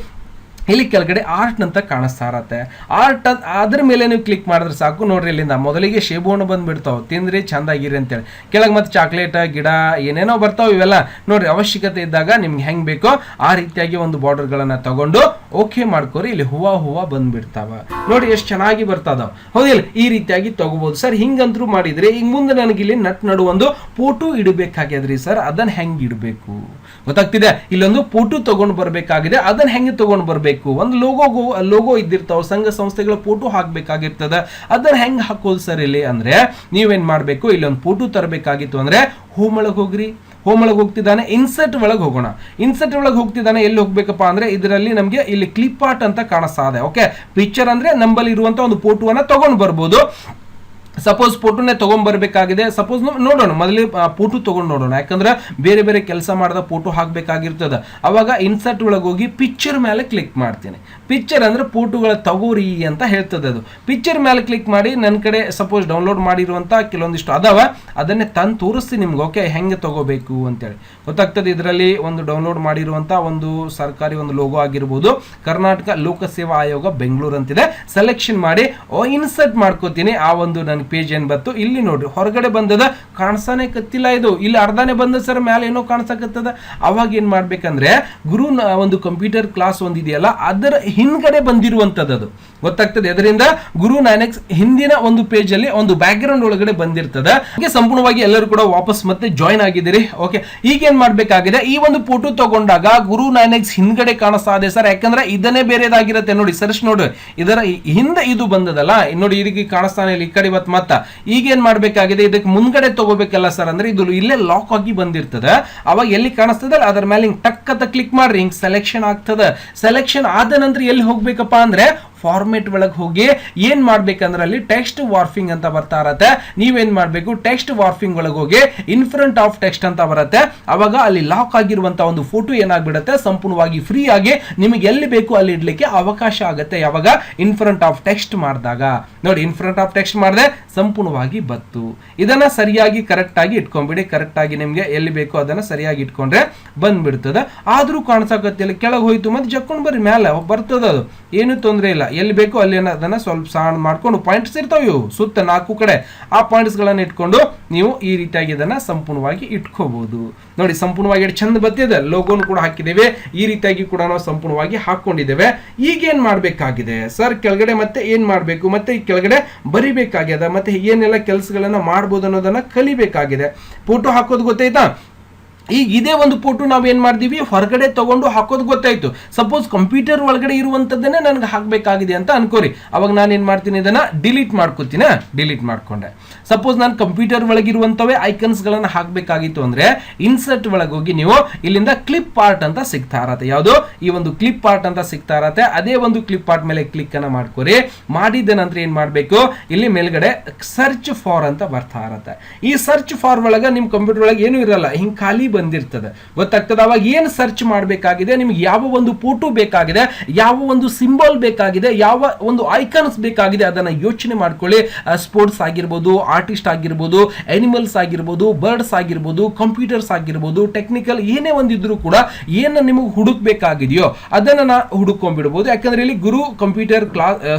ಇಲ್ಲಿ ಕೆಳಗಡೆ ಆರ್ಟ್ ಅಂತ ಕಾಣಿಸ್ತಾ ಇರತ್ತೆ. ಆರ್ಟ್ ಅದ್ರ ಮೇಲೆ ನೀವು ಕ್ಲಿಕ್ ಮಾಡಿದ್ರೆ ಸಾಕು. ನೋಡ್ರಿ ಇಲ್ಲಿಂದ ಮೊದಲಿಗೆ ಶೇಬು ಹಣ್ಣು ಬಂದ್ಬಿಡ್ತಾವ, ತಿಂದ್ರಿ ಚಂದಾಗಿರಿ ಅಂತೇಳಿ. ಕೆಳಗೆ ಮತ್ತೆ ಚಾಕ್ಲೇಟ್ ಗಿಡ ಏನೇನೋ ಬರ್ತಾವ. ಇವೆಲ್ಲ ನೋಡ್ರಿ ಅವಶ್ಯಕತೆ ಇದ್ದಾಗ ನಿಮ್ಗೆ ಹೆಂಗ್ ಬೇಕೋ ಆ ರೀತಿಯಾಗಿ ಒಂದು ಬಾರ್ಡರ್ ಗಳನ್ನ ತಗೊಂಡು ಓಕೆ ಮಾಡ್ಕೋರಿ. ಇಲ್ಲಿ ಹೂವ ಬಂದ್ಬಿಡ್ತಾವ. ನೋಡಿ ಎಷ್ಟು ಚೆನ್ನಾಗಿ ಬರ್ತದ, ಹೌದಿಲ್ಲ? ಈ ರೀತಿಯಾಗಿ ತಗೋಬಹುದು ಸರ್. ಹಿಂಗಂತರೂ ಮಾಡಿದ್ರೆ ಈಗ ಮುಂದೆ ನನಗೆ ಇಲ್ಲಿ ನಡು ಒಂದು ಫೋಟೋ ಇಡಬೇಕಾಗ್ಯದ್ರಿ ಸರ್, ಅದನ್ನ ಹೆಂಗ್ ಇಡಬೇಕು ಗೊತ್ತಾಗ್ತಿದೆ. ಇಲ್ಲೊಂದು ಫೋಟೋ ತಗೊಂಡು ಬರ್ಬೇಕಾಗಿದೆ, ಅದನ್ನ ಹೆಂಗೆ ತಗೊಂಡು ಬರ್ಬೇಕು? ಒಂದು ಲೋಗೋ ಇದ್ದಿರ್ತಾವ, ಸಂಘ ಸಂಸ್ಥೆಗಳ ಫೋಟೋ ಹಾಕ್ಬೇಕಾಗಿರ್ತದ, ಅದನ್ನ ಹೆಂಗ್ ಹಾಕೋದು ಸರ್ ಇಲ್ಲಿ ಅಂದ್ರೆ ನೀವೇನ್ ಮಾಡ್ಬೇಕು, ಇಲ್ಲೊಂದು ಫೋಟೋ ತರಬೇಕಾಗಿತ್ತು ಅಂದ್ರೆ ಹೋಮ್ ಒಳಗೆ ಹೋಗ್ರಿ. ಹೋಮ್ ಒಳಗೆ ಹೋಗ್ತಿದ್ದಾನೆ, ಇನ್ಸರ್ಟ್ ಒಳಗೆ ಹೋಗೋಣ. ಇನ್ಸರ್ಟ್ ಒಳಗೆ ಹೋಗ್ತಿದ್ದಾನೆ, ಎಲ್ಲಿ ಹೋಗ್ಬೇಕಪ್ಪ ಅಂದ್ರೆ ಇದರಲ್ಲಿ ನಮಗೆ ಇಲ್ಲಿ ಕ್ಲಿಪ್ ಆರ್ಟ್ ಅಂತ ಕಾಣಿಸ್ತಾ ಇದೆ. ಓಕೆ, ಪಿಕ್ಚರ್ ಅಂದ್ರೆ ನಂಬಲ್ಲಿ ಇರುವಂತ ಒಂದು ಫೋಟೋವನ್ನ ತಗೊಂಡು ಬರ್ಬೋದು. ಸಪೋಸ್ ಫೋಟೋನೇ ತಗೊಂಡ್ಬರ್ಬೇಕಾಗಿದೆ, ಸಪೋಸ್ ನೋಡೋಣ ಮೊದಲೇ ಫೋಟೋ ತಗೊಂಡು ನೋಡೋಣ, ಯಾಕಂದ್ರೆ ಬೇರೆ ಬೇರೆ ಕೆಲಸ ಮಾಡಿದ ಫೋಟೋ ಹಾಕ್ಬೇಕಾಗಿರ್ತದ. ಅವಾಗ ಇನ್ಸರ್ಟ್ ಒಳಗೆ ಹೋಗಿ ಪಿಕ್ಚರ್ ಮೇಲೆ ಕ್ಲಿಕ್ ಮಾಡ್ತೀನಿ. ಪಿಕ್ಚರ್ ಅಂದ್ರೆ ಫೋಟೋಗಳ ತಗೋರಿ ಅಂತ ಹೇಳ್ತದೆ ಅದು. ಪಿಕ್ಚರ್ ಮೇಲೆ ಕ್ಲಿಕ್ ಮಾಡಿ ನನ್ನ ಕಡೆ ಸಪೋಸ್ ಡೌನ್ಲೋಡ್ ಮಾಡಿರುವಂತ ಕೆಲವೊಂದಿಷ್ಟು ಅದಾವ, ಅದನ್ನೇ ತಂದು ತೋರಿಸ್ತೀನಿ ನಿಮ್ಗೆ. ಓಕೆ, ಹೆಂಗೆ ತಗೋಬೇಕು ಅಂತೇಳಿ ಗೊತ್ತಾಗ್ತದೆ. ಇದರಲ್ಲಿ ಒಂದು ಡೌನ್ಲೋಡ್ ಮಾಡಿರುವಂತ ಒಂದು ಸರ್ಕಾರಿ ಒಂದು ಲೋಗೋ ಆಗಿರ್ಬೋದು, ಕರ್ನಾಟಕ ಲೋಕಸೇವಾ ಆಯೋಗ ಬೆಂಗಳೂರು ಅಂತಿದೆ. ಸೆಲೆಕ್ಷನ್ ಮಾಡಿ ಇನ್ಸರ್ಟ್ ಮಾಡ್ಕೋತೀನಿ. ಆ ಒಂದು ನನ್ನ ಪೇಜ್ ಏನ್ ಬಂತು ಇಲ್ಲಿ ನೋಡ್ರಿ, ಹೊರಗಡೆ ಬಂದದ, ಕಾಣಿಸ್ತಾನೆ ಕತ್ತಿಲ್ಲ ಇದು. ಇಲ್ಲಿ ಅರ್ಧನೇ ಬಂದ ಸರ್, ಮೇಲೆ ಏನೋ ಕಾಣಿಸಕತ್ತದ. ಅವಾಗ ಏನ್ ಮಾಡ್ಬೇಕಂದ್ರೆ ಗುರು ಒಂದು ಕಂಪ್ಯೂಟರ್ ಕ್ಲಾಸ್ ಒಂದಿದೆಯಲ್ಲ ಅದರ ಹಿಂದ್ಗಡೆ ಬಂದಿರುವಂತದ್ದು ಅದು ಗೊತ್ತಾಗ್ತದೆ. ಅದರಿಂದ ಗುರು 9X ಹಿಂದಿನ ಒಂದು ಪೇಜ್ ಅಲ್ಲಿ ಒಂದು ಬ್ಯಾಕ್ ಗ್ರೌಂಡ್ ಒಳಗಡೆ ಬಂದಿರ್ತದೆ. ಹಾಗೆ ಸಂಪೂರ್ಣವಾಗಿ ಎಲ್ಲರೂ ಕೂಡ ವಾಪಸ್ ಮತ್ತೆ ಜಾಯ್ನ್ ಆಗಿದ್ದೀರಿ. ಓಕೆ, ಈಗ ಏನ್ ಮಾಡ್ಬೇಕಾಗಿದೆ, ಈ ಒಂದು ಫೋಟೋ ತಗೊಂಡಾಗ ಗುರು 9X ಹಿಂದ್ಗಡೆ ಕಾಣಿಸ್ತಾ ಇದೆ ಸರ್, ಯಾಕಂದ್ರೆ ಇದನ್ನೇ ಬೇರೆದಾಗಿರುತ್ತೆ. ನೋಡಿ ಸರ್ಚ್ ನೋಡಿ, ಇದರ ಹಿಂದೆ ಇದು ಬಂದದಲ್ಲ ನೋಡಿ, ಇದಕ್ಕೆ ಕಾಣಿಸ್ತಾನೆ ಇಲ್ಲಿ ಈ ಕಡೆ ಮತ್ತ. ಈಗ ಏನ್ ಮಾಡ್ಬೇಕಾಗಿದೆ, ಇದಕ್ಕೆ ಮುಂದ್ಗಡೆ ತಗೋಬೇಕಲ್ಲ ಸರ್ ಅಂದ್ರೆ ಇದು ಇಲ್ಲೇ ಲಾಕ್ ಆಗಿ ಬಂದಿರ್ತದೆ. ಅವಾಗ ಎಲ್ಲಿ ಕಾಣಿಸ್ತದಲ್ಲ ಅದರ ಮೇಲೆ ಹಿಂಗ್ ಟಕ್ ಅಂತ ಕ್ಲಿಕ್ ಮಾಡ್ರಿ, ಹಿಂಗ್ ಸೆಲೆಕ್ಷನ್ ಆಗ್ತದೆ. ಸೆಲೆಕ್ಷನ್ ಆದ ನಂತರ ಎಲ್ಲಿ ಹೋಗ್ಬೇಕಪ್ಪ ಅಂದ್ರೆ ಫಾರ್ಮೆಟ್ ಒಳಗೆ ಹೋಗಿ ಏನ್ ಮಾಡ್ಬೇಕಂದ್ರೆ ಅಲ್ಲಿ ಟೆಕ್ಸ್ಟ್ ವಾರ್ಫಿಂಗ್ ಅಂತ ಬರ್ತಾ ಇರತ್ತೆ. ನೀವೇನ್ ಮಾಡ್ಬೇಕು, ಟೆಕ್ಸ್ಟ್ ವಾರ್ಫಿಂಗ್ ಒಳಗೆ ಹೋಗಿ ಇನ್ ಫ್ರಂಟ್ ಆಫ್ ಟೆಕ್ಸ್ಟ್ ಅಂತ ಬರುತ್ತೆ. ಅವಾಗ ಅಲ್ಲಿ ಲಾಕ್ ಆಗಿರುವಂತಹ ಒಂದು ಫೋಟೋ ಏನಾಗ್ಬಿಡುತ್ತೆ, ಸಂಪೂರ್ಣವಾಗಿ ಫ್ರೀ ಆಗಿ ನಿಮಗೆ ಎಲ್ಲಿ ಬೇಕು ಅಲ್ಲಿ ಇಡ್ಲಿಕ್ಕೆ ಅವಕಾಶ ಆಗುತ್ತೆ. ಯಾವಾಗ ಇನ್ ಫ್ರಂಟ್ ಆಫ್ ಟೆಕ್ಸ್ಟ್ ಮಾಡಿದಾಗ ನೋಡಿ, ಇನ್ ಫ್ರಂಟ್ ಆಫ್ ಟೆಕ್ಸ್ಟ್ ಮಾಡಿದ್ರೆ ಸಂಪೂರ್ಣವಾಗಿ ಬತ್ತು. ಇದನ್ನ ಸರಿಯಾಗಿ ಕರೆಕ್ಟ್ ಆಗಿ ಇಟ್ಕೊಂಡ್ಬಿಡಿ. ಕರೆಕ್ಟ್ ಆಗಿ ನಿಮ್ಗೆ ಎಲ್ಲಿ ಬೇಕು ಅದನ್ನ ಸರಿಯಾಗಿ ಇಟ್ಕೊಂಡ್ರೆ ಬಂದ್ಬಿಡ್ತದೆ. ಆದ್ರೂ ಕಾಣಿಸಕತ್ತಿಲ್ಲ, ಕೆಳಗೆ ಹೋಯ್ತು ಮತ್ತೆ ಜಕ್ಕೊಂಡ್ ಬರ್ರಿ, ಮೇಲೆ ಬರ್ತದ, ಅದು ಏನು ತೊಂದರೆ ಇಲ್ಲ. ಎಲ್ಲಿ ಬೇಕು ಅಲ್ಲಿ ಅದನ್ನ ಸ್ವಲ್ಪ ಸಣ್ಣ ಮಾಡ್ಕೊಂಡು ಪಾಯಿಂಟ್ಸ್ ಇರ್ತಾವ ಇವು ಸುತ್ತ 4 ಕಡೆ, ಆ ಪಾಯಿಂಟ್ಸ್ ಗಳನ್ನ ಇಟ್ಕೊಂಡು ನೀವು ಈ ರೀತಿಯಾಗಿ ಇದನ್ನ ಸಂಪೂರ್ಣವಾಗಿ ಇಟ್ಕೋಬಹುದು. ನೋಡಿ ಸಂಪೂರ್ಣವಾಗಿ ಚಂದ ಬತ್ತಿದೆ, ಲೋಗೋನು ಕೂಡ ಹಾಕಿದ್ದೇವೆ. ಈ ರೀತಿಯಾಗಿ ಕೂಡ ನಾವು ಸಂಪೂರ್ಣವಾಗಿ ಹಾಕೊಂಡಿದ್ದೇವೆ. ಈಗ ಏನ್ ಮಾಡ್ಬೇಕಾಗಿದೆ ಸರ್, ಕೆಳಗಡೆ ಮತ್ತೆ ಏನ್ ಮಾಡ್ಬೇಕು, ಮತ್ತೆ ಈ ಕೆಳಗಡೆ ಬರಿಬೇಕಾಗ್ಯದ, ಮತ್ತೆ ಏನೆಲ್ಲ ಕೆಲಸಗಳನ್ನ ಮಾಡ್ಬೋದು ಅನ್ನೋದನ್ನ ಕಲಿಬೇಕಾಗಿದೆ. ಫೋಟೋ ಹಾಕೋದು ಗೊತ್ತಾಯ್ತಾ? ಈಗ ಇದೇ ಒಂದು ಫೋಟೋ ನಾವು ಏನ್ ಮಾಡಿದೀವಿ, ಹೊರಗಡೆ ತಗೊಂಡು ಹಾಕೋದು ಗೊತ್ತಾಯ್ತು. ಸಪೋಸ್ ಕಂಪ್ಯೂಟರ್ ಒಳಗಡೆ ಇರುವಂತದ್ದನ್ನೇ ನನಗೆ ಹಾಕಬೇಕಾಗಿದೆ ಅಂತ ಅನ್ಕೋರಿ. ಅವಾಗ ನಾನು ಏನ್ ಮಾಡ್ತೀನಿ, ಇದನ್ನ ಡಿಲೀಟ್ ಮಾಡ್ಕೋತೀನಿ. ಡಿಲೀಟ್ ಮಾಡ್ಕೊಂಡೆ. ಸಪೋಸ್ ನಾನು ಕಂಪ್ಯೂಟರ್ ಒಳಗಿರುವಂತವೇ ಐಕನ್ಸ್ ಗಳನ್ನ ಹಾಕಬೇಕಾಗಿತ್ತು ಅಂದ್ರೆ ಇನ್ಸರ್ಟ್ ಒಳಗೆ ಹೋಗಿ ನೀವು ಇಲ್ಲಿಂದ ಕ್ಲಿಪ್ ಆರ್ಟ್ ಅಂತ ಸಿಗ್ತಾ ಇರತ್ತೆ. ಯಾವುದು, ಈ ಒಂದು ಕ್ಲಿಪ್ ಆರ್ಟ್ ಅಂತ ಸಿಗ್ತಾ ಇರತ್ತೆ. ಅದೇ ಒಂದು ಕ್ಲಿಪ್ ಆರ್ಟ್ ಮೇಲೆ ಕ್ಲಿಕ್ ಅನ್ನ ಮಾಡ್ಕೋರಿ. ಮಾಡಿದ ನಂತರ ಏನ್ ಮಾಡ್ಬೇಕು, ಇಲ್ಲಿ ಮೇಲ್ಗಡೆ ಸರ್ಚ್ ಫಾರ್ ಅಂತ ಬರ್ತಾ ಇರತ್ತೆ. ಈ ಸರ್ಚ್ ಫಾರ್ ಒಳಗ ನಿಮ್ ಕಂಪ್ಯೂಟರ್ ಒಳಗೆ ಏನು ಇರಲ್ಲ, ಹಿಂಗ್ ಖಾಲಿ ಬಂದಿರ್ತದೆ ಗೊತ್ತಾಗ್ತದೆ. ಅವಾಗ ಏನ್ ಸರ್ಚ್ ಮಾಡಬೇಕಾಗಿದೆ, ನಿಮ್ಗೆ ಯಾವ ಒಂದು ಫೋಟೋ ಬೇಕಾಗಿದೆ, ಯಾವ ಒಂದು ಸಿಂಬಲ್ ಬೇಕಾಗಿದೆ, ಯಾವ ಒಂದು ಐಕಾನ್ಸ್ ಬೇಕಾಗಿದೆ ಅದನ್ನ ಯೋಚನೆ ಮಾಡ್ಕೊಳ್ಳಿ. ಸ್ಪೋರ್ಟ್ಸ್ ಆಗಿರ್ಬೋದು, ಆರ್ಟಿಸ್ಟ್ ಆಗಿರ್ಬೋದು, ಅನಿಮಲ್ಸ್ ಆಗಿರ್ಬೋದು, ಬರ್ಡ್ಸ್ ಆಗಿರ್ಬೋದು, ಕಂಪ್ಯೂಟರ್ಸ್ ಆಗಿರ್ಬೋದು, ಟೆಕ್ನಿಕಲ್ ಏನೇ ಒಂದಿದ್ರು ಕೂಡ ಏನು ನಿಮಗೆ ಹುಡುಕ್ಬೇಕಾಗಿದೆಯೋ ಅದನ್ನ ನಾ ಹುಡುಕೊಂಡ್ಬಿಡ್ಬೋದು. ಯಾಕಂದ್ರೆ ಇಲ್ಲಿ ಗುರು ಕಂಪ್ಯೂಟರ್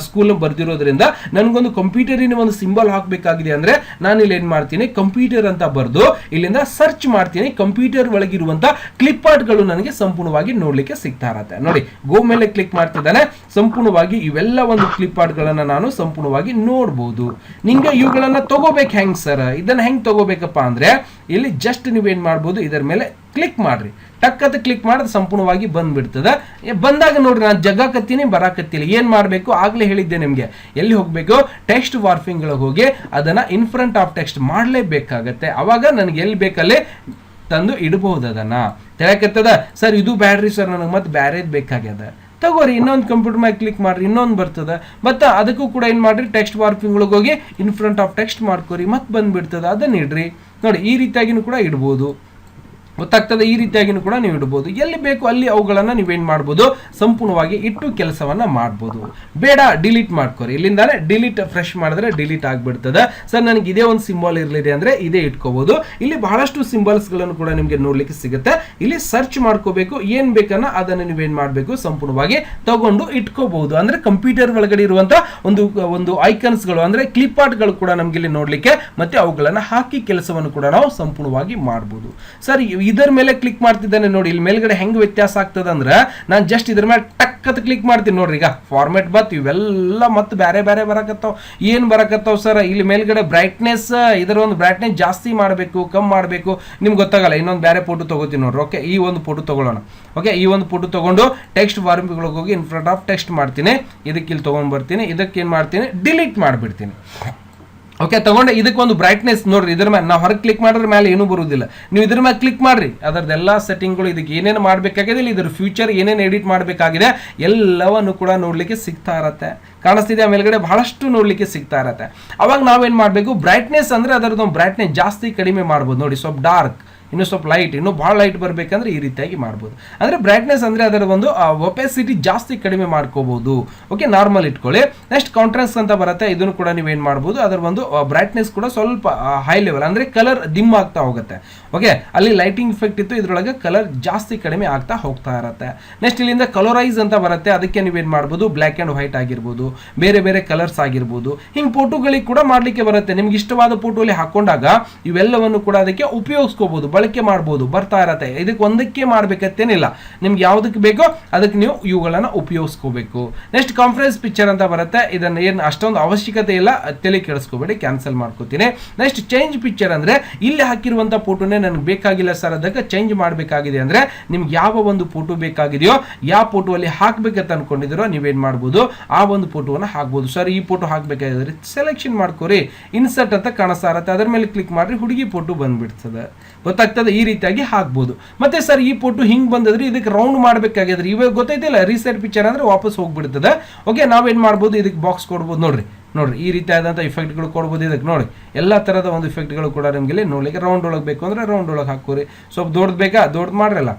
ಸ್ಕೂಲ್ ಬರ್ದಿರೋದ್ರಿಂದ ನನಗೊಂದು ಕಂಪ್ಯೂಟರಿನ ಒಂದು ಸಿಂಬಲ್ ಹಾಕಬೇಕಾಗಿದೆ ಅಂದ್ರೆ ನಾನು ಇಲ್ಲಿ ಏನ್ ಮಾಡ್ತೀನಿ, ಕಂಪ್ಯೂಟರ್ ಅಂತ ಬರ್ದು ಇಲ್ಲಿಂದ ಸರ್ಚ್ ಮಾಡ್ತೀನಿ. ಕಂಪ್ಯೂಟರ್ ಒಳಗಿರುವಂತ ಕ್ಲಿಪ್ ಆರ್ಟ್ ಗಳು ನನಗೆ ಸಂಪೂರ್ಣವಾಗಿ ನೋಡ್ಲಿಕ್ಕೆ ಸಿಗ್ತಾ ಇರತ್ತೆ. ನೋಡಿ ಗೋ ಮೇಲೆ ಕ್ಲಿಕ್ ಮಾಡ್ತಿದ್ದಾನೆ, ಸಂಪೂರ್ಣವಾಗಿ ಇವೆಲ್ಲ ಒಂದು ಕ್ಲಿಪ್ ಆರ್ಟ್ ಗಳನ್ನ ನಾನು ಸಂಪೂರ್ಣವಾಗಿ ನೋಡಬಹುದು. ನಿಮ್ಗೆ ಇವುಗಳನ್ನ ತಗೋಬೇಕು ಹೆಂಗ್ ಸರ್, ಇದನ್ನ ಹೆಂಗ್ ತಗೋಬೇಕಪ್ಪ ಅಂದ್ರೆ ಇಲ್ಲಿ ಜಸ್ಟ್ ನೀವೇನ್ ಮಾಡ್ಬೋದು, ಇದರ ಮೇಲೆ ಕ್ಲಿಕ್ ಮಾಡ್ರಿ. ಟಕ್ಕತ್ತ ಕ್ಲಿಕ್ ಮಾಡಿದ್ರೆ ಸಂಪೂರ್ಣವಾಗಿ ಬಂದ್ಬಿಡ್ತದೆ. ಬಂದಾಗ ನೋಡ್ರಿ, ನಾನು ಜಗ್ಗಾಕತ್ತೀನಿ ಬರಾಕತ್ತಿಲ್ಲ. ಏನ್ ಮಾಡ್ಬೇಕು, ಆಗ್ಲೇ ಹೇಳಿದ್ದೆ ನಿಮ್ಗೆ, ಎಲ್ಲಿ ಹೋಗ್ಬೇಕು, ಟೆಕ್ಸ್ಟ್ ವಾರ್ಫಿಂಗ್ ಗಳಿಗೆ ಹೋಗಿ ಅದನ್ನ ಇನ್ ಫ್ರಂಟ್ ಆಫ್ ಟೆಕ್ಸ್ಟ್ ಮಾಡ್ಲೇಬೇಕಾಗತ್ತೆ. ಅವಾಗ ನನಗೆ ಎಲ್ಲಿ ಬೇಕಲ್ಲಿ ತಂದು ಇಡಬಹುದು ಅದನ್ನ. ಹೇಳಕತ್ತದ ಸರ್ ಇದು ಬ್ಯಾಡ್ರಿ ಸರ್ ನನಗೆ ಮತ್ತೆ ಬ್ಯಾರೇದ್ ಬೇಕಾಗ್ಯದ, ತಗೋರಿ ಇನ್ನೊಂದು ಕಂಪ್ಯೂಟರ್ ಮ್ಯಾಗ ಕ್ಲಿಕ್ ಮಾಡ್ರಿ, ಇನ್ನೊಂದು ಬರ್ತದ. ಮತ್ತೆ ಅದಕ್ಕೂ ಕೂಡ ಏನು ಮಾಡ್ರಿ, ಟೆಕ್ಸ್ಟ್ ವಾರ್ಪಿಂಗ್ ಒಳಗೆ ಹೋಗಿ ಇನ್ ಫ್ರಂಟ್ ಆಫ್ ಟೆಕ್ಸ್ಟ್ ಮಾಡ್ಕೋರಿ, ಮತ್ತೆ ಬಂದ್ಬಿಡ್ತದ, ಅದನ್ನ ಇಡ್ರಿ. ನೋಡಿ ಈ ರೀತಿಯಾಗಿನೂ ಕೂಡ ಇಡ್ಬೋದು, ಗೊತ್ತಾಗ್ತದೆ. ಈ ರೀತಿಯಾಗಿನೂ ಕೂಡ ನೀವು ಇಡ್ಬೋದು. ಎಲ್ಲಿ ಬೇಕು ಅಲ್ಲಿ ಅವುಗಳನ್ನು ನೀವೇನು ಮಾಡ್ಬೋದು, ಸಂಪೂರ್ಣವಾಗಿ ಇಟ್ಟು ಕೆಲಸವನ್ನ ಮಾಡ್ಬೋದು. ಬೇಡ ಡಿಲೀಟ್ ಮಾಡ್ಕೋರಿ, ಇಲ್ಲಿಂದಾನೆ ಡಿಲೀಟ್ ಫ್ರೆಶ್ ಮಾಡಿದ್ರೆ ಡಿಲೀಟ್ ಆಗಿಬಿಡ್ತದೆ. ಸರ್ ನನಗೆ ಇದೇ ಒಂದು ಸಿಂಬಲ್ ಇರಲಿದೆ ಅಂದ್ರೆ ಇದೇ ಇಟ್ಕೋಬಹುದು. ಇಲ್ಲಿ ಬಹಳಷ್ಟು ಸಿಂಬಲ್ಸ್ಗಳನ್ನು ಕೂಡ ನಿಮಗೆ ನೋಡ್ಲಿಕ್ಕೆ ಸಿಗುತ್ತೆ. ಇಲ್ಲಿ ಸರ್ಚ್ ಮಾಡ್ಕೋಬೇಕು, ಏನ್ ಬೇಕನ್ನ ಅದನ್ನು ನೀವೇನ್ ಮಾಡಬೇಕು, ಸಂಪೂರ್ಣವಾಗಿ ತಗೊಂಡು ಇಟ್ಕೋಬಹುದು. ಅಂದ್ರೆ ಕಂಪ್ಯೂಟರ್ ಒಳಗಡೆ ಇರುವಂತ ಒಂದು ಐಕನ್ಸ್ಗಳು ಅಂದ್ರೆ ಕ್ಲಿಪ್ ಆರ್ಟ್ಗಳು ಕೂಡ ನಮ್ಗೆ ಇಲ್ಲಿ ನೋಡ್ಲಿಕ್ಕೆ ಮತ್ತೆ ಅವುಗಳನ್ನ ಹಾಕಿ ಕೆಲಸವನ್ನು ಕೂಡ ನಾವು ಸಂಪೂರ್ಣವಾಗಿ ಮಾಡಬಹುದು. ಸರ್ ಇದರ ಮೇಲೆ ಕ್ಲಿಕ್ ಮಾಡ್ತಿದ್ದಾನೆ ನೋಡಿ, ಇಲ್ಲಿ ಮೇಲ್ಗಡೆ ಹೆಂಗ್ ವ್ಯತ್ಯಾಸ ಆಗ್ತದ ಅಂದ್ರೆ ನಾನು ಜಸ್ಟ್ ಇದ್ರ ಮೇಲೆ ಟಕ್ ಅಂತ ಕ್ಲಿಕ್ ಮಾಡ್ತೀನಿ ನೋಡ್ರಿ, ಈಗ ಫಾರ್ಮೆಟ್ ಬತ್ ಇವೆಲ್ಲ ಮತ್ತೆ ಬೇರೆ ಬೇರೆ ಬರಕತ್ತಾವ. ಏನ್ ಬರಕತ್ತಾವ ಸರ್, ಇಲ್ಲಿ ಮೇಲ್ಗಡೆ ಬ್ರೈಟ್ನೆಸ್, ಇದರ ಒಂದು ಬ್ರೈಟ್ನೆಸ್ ಜಾಸ್ತಿ ಮಾಡಬೇಕು ಕಮ್ಮಿ ಮಾಡಬೇಕು ನಿಮ್ಗೆ ಗೊತ್ತಾಗಲ್ಲ. ಇನ್ನೊಂದು ಬೇರೆ ಫೋಟೋ ತಗೋತೀನಿ ನೋಡ್ರಿ. ಓಕೆ ಈ ಒಂದು ಫೋಟೋ ತಗೊಳ್ಳೋಣ. ಓಕೆ ಈ ಒಂದು ಫೋಟೋ ತಗೊಂಡು ಟೆಕ್ಸ್ಟ್ ವಾರ್ಪಿಂಗ್ ಹೋಗಿ ಇನ್ ಫ್ರಂಟ್ ಆಫ್ ಟೆಕ್ಸ್ಟ್ ಮಾಡ್ತೀನಿ, ಇದಕ್ಕೆ ಇಲ್ಲಿ ತಗೊಂಡ್ ಬರ್ತೀನಿ, ಇದಕ್ಕೆ ಏನ್ ಮಾಡ್ತೀನಿ, ಡಿಲೀಟ್ ಮಾಡಿಬಿಡ್ತೀನಿ. ಓಕೆ ತಗೊಂಡೆ ಇದಕ್ಕೊಂದು ಬ್ರೈಟ್ನೆಸ್ ನೋಡ್ರಿ, ಇದ್ರ ಮೇಲೆ ನಾವು ಹೊರಗೆ ಕ್ಲಿಕ್ ಮಾಡಿದ್ರೆ ಮೇಲೆ ಏನೂ ಬರುವುದಿಲ್ಲ. ನೀವು ಇದ್ರ ಮೇಲೆ ಕ್ಲಿಕ್ ಮಾಡ್ರಿ, ಅದರದ್ದೆಲ್ಲ ಸೆಟ್ಟಿಂಗ್ಗಳು ಇದಕ್ಕೆ ಏನೇನು ಮಾಡಬೇಕಾಗಿದೆ, ಇಲ್ಲಿ ಇದ್ರ ಫ್ಯೂಚರ್ ಏನೇನು ಎಡಿಟ್ ಮಾಡಬೇಕಾಗಿದೆ ಎಲ್ಲವನ್ನು ಕೂಡ ನೋಡ್ಲಿಕ್ಕೆ ಸಿಗ್ತಾ ಇರತ್ತೆ. ಕಾಣಿಸ್ತಿದೆ ಮೇಲ್ಗಡೆ ಬಹಳಷ್ಟು ನೋಡ್ಲಿಕ್ಕೆ ಸಿಗ್ತಾ ಇರತ್ತೆ. ಅವಾಗ ನಾವೇನ್ ಮಾಡಬೇಕು, ಬ್ರೈಟ್ನೆಸ್ ಅಂದ್ರೆ ಅದರದ್ದು ಬ್ರೈಟ್ನೆಸ್ ಜಾಸ್ತಿ ಕಡಿಮೆ ಮಾಡ್ಬೋದು. ನೋಡಿ ಸ್ವಲ್ಪ ಡಾರ್ಕ್, ಇನ್ನು ಸ್ವಲ್ಪ ಲೈಟ್, ಇನ್ನೂ ಭಾಳ ಲೈಟ್ ಬರಬೇಕಂದ್ರೆ ಈ ರೀತಿಯಾಗಿ ಮಾಡ್ಬೋದು. ಅಂದರೆ ಬ್ರೈಟ್ನೆಸ್ ಅಂದರೆ ಅದರ ಒಂದು ಒಪೆಸಿಟಿ ಜಾಸ್ತಿ ಕಡಿಮೆ ಮಾಡ್ಕೋಬಹುದು. ಓಕೆ ನಾರ್ಮಲ್ ಇಟ್ಕೊಳ್ಳಿ. ನೆಕ್ಸ್ಟ್ ಕಾಂಟ್ರಾಸ್ಟ್ ಅಂತ ಬರುತ್ತೆ, ಇದನ್ನು ಕೂಡ ನೀವೇನು ಮಾಡ್ಬೋದು, ಅದರ ಒಂದು ಬ್ರೈಟ್ನೆಸ್ ಕೂಡ ಸ್ವಲ್ಪ ಹೈ ಲೆವೆಲ್ ಅಂದರೆ ಕಲರ್ ದಿಮ್ ಆಗ್ತಾ ಹೋಗುತ್ತೆ. ಓಕೆ ಅಲ್ಲಿ ಲೈಟಿಂಗ್ ಇಫೆಕ್ಟ್ ಇತ್ತು, ಇದರೊಳಗೆ ಕಲರ್ ಜಾಸ್ತಿ ಕಡಿಮೆ ಆಗ್ತಾ ಹೋಗ್ತಾ ಇರುತ್ತೆ. ನೆಕ್ಸ್ಟ್ ಇಲ್ಲಿಂದ ಕಲರೈಸ್ ಅಂತ ಬರುತ್ತೆ, ಅದಕ್ಕೆ ನೀವೇನು ಮಾಡ್ಬೋದು, ಬ್ಲ್ಯಾಕ್ ಆ್ಯಂಡ್ ವೈಟ್ ಆಗಿರ್ಬೋದು, ಬೇರೆ ಬೇರೆ ಕಲರ್ಸ್ ಆಗಿರ್ಬೋದು, ಹಿಂಗೆ ಫೋಟೋಗಳಿಗೆ ಕೂಡ ಮಾಡಲಿಕ್ಕೆ ಬರುತ್ತೆ. ನಿಮ್ಗೆ ಇಷ್ಟವಾದ ಫೋಟೋಲಿ ಹಾಕೊಂಡಾಗ ಇವೆಲ್ಲವನ್ನು ಕೂಡ ಅದಕ್ಕೆ ಉಪಯೋಗಿಸ್ಕೋಬಹುದು, ಬಳಕೆ ಮಾಡ್ಬೋದು, ಬರ್ತಾ ಇರತ್ತೆ. ಇದಕ್ಕೆ ಒಂದಕ್ಕೆ ಮಾಡ್ಬೇಕತ್ತೇನಿಲ್ಲ, ನಿಮ್ಗೆ ಯಾವುದಕ್ಕೆ ಬೇಕೋ ಅದಕ್ಕೆ ನೀವು ಇವುಗಳನ್ನ ಉಪಯೋಗಿಸ್ಕೋಬೇಕು. ನೆಕ್ಸ್ಟ್ ಕಾನ್ಫರೆನ್ಸ್ ಪಿಕ್ಚರ್ ಅಂತ ಬರುತ್ತೆ, ಇದನ್ನ ಏನು ಅಷ್ಟೊಂದು ಅವಶ್ಯಕತೆ ಇಲ್ಲ, ತಲೆ ಕೆಡಿಸ್ಕೋಬೇಡಿ, ಕ್ಯಾನ್ಸಲ್ ಮಾಡ್ಕೋತೀನಿ. ನೆಕ್ಸ್ಟ್ ಚೇಂಜ್ ಪಿಕ್ಚರ್ ಅಂದ್ರೆ ಇಲ್ಲಿ ಹಾಕಿರುವಂತ ಫೋಟೋನೇ ನನಗೆ ಬೇಕಾಗಿಲ್ಲ ಸರ್, ಅದಕ್ಕೆ ಚೇಂಜ್ ಮಾಡಬೇಕಾಗಿದೆ ಅಂದ್ರೆ ನಿಮ್ಗೆ ಯಾವ ಒಂದು ಫೋಟೋ ಬೇಕಾಗಿದೆಯೋ, ಯಾವ ಫೋಟೋ ಅಲ್ಲಿ ಹಾಕ್ಬೇಕಂತ ಅನ್ಕೊಂಡಿದಿರೋ ನೀವೇನ್ ಮಾಡ್ಬೋದು, ಆ ಒಂದು ಫೋಟೋವನ್ನ ಹಾಕ್ಬೋದು. ಸರ್ ಈ ಫೋಟೋ ಹಾಕ್ಬೇಕಾಗಿದ್ರೆ ಸೆಲೆಕ್ಷನ್ ಮಾಡ್ಕೋರಿ, ಇನ್ಸರ್ಟ್ ಅಂತ ಕಾಣಿಸ್ತಾ ಇರತ್ತೆ, ಅದರ ಮೇಲೆ ಕ್ಲಿಕ್ ಮಾಡ್ರಿ, ಹುಡುಗಿ ಫೋಟೋ ಬಂದ್ಬಿಡ್ತದೆ, ಗೊತ್ತಾಗ್ತದೆ. ಈ ರೀತಿಯಾಗಿ ಹಾಕ್ಬೋದು. ಮತ್ತೆ ಸರ್ ಈ ಫೋಟೋ ಹಿಂಗ್ ಬಂದದ್ರಿ, ಇದಕ್ಕೆ ರೌಂಡ್ ಮಾಡ್ಬೇಕಾಗಿದ್ರೆ ಇವಾಗ ಗೊತ್ತೈತಿಲ್ಲ, ರೀಸೆಟ್ ಪಿಕ್ಚರ್ ಅಂದ್ರೆ ವಾಪಸ್ ಹೋಗ್ಬಿಡ್ತದೆ. ಓಕೆ ನಾವೇನ್ ಮಾಡ್ಬೋದು, ಇದಕ್ಕೆ ಬಾಕ್ಸ್ ಕೊಡ್ಬೋದು. ನೋಡ್ರಿ ಈ ರೀತಿಯಾದಂಥ ಇಫೆಕ್ಟ್ಗಳು ಕೊಡ್ಬೋದು. ಇದಕ್ಕೆ ನೋಡಿ ಎಲ್ಲ ಥರದ ಒಂದು ಇಫೆಕ್ಟ್ಗಳು ಕೂಡ ನಿಮಗೆ ನೋಡ್ಲಿಕ್ಕೆ. ರೌಂಡ್ ಒಳಗೆ ಬೇಕು ಅಂದ್ರೆ ರೌಂಡ್ ಒಳಗೆ ಹಾಕೋರಿ, ಸ್ವಲ್ಪ ದೊಡ್ಡದು ಬೇಕಾ ದೊಡ್ಡದು ಮಾಡ್ರಲ್ಲ,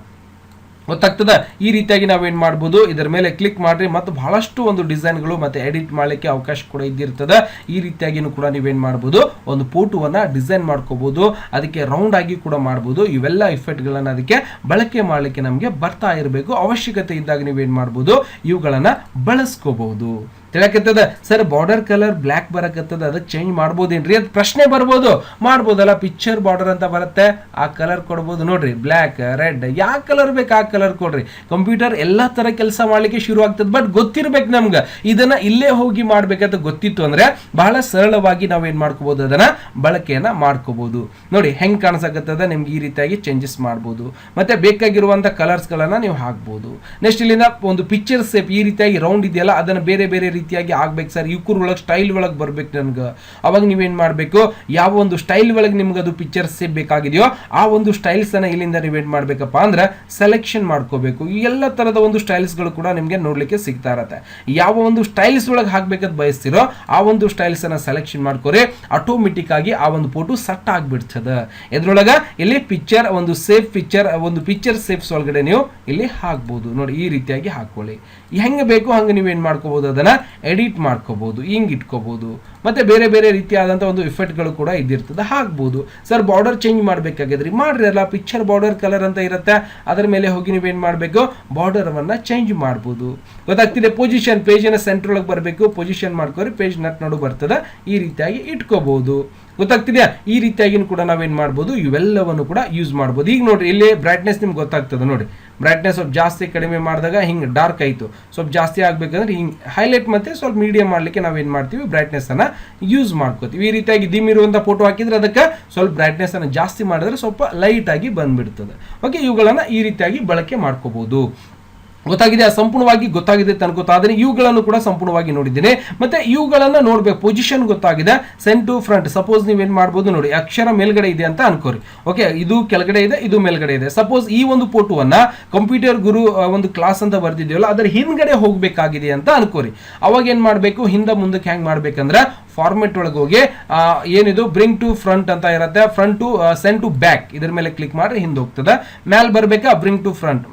ಗೊತ್ತಾಗ್ತದ. ಈ ರೀತಿಯಾಗಿ ನಾವೇನ್ ಮಾಡ್ಬೋದು, ಇದರ ಮೇಲೆ ಕ್ಲಿಕ್ ಮಾಡ್ರಿ, ಮತ್ತು ಬಹಳಷ್ಟು ಒಂದು ಡಿಸೈನ್ಗಳು ಮತ್ತೆ ಎಡಿಟ್ ಮಾಡ್ಲಿಕ್ಕೆ ಅವಕಾಶ ಕೂಡ ಇದ್ದಿರ್ತದೆ. ಈ ರೀತಿಯಾಗಿನೂ ಕೂಡ ನೀವೇನ್ ಮಾಡ್ಬೋದು, ಒಂದು ಫೋಟೋವನ್ನ ಡಿಸೈನ್ ಮಾಡ್ಕೋಬಹುದು, ಅದಕ್ಕೆ ರೌಂಡ್ ಆಗಿ ಕೂಡ ಮಾಡ್ಬೋದು. ಇವೆಲ್ಲ ಇಫೆಕ್ಟ್ಗಳನ್ನ ಅದಕ್ಕೆ ಬಳಕೆ ಮಾಡ್ಲಿಕ್ಕೆ ನಮಗೆ ಬರ್ತಾ ಇರಬೇಕು. ಅವಶ್ಯಕತೆ ಇದ್ದಾಗ ನೀವೇನ್ ಮಾಡ್ಬೋದು, ಇವುಗಳನ್ನ ಬಳಸ್ಕೋಬಹುದು. ತಿಳಕತ್ತದ ಸರ್ ಬಾರ್ಡರ್ ಕಲರ್ ಬ್ಲ್ಯಾಕ್ ಬರಕತ್ತದ, ಅದಕ್ಕೆ ಚೇಂಜ್ ಮಾಡ್ಬೋದೇನ್ರಿ ಅದು ಪ್ರಶ್ನೆ ಬರ್ಬೋದು. ಮಾಡ್ಬೋದಲ್ಲ, ಪಿಕ್ಚರ್ ಬಾರ್ಡರ್ ಅಂತ ಬರುತ್ತೆ, ಆ ಕಲರ್ ಕೊಡ್ಬೋದು. ನೋಡ್ರಿ ಬ್ಲ್ಯಾಕ್ ರೆಡ್ ಯಾವ ಕಲರ್ ಬೇಕು ಆ ಕಲರ್ ಕೊಡ್ರಿ. ಕಂಪ್ಯೂಟರ್ ಎಲ್ಲಾ ತರ ಕೆಲಸ ಮಾಡ್ಲಿಕ್ಕೆ ಶುರು ಆಗ್ತದೆ. ಬಟ್ ಗೊತ್ತಿರ್ಬೇಕು ನಮ್ಗೆ, ಇದನ್ನ ಇಲ್ಲೇ ಹೋಗಿ ಮಾಡ್ಬೇಕಂತ ಗೊತ್ತಿತ್ತು ಅಂದ್ರೆ ಬಹಳ ಸರಳವಾಗಿ ನಾವೇನ್ ಮಾಡ್ಕೋಬಹುದು, ಅದನ್ನ ಬಳಕೆಯನ್ನ ಮಾಡ್ಕೋಬಹುದು. ನೋಡಿ ಹೆಂಗ್ ಕಾಣಿಸಕತ್ತದ, ನಿಮ್ಗೆ ಈ ರೀತಿಯಾಗಿ ಚೇಂಜಸ್ ಮಾಡ್ಬೋದು. ಮತ್ತೆ ಬೇಕಾಗಿರುವಂತ ಕಲರ್ಸ್ ಗಳನ್ನ ನೀವು ಹಾಕ್ಬೋದು. ನೆಕ್ಸ್ಟ್ ಇಲ್ಲಿಂದ ಒಂದು ಪಿಕ್ಚರ್ ಸೇಪ್ ಈ ರೀತಿಯಾಗಿ ರೌಂಡ್ ಇದೆಯಲ್ಲ, ಅದನ್ನ ಬೇರೆ ಬೇರೆ ರೀತಿಯಾಗಿ ಆಗ್ಬೇಕು ಸರ್, ಯುಕುರ್ ಒಳಗೆ ಸ್ಟೈಲ್ ಒಳಗೆ ಬರ್ಬೇಕು ನನ್ಗೆ. ಅವಾಗ ನೀವೇನ್ ಮಾಡ್ಬೇಕು, ಯಾವ ಒಂದು ಸ್ಟೈಲ್ ಒಳಗೆ ನಿಮ್ಗೆ ಅದು ಪಿಕ್ಚರ್ ಸೇಪ್ ಬೇಕಾಗಿದೆಯೋ ಆ ಒಂದು ಸ್ಟೈಲ್ಸ್ ಅನ್ನ ಇಲ್ಲಿಂದ ನೀವೇನ್ ಮಾಡ್ಬೇಕಪ್ಪ ಅಂದ್ರೆ ಸೆಲೆಕ್ಷನ್ ಮಾಡ್ಕೋಬೇಕು. ಈ ಎಲ್ಲ ತರದ ಒಂದು ಸ್ಟೈಲ್ಸ್ ಗಳು ಕೂಡ ನಿಮ್ಗೆ ನೋಡ್ಲಿಕ್ಕೆ ಸಿಗ್ತಾ ಇರತ್ತೆ. ಯಾವ ಒಂದು ಸ್ಟೈಲ್ಸ್ ಒಳಗೆ ಹಾಕ್ಬೇಕಂತ ಬಯಸ್ತಿರೋ ಆ ಒಂದು ಸ್ಟೈಲ್ಸ್ ಅನ್ನ ಸೆಲೆಕ್ಷನ್ ಮಾಡ್ಕೋರಿ, ಆಟೋಮೆಟಿಕ್ ಆಗಿ ಆ ಒಂದು ಫೋಟೋ ಸೆಟ್ ಆಗ್ಬಿಡ್ತದೆ. ಇದ್ರೊಳಗ ಇಲ್ಲಿ ಪಿಕ್ಚರ್ ಒಂದು ಸೇಫ್ ಪಿಕ್ಚರ್, ಒಂದು ಪಿಕ್ಚರ್ ಸೇಫ್ಸ್ ಒಳಗಡೆ ನೀವು ಇಲ್ಲಿ ಹಾಕ್ಬಹುದು. ನೋಡಿ ಈ ರೀತಿಯಾಗಿ ಹಾಕೊಳ್ಳಿ, ಹೆಂಗೆ ಬೇಕು ಹಂಗೆ ನೀವೇನ್ ಮಾಡ್ಕೋಬಹುದು, ಅದನ್ನ ಎಡಿಟ್ ಮಾಡ್ಕೋಬಹುದು, ಹಿಂಗ್ ಇಟ್ಕೋಬಹುದು. ಮತ್ತೆ ಬೇರೆ ಬೇರೆ ರೀತಿಯಾದಂತಹ ಒಂದು ಇಫೆಕ್ಟ್ಗಳು ಕೂಡ ಇದ್ದಿರ್ತದೆ, ಹಾಕ್ಬಹುದು. ಸರ್ ಬಾರ್ಡರ್ ಚೇಂಜ್ ಮಾಡ್ಬೇಕಾಗಿದ್ರಿ ಮಾಡ್ರಿ ಅಲ್ಲ, ಪಿಕ್ಚರ್ ಬಾರ್ಡರ್ ಕಲರ್ ಅಂತ ಇರುತ್ತೆ, ಅದರ ಮೇಲೆ ಹೋಗಿ ನೀವೇನ್ ಮಾಡ್ಬೇಕು, ಬಾರ್ಡರ್ ಅನ್ನ ಚೇಂಜ್ ಮಾಡ್ಬೋದು. ಗೊತ್ತಾಗ್ತಿದೆ. ಪೊಸಿಷನ್ ಪೇಜಿನ ಸೆಂಟರ್ ಒಳಗೆ ಬರಬೇಕು, ಪೊಸಿಷನ್ ಮಾಡ್ಕೋರಿ, ಪೇಜ್ ನಟ್ ನಡು ಬರ್ತದೆ, ಈ ರೀತಿಯಾಗಿ ಇಟ್ಕೋಬಹುದು. ಗೊತ್ತಾಗ್ತಿದೆಯಾ. ಈ ರೀತಿಯಾಗಿ ಕೂಡ ನಾವೇನ್ ಮಾಡ್ಬೋದು, ಇವೆಲ್ಲವನ್ನು ಕೂಡ ಯೂಸ್ ಮಾಡ್ಬೋದು. ಈಗ ನೋಡ್ರಿ ಇಲ್ಲಿ ಬ್ರೈಟ್ನೆಸ್ ನಿಮ್ಗೆ ಗೊತ್ತಾಗ್ತದೆ. ನೋಡಿ ಬ್ರೈಟ್ನೆಸ್ ಸ್ವಲ್ಪ ಜಾಸ್ತಿ ಕಡಿಮೆ ಮಾಡಿದಾಗ ಹಿಂಗೆ ಡಾರ್ಕ್ ಆಯಿತು, ಸ್ವಲ್ಪ ಜಾಸ್ತಿ ಆಗ್ಬೇಕಂದ್ರೆ ಹಿಂಗೆ ಹೈಲೈಟ್ ಮತ್ತೆ ಸ್ವಲ್ಪ ಮೀಡಿಯಂ ಮಾಡಲಿಕ್ಕೆ ನಾವೇನು ಮಾಡ್ತೀವಿ, ಬ್ರೈಟ್ನೆಸ್ ಅನ್ನ ಯೂಸ್ ಮಾಡ್ಕೋತೀವಿ. ಈ ರೀತಿಯಾಗಿ ದಿಮ್ ಇರುವಂಥ ಫೋಟೋ ಹಾಕಿದ್ರೆ ಅದಕ್ಕೆ ಸ್ವಲ್ಪ ಬ್ರೈಟ್ನೆಸ್ ಅನ್ನು ಜಾಸ್ತಿ ಮಾಡಿದ್ರೆ ಸ್ವಲ್ಪ ಲೈಟ್ ಆಗಿ ಬಂದ್ಬಿಡ್ತದೆ. ಓಕೆ ಇವುಗಳನ್ನ ಈ ರೀತಿಯಾಗಿ ಬಳಕೆ ಮಾಡ್ಕೋಬಹುದು. ಗೊತ್ತಾಗಿದೆ, ಸಂಪೂರ್ಣವಾಗಿ ಗೊತ್ತಾಗಿದೆ ಅನ್ಕೋತಾದ್ರೆ ಇವುಗಳನ್ನು ಕೂಡ ಸಂಪೂರ್ಣವಾಗಿ ನೋಡಿದ್ದೀನಿ. ಮತ್ತೆ ಇವುಗಳನ್ನ ನೋಡ್ಬೇಕು, ಪೊಸಿಷನ್ ಗೊತ್ತಾಗಿದೆ, ಸೆಂಟ್ ಟು ಫ್ರಂಟ್. ಸಪೋಸ್ ನೀವೇನ್ ಮಾಡ್ಬೋದು ನೋಡಿ, ಅಕ್ಷರ ಮೇಲ್ಗಡೆ ಇದೆ ಅಂತ ಅನ್ಕೋರಿ. ಓಕೆ, ಇದು ಕೆಳಗಡೆ ಇದೆ, ಇದು ಮೇಲ್ಗಡೆ ಇದೆ. ಸಪೋಸ್ ಈ ಒಂದು ಫೋಟೋವನ್ನ ಕಂಪ್ಯೂಟರ್ ಗುರು ಒಂದು ಕ್ಲಾಸ್ ಅಂತ ಬರ್ತಿದ್ದೀವಲ್ಲ, ಅದರ ಹಿಂದ್ಗಡೆ ಹೋಗ್ಬೇಕಾಗಿದೆ ಅಂತ ಅನ್ಕೋರಿ. ಅವಾಗ ಏನ್ ಮಾಡ್ಬೇಕು, ಹಿಂದ ಮುಂದಕ್ಕೆ ಹೆಂಗ್ ಮಾಡ್ಬೇಕಂದ್ರೆ ಫಾರ್ಮೆಟ್ ಒಳಗೆ ಹೋಗಿ ಏನಿದು ಬ್ರಿಂಗ್ ಟು ಫ್ರಂಟ್ ಅಂತ ಇರುತ್ತೆ, front to send to back ಇದ್ರ ಮೇಲೆ ಕ್ಲಿಕ್ ಮಾಡಿ ಹಿಂದೆ ಹೋಗ್ತದೆ. ಮ್ಯಾಲ್ ಬರ್ಬೇಕಾ, ಬ್ರಿಂಗ್ ಟು ಫ್ರಂಟ್,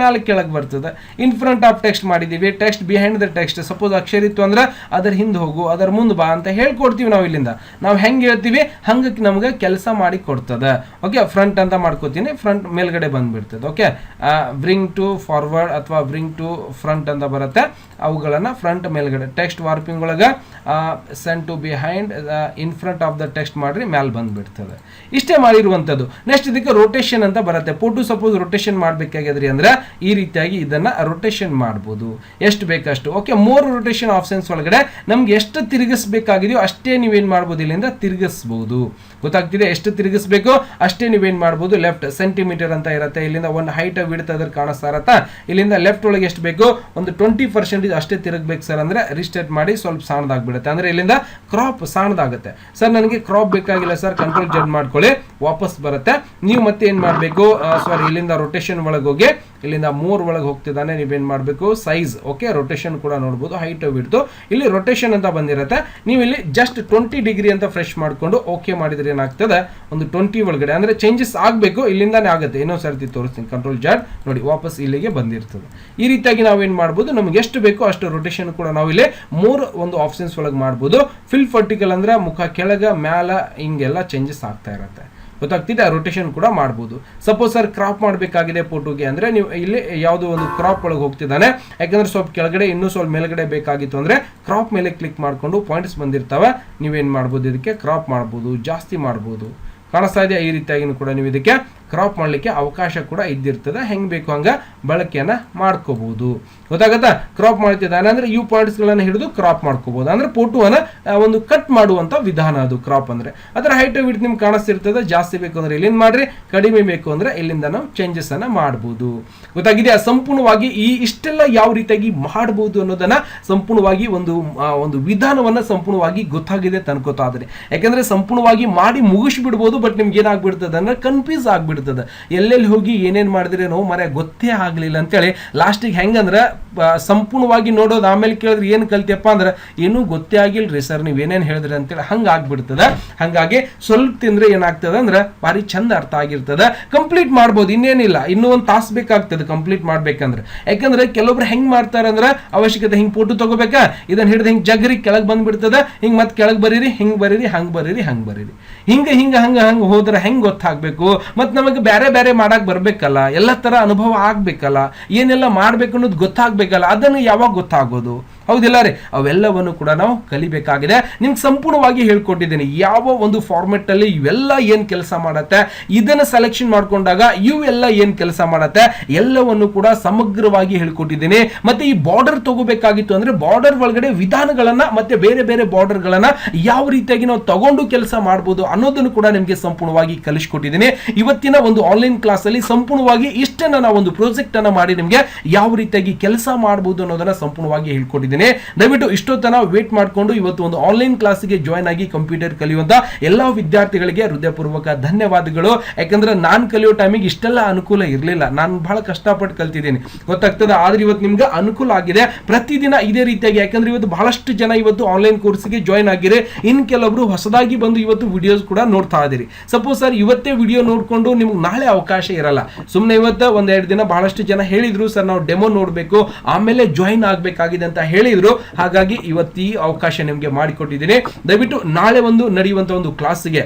ಮ್ಯಾಲ್ ಕೆಳಗೆ ಬರ್ತದೆ. ಇನ್ ಫ್ರಂಟ್ ಆಫ್ ಟೆಕ್ಸ್ಟ್ ಮಾಡಿದೀವಿ, text behind the text. Suppose ಅಕ್ಷರ ಇತ್ತು ಅಂದ್ರೆ ಅದರ ಹಿಂದೆ ಹೋಗು, ಅದರ ಮುಂದೆ ಬಾ ಅಂತ ಹೇಳ್ಕೊಡ್ತೀವಿ ನಾವು. ಇಲ್ಲಿಂದ ನಾವು ಹೆಂಗೆ ಹೇಳ್ತೀವಿ ಹಂಗೆ ನಮ್ಗೆ ಕೆಲಸ ಮಾಡಿ ಕೊಡ್ತದೆ. ಓಕೆ, ಫ್ರಂಟ್ ಅಂತ ಮಾಡ್ಕೋತೀನಿ, ಫ್ರಂಟ್ ಮೇಲ್ಗಡೆ ಬಂದ್ಬಿಡ್ತದೆ. ಓಕೆ, ಬ್ರಿಂಗ್ ಟು ಫಾರ್ವರ್ಡ್ ಅಥವಾ ಬ್ರಿಂಗ್ ಟು ಫ್ರಂಟ್ ಅಂತ ಬರುತ್ತೆ. ಅವುಗಳನ್ನ ಫ್ರಂಟ್ ಮೇಲ್ಗಡೆ ಟೆಕ್ಸ್ಟ್ ವಾರ್ಪಿಂಗ್ ಒಳಗೆ send to behind in front of the text ಮಾಡ್ರಿ, ಮ್ಯಾಲ್ ಬಂದ್ಬಿಡ್ತದೆ. ಇಷ್ಟೇ ಮಾಡಿರುವಂಥದ್ದು. ನೆಕ್ಸ್ಟ್ ಇದಕ್ಕೆ ರೊಟೇಷನ್ ಅಂತ ಬರುತ್ತೆ. ಫೋಟೋ ಸಪೋಸ್ ರೊಟೇಷನ್ ಮಾಡ್ಬೇಕಾಗಿದ್ರಿ ಅಂದ್ರೆ ಈ ರೀತಿಯಾಗಿ ಇದನ್ನ ರೊಟೇಷನ್ ಮಾಡ್ಬೋದು, ಎಷ್ಟು ಬೇಕಷ್ಟು. ಓಕೆ, 3 ರೊಟೇಷನ್ ಆಪ್ಷನ್ಸ್ ಒಳಗಡೆ ನಮ್ಗೆ ಎಷ್ಟು ತಿರುಗಿಸ್ಬೇಕಾಗಿದೆಯೋ ಅಷ್ಟೇ ನೀವೇನ್ ಮಾಡ್ಬೋದು, ಇಲ್ಲಿಂದ ತಿರುಗಿಸ್ಬೋದು. ಗೊತ್ತಾಗ್ತಿದೆ, ಎಷ್ಟು ತಿರುಗಿಸ್ಬೇಕು ಅಷ್ಟೇ ನೀವೇನ್ ಮಾಡ್ಬೋದು. ಲೆಫ್ಟ್ ಸೆಂಟಿಮೀಟರ್ ಅಂತ ಇರುತ್ತೆ, ಇಲ್ಲಿಂದ ಒಂದು ಹೈಟ್ ವಿಡ್ತ್ ಅದ್ರ ಕಾಣಿಸ್ತಾ ಇರತ್ತಾ. ಇಲ್ಲಿಂದ ಲೆಫ್ಟ್ ಒಳಗೆ ಎಷ್ಟು ಬೇಕು, ಒಂದು 20% ಅಷ್ಟೇ ತಿರುಗಬೇಕು ಸರ್ ಅಂದ್ರೆ ರಿಸ್ಟಾರ್ಟ್ ಮಾಡಿ ಸ್ವಲ್ಪ ಸಣ್ಣದಾಗ್ಬಿಡುತ್ತೆ. ಅಂದ್ರೆ ಇಲ್ಲಿಂದ ಕ್ರಾಪ್ ಸಣ್ಣದಾಗುತ್ತೆ. ಸರ್ ನನಗೆ ಕ್ರಾಪ್ ಬೇಕಾಗಿಲ್ಲ ಸರ್, ಕಂಟ್ರೋಲ್ ಜಡ್ ಮಾಡ್ಕೊಳ್ಳಿ, ವಾಪಸ್ ಬರುತ್ತೆ. ನೀವು ಮತ್ತೆ ಏನ್ ಮಾಡ್ಬೇಕು, ಸಾರಿ ಇಲ್ಲಿಂದ ರೊಟೇಷನ್ ಒಳಗೆ ಹೋಗಿ ಇಲ್ಲಿಂದ 3 ಒಳಗೆ ಹೋಗ್ತಿದ್ದಾನೆ, ನೀವೇನ್ ಮಾಡಬೇಕು ಸೈಜ್. ಓಕೆ, ರೊಟೇಷನ್ ಕೂಡ ನೋಡ್ಬೋದು, ಹೈಟ್ ಬಿಡ್ತು. ಇಲ್ಲಿ ರೊಟೇಷನ್ ಅಂತ ಬಂದಿರುತ್ತೆ, ನೀವು ಇಲ್ಲಿ ಜಸ್ಟ್ 20 ಡಿಗ್ರಿ ಅಂತ ಫ್ರೆಶ್ ಮಾಡ್ಕೊಂಡು ಓಕೆ ಮಾಡಿದ್ರೆ ಏನಾಗ್ತದೆ, ಒಂದು 20 ಒಳಗಡೆ ಅಂದ್ರೆ ಚೇಂಜಸ್ ಆಗಬೇಕು, ಇಲ್ಲಿಂದಾನೇ ಆಗುತ್ತೆ. ಇನ್ನೊಂದು ಸರ್ತಿ ತೋರಿಸ್ತೀನಿ, ಕಂಟ್ರೋಲ್ ಜಾಡ್ ನೋಡಿ, ವಾಪಸ್ ಇಲ್ಲಿಗೆ ಬಂದಿರ್ತದೆ. ಈ ರೀತಿಯಾಗಿ ನಾವೇನ್ ಮಾಡ್ಬೋದು, ನಮ್ಗೆ ಎಷ್ಟು ಬೇಕೋ ಅಷ್ಟು ರೊಟೇಷನ್ ಕೂಡ ನಾವು ಇಲ್ಲಿ 3 ಒಂದು ಆಪ್ಷನ್ಸ್ ಒಳಗೆ ಮಾಡ್ಬೋದು. ಫಿಲ್ ವರ್ಟಿಕಲ್ ಅಂದ್ರೆ ಮುಖ ಕೆಳಗ ಮ್ಯಾಲ ಹಿಂಗೆಲ್ಲ ಚೇಂಜಸ್ ಆಗ್ತಾ ಇರುತ್ತೆ. ಗೊತ್ತಾಗ್ತಿದೆ, ರೊಟೇಷನ್ ಕೂಡ ಮಾಡ್ಬೋದು. ಸಪೋಸ್ ಸರ್ ಕ್ರಾಪ್ ಮಾಡಬೇಕಾಗಿದೆ ಫೋಟೋಗೆ ಅಂದ್ರೆ ನೀವು ಇಲ್ಲಿ ಯಾವುದೋ ಒಂದು ಕ್ರಾಪ್ ಒಳಗೆ ಹೋಗ್ತಿದ್ದಾನೆ, ಯಾಕಂದ್ರೆ ಸ್ವಲ್ಪ ಕೆಳಗಡೆ ಇನ್ನೂ ಸ್ವಲ್ಪ ಮೇಲ್ಗಡೆ ಬೇಕಾಗಿತ್ತು ಅಂದ್ರೆ ಕ್ರಾಪ್ ಮೇಲೆ ಕ್ಲಿಕ್ ಮಾಡ್ಕೊಂಡು ಪಾಯಿಂಟ್ಸ್ ಬಂದಿರ್ತಾವೆ, ನೀವೇನ್ ಮಾಡ್ಬೋದು, ಇದಕ್ಕೆ ಕ್ರಾಪ್ ಮಾಡ್ಬೋದು, ಜಾಸ್ತಿ ಮಾಡ್ಬೋದು. ಕಾಣಿಸ್ತಾ ಇದೆ, ಈ ರೀತಿಯಾಗಿ ಕೂಡ ನೀವು ಇದಕ್ಕೆ ಕ್ರಾಪ್ ಮಾಡಲಿಕ್ಕೆ ಅವಕಾಶ ಕೂಡ ಇದ್ದಿರ್ತದೆ. ಹೆಂಗ್ ಬೇಕು ಹಂಗ ಬಳಕೆಯನ್ನ ಮಾಡ್ಕೋಬಹುದು. ಗೊತ್ತಾಗತ್ತಾ, ಕ್ರಾಪ್ ಮಾಡ್ತಿದ್ದಾನೆ ಅಂದ್ರೆ ಇವು ಪಾಯಿಂಟ್ಸ್ ಗಳನ್ನ ಹಿಡಿದು ಕ್ರಾಪ್ ಮಾಡ್ಕೋಬಹುದು. ಅಂದ್ರೆ ಫೋಟೋವನ್ನ ಒಂದು ಕಟ್ ಮಾಡುವಂತ ವಿಧಾನ ಅದು ಕ್ರಾಪ್ ಅಂದ್ರೆ. ಅದರ ಹೈಟ್ ವಿಡ್ತ್ ನಿಮ್ಗೆ ಕಾಣಿಸ್ತಿರ್ತದೆ. ಜಾಸ್ತಿ ಬೇಕು ಅಂದ್ರೆ ಇಲ್ಲಿಂದ ಮಾಡ್ರಿ, ಕಡಿಮೆ ಬೇಕು ಅಂದ್ರೆ ಇಲ್ಲಿಂದ ನಾವು ಚೇಂಜಸ್ ಅನ್ನ ಮಾಡಬಹುದು. ಗೊತ್ತಾಗಿದೆ, ಸಂಪೂರ್ಣವಾಗಿ ಈ ಇಷ್ಟೆಲ್ಲ ಯಾವ ರೀತಿಯಾಗಿ ಮಾಡಬಹುದು ಅನ್ನೋದನ್ನ ಸಂಪೂರ್ಣವಾಗಿ ಒಂದು ವಿಧಾನವನ್ನ ಸಂಪೂರ್ಣವಾಗಿ ಗೊತ್ತಾಗಿದೆ ತನ್ಕೋತಾದ್ರೆ. ಯಾಕಂದ್ರೆ ಸಂಪೂರ್ಣವಾಗಿ ಮಾಡಿ ಮುಗಿಸ್ಬಿಡ್ಬೋದು, ಬಟ್ ನಿಮ್ಗೆ ಏನಾಗ್ಬಿಡ್ತದೆ ಅಂದ್ರೆ ಕನ್ಫ್ಯೂಸ್ ಆಗ್ಬಿಡ್ತದೆ. ಎಲ್ಲೆಲ್ಲಿ ಹೋಗಿ ಏನೇನ್ ಮಾಡಿದ್ರೆ ನಾವು ಮರ ಗೊತ್ತೇ ಆಗ್ಲಿಲ್ಲ ಅಂತೇಳಿ ಲಾಸ್ಟಿಗೆ ಹೆಂಗಂದ್ರೆ ಸಂಪೂರ್ಣವಾಗಿ ನೋಡೋದು, ಆಮೇಲೆ ಕೇಳಿದ್ರೆ ಏನ್ ಕಲ್ತಿಯಪ್ಪ ಅಂದ್ರೆ ಏನೂ ಗೊತ್ತೇ ಆಗಿಲ್ರಿ ಸರ್ ನೀವ್ ಏನೇನ್ ಹೇಳಿದ್ರಿ ಅಂತೇಳಿ ಹಂಗ ಆಗ್ಬಿಡ್ತದ. ಹಂಗಾಗಿ ಸ್ವಲ್ಪ ತಿಂದ್ರೆ ಏನಾಗ್ತದೆ ಅಂದ್ರೆ ಭಾರಿ ಚಂದ ಅರ್ಥ ಆಗಿರ್ತದ. ಕಂಪ್ಲೀಟ್ ಮಾಡ್ಬೋದು, ಇನ್ನೇನಿಲ್ಲ, ಇನ್ನೂ ಒಂದು ತಾಸು ಬೇಕಾಗ್ತದೆ ಕಂಪ್ಲೀಟ್ ಮಾಡ್ಬೇಕಂದ್ರೆ. ಯಾಕಂದ್ರೆ ಕೆಲವೊಬ್ರು ಹೆಂಗ್ ಮಾಡ್ತಾರಂದ್ರೆ ಅವಶ್ಯಕತೆ ಹಿಂಗ್ ಫೋಟೋ ತಗೋಬೇಕಾ, ಇದನ್ನ ಹಿಡಿದು ಹಿಂಗ್ ಜಗ್ರಿ ಕೆಳಗ್ ಬಂದ್ಬಿಡ್ತದ, ಹಿಂಗ್ ಮತ್ತೆ ಕೆಳಗ್ ಬರೀರಿ, ಹಿಂಗ್ ಬರೀರಿ, ಹಂಗ್ ಬರೀರಿ, ಹಂಗ್ ಬರೀರಿ, ಹಿಂಗ ಹೋದ್ರೆ ಹೆಂಗ್ ಗೊತ್ತಾಗ್ಬೇಕು. ಮತ್ ನಮಗೆ ಬೇರೆ ಬೇರೆ ಮಾಡಕ್ ಬರ್ಬೇಕಲ್ಲ, ಎಲ್ಲ ತರ ಅನುಭವ ಆಗ್ಬೇಕಲ್ಲ, ಏನೆಲ್ಲ ಮಾಡ್ಬೇಕು ಅನ್ನೋದು ಗೊತ್ತಾಗ್ಬೇಕಲ್ಲ, ಅದನ್ನು ಯಾವಾಗ ಗೊತ್ತಾಗೋದು, ಹೌದಿಲ್ಲ ರೀ? ಅವೆಲ್ಲವನ್ನು ಕೂಡ ನಾವು ಕಲಿಬೇಕಾಗಿದೆ. ನಿಮ್ಗೆ ಸಂಪೂರ್ಣವಾಗಿ ಹೇಳ್ಕೊಟ್ಟಿದ್ದೀನಿ ಯಾವ ಒಂದು ಫಾರ್ಮೆಟ್ ಅಲ್ಲಿ ಇವೆಲ್ಲ ಏನ್ ಕೆಲಸ ಮಾಡತ್ತೆ, ಇದನ್ನ ಸೆಲೆಕ್ಷನ್ ಮಾಡ್ಕೊಂಡಾಗ ಇವೆಲ್ಲ ಏನ್ ಕೆಲಸ ಮಾಡತ್ತೆ, ಎಲ್ಲವನ್ನು ಕೂಡ ಸಮಗ್ರವಾಗಿ ಹೇಳ್ಕೊಟ್ಟಿದ್ದೀನಿ. ಮತ್ತೆ ಈ ಬಾರ್ಡರ್ ತಗೋಬೇಕಾಗಿತ್ತು ಅಂದ್ರೆ ಬಾರ್ಡರ್ ಒಳಗಡೆ ವಿಧಾನಗಳನ್ನ ಮತ್ತೆ ಬೇರೆ ಬೇರೆ ಬಾರ್ಡರ್ ಗಳನ್ನ ಯಾವ ರೀತಿಯಾಗಿ ನಾವು ತಗೊಂಡು ಕೆಲಸ ಮಾಡಬಹುದು ಅನ್ನೋದನ್ನು ಕೂಡ ನಿಮ್ಗೆ ಸಂಪೂರ್ಣವಾಗಿ ಕಲಿಸ್ಕೊಟ್ಟಿದ್ದೀನಿ. ಇವತ್ತಿನ ಒಂದು ಆನ್ಲೈನ್ ಕ್ಲಾಸ್ ಅಲ್ಲಿ ಸಂಪೂರ್ಣವಾಗಿ ಇಷ್ಟನ್ನ ನಾವು ಒಂದು ಪ್ರಾಜೆಕ್ಟ್ ಅನ್ನ ಮಾಡಿ ನಿಮ್ಗೆ ಯಾವ ರೀತಿಯಾಗಿ ಕೆಲಸ ಮಾಡಬಹುದು ಅನ್ನೋದನ್ನ ಸಂಪೂರ್ಣವಾಗಿ ಹೇಳ್ಕೊಟ್ಟಿದ್ದೀನಿ. ದಯವಿಟ್ಟು ಇಷ್ಟೊತ್ತನ ವೇಟ್ ಮಾಡಿಕೊಂಡು ಇವತ್ತು ಒಂದು ಆನ್ಲೈನ್ ಕ್ಲಾಸ್ಗೆ ಜಾಯ್ನ್ ಆಗಿ ಕಂಪ್ಯೂಟರ್ ಕಲಿಯುವಂತ ಎಲ್ಲಾ ವಿದ್ಯಾರ್ಥಿಗಳಿಗೆ ಹೃದಯಪೂರ್ವಕ ಧನ್ಯವಾದಗಳು. ಯಾಕಂದ್ರೆ ನಾನು ಕಲಿಯೋ ಟೈಮಿಗೆ ಇಷ್ಟೆಲ್ಲ ಅನುಕೂಲ ಇರಲಿಲ್ಲ, ನಾನು ಬಹಳ ಕಷ್ಟಪಟ್ಟು ಕಲ್ತಿದ್ದೀನಿ, ಗೊತ್ತಾಗ್ತದೆ. ಆದ್ರೆ ಇವತ್ತು ನಿಮ್ಗೆ ಅನುಕೂಲ ಆಗಿದೆ. ಪ್ರತಿದಿನ ಇದೇ ರೀತಿಯಾಗಿ, ಯಾಕಂದ್ರೆ ಇವತ್ತು ಬಹಳಷ್ಟು ಜನ ಇವತ್ತು ಆನ್ಲೈನ್ ಕೋರ್ಸ್ಗೆ ಜಾಯ್ನ್ ಆಗಿರಿ, ಇನ್ ಕೆಲವೊಬ್ರು ಹೊಸದಾಗಿ ಬಂದು ಇವತ್ತು ವಿಡಿಯೋಸ್ ಕೂಡ ನೋಡ್ತಾ ಇದ್ದೀರಿ. ಸಪೋಸ್ ಸರ್ ಇವತ್ತೇ ವಿಡಿಯೋ ನೋಡ್ಕೊಂಡು ನಿಮ್ಗೆ ನಾಳೆ ಅವಕಾಶ ಇರಲ್ಲ, ಸುಮ್ಮನೆ ಇವತ್ತು ಒಂದೆರಡು ದಿನ ಬಹಳಷ್ಟು ಜನ ಹೇಳಿದ್ರು ಸರ್ ನಾವು ಡೆಮೋ ನೋಡ್ಬೇಕು ಆಮೇಲೆ ಜಾಯಿನ್ ಆಗ್ಬೇಕಾಗಿದೆ ಅಂತ ಹೇಳಿದ್ರು. ಹಾಗಾಗಿ ಇವತ್ತು ಈ ಅವಕಾಶ ನಿಮ್ಗೆ ಮಾಡಿಕೊಟ್ಟಿದ್ದೀನಿ. ದಯವಿಟ್ಟು ನಾಳೆ ಒಂದು ನಡೆಯುವಂತ ಒಂದು ಕ್ಲಾಸ್ಗೆ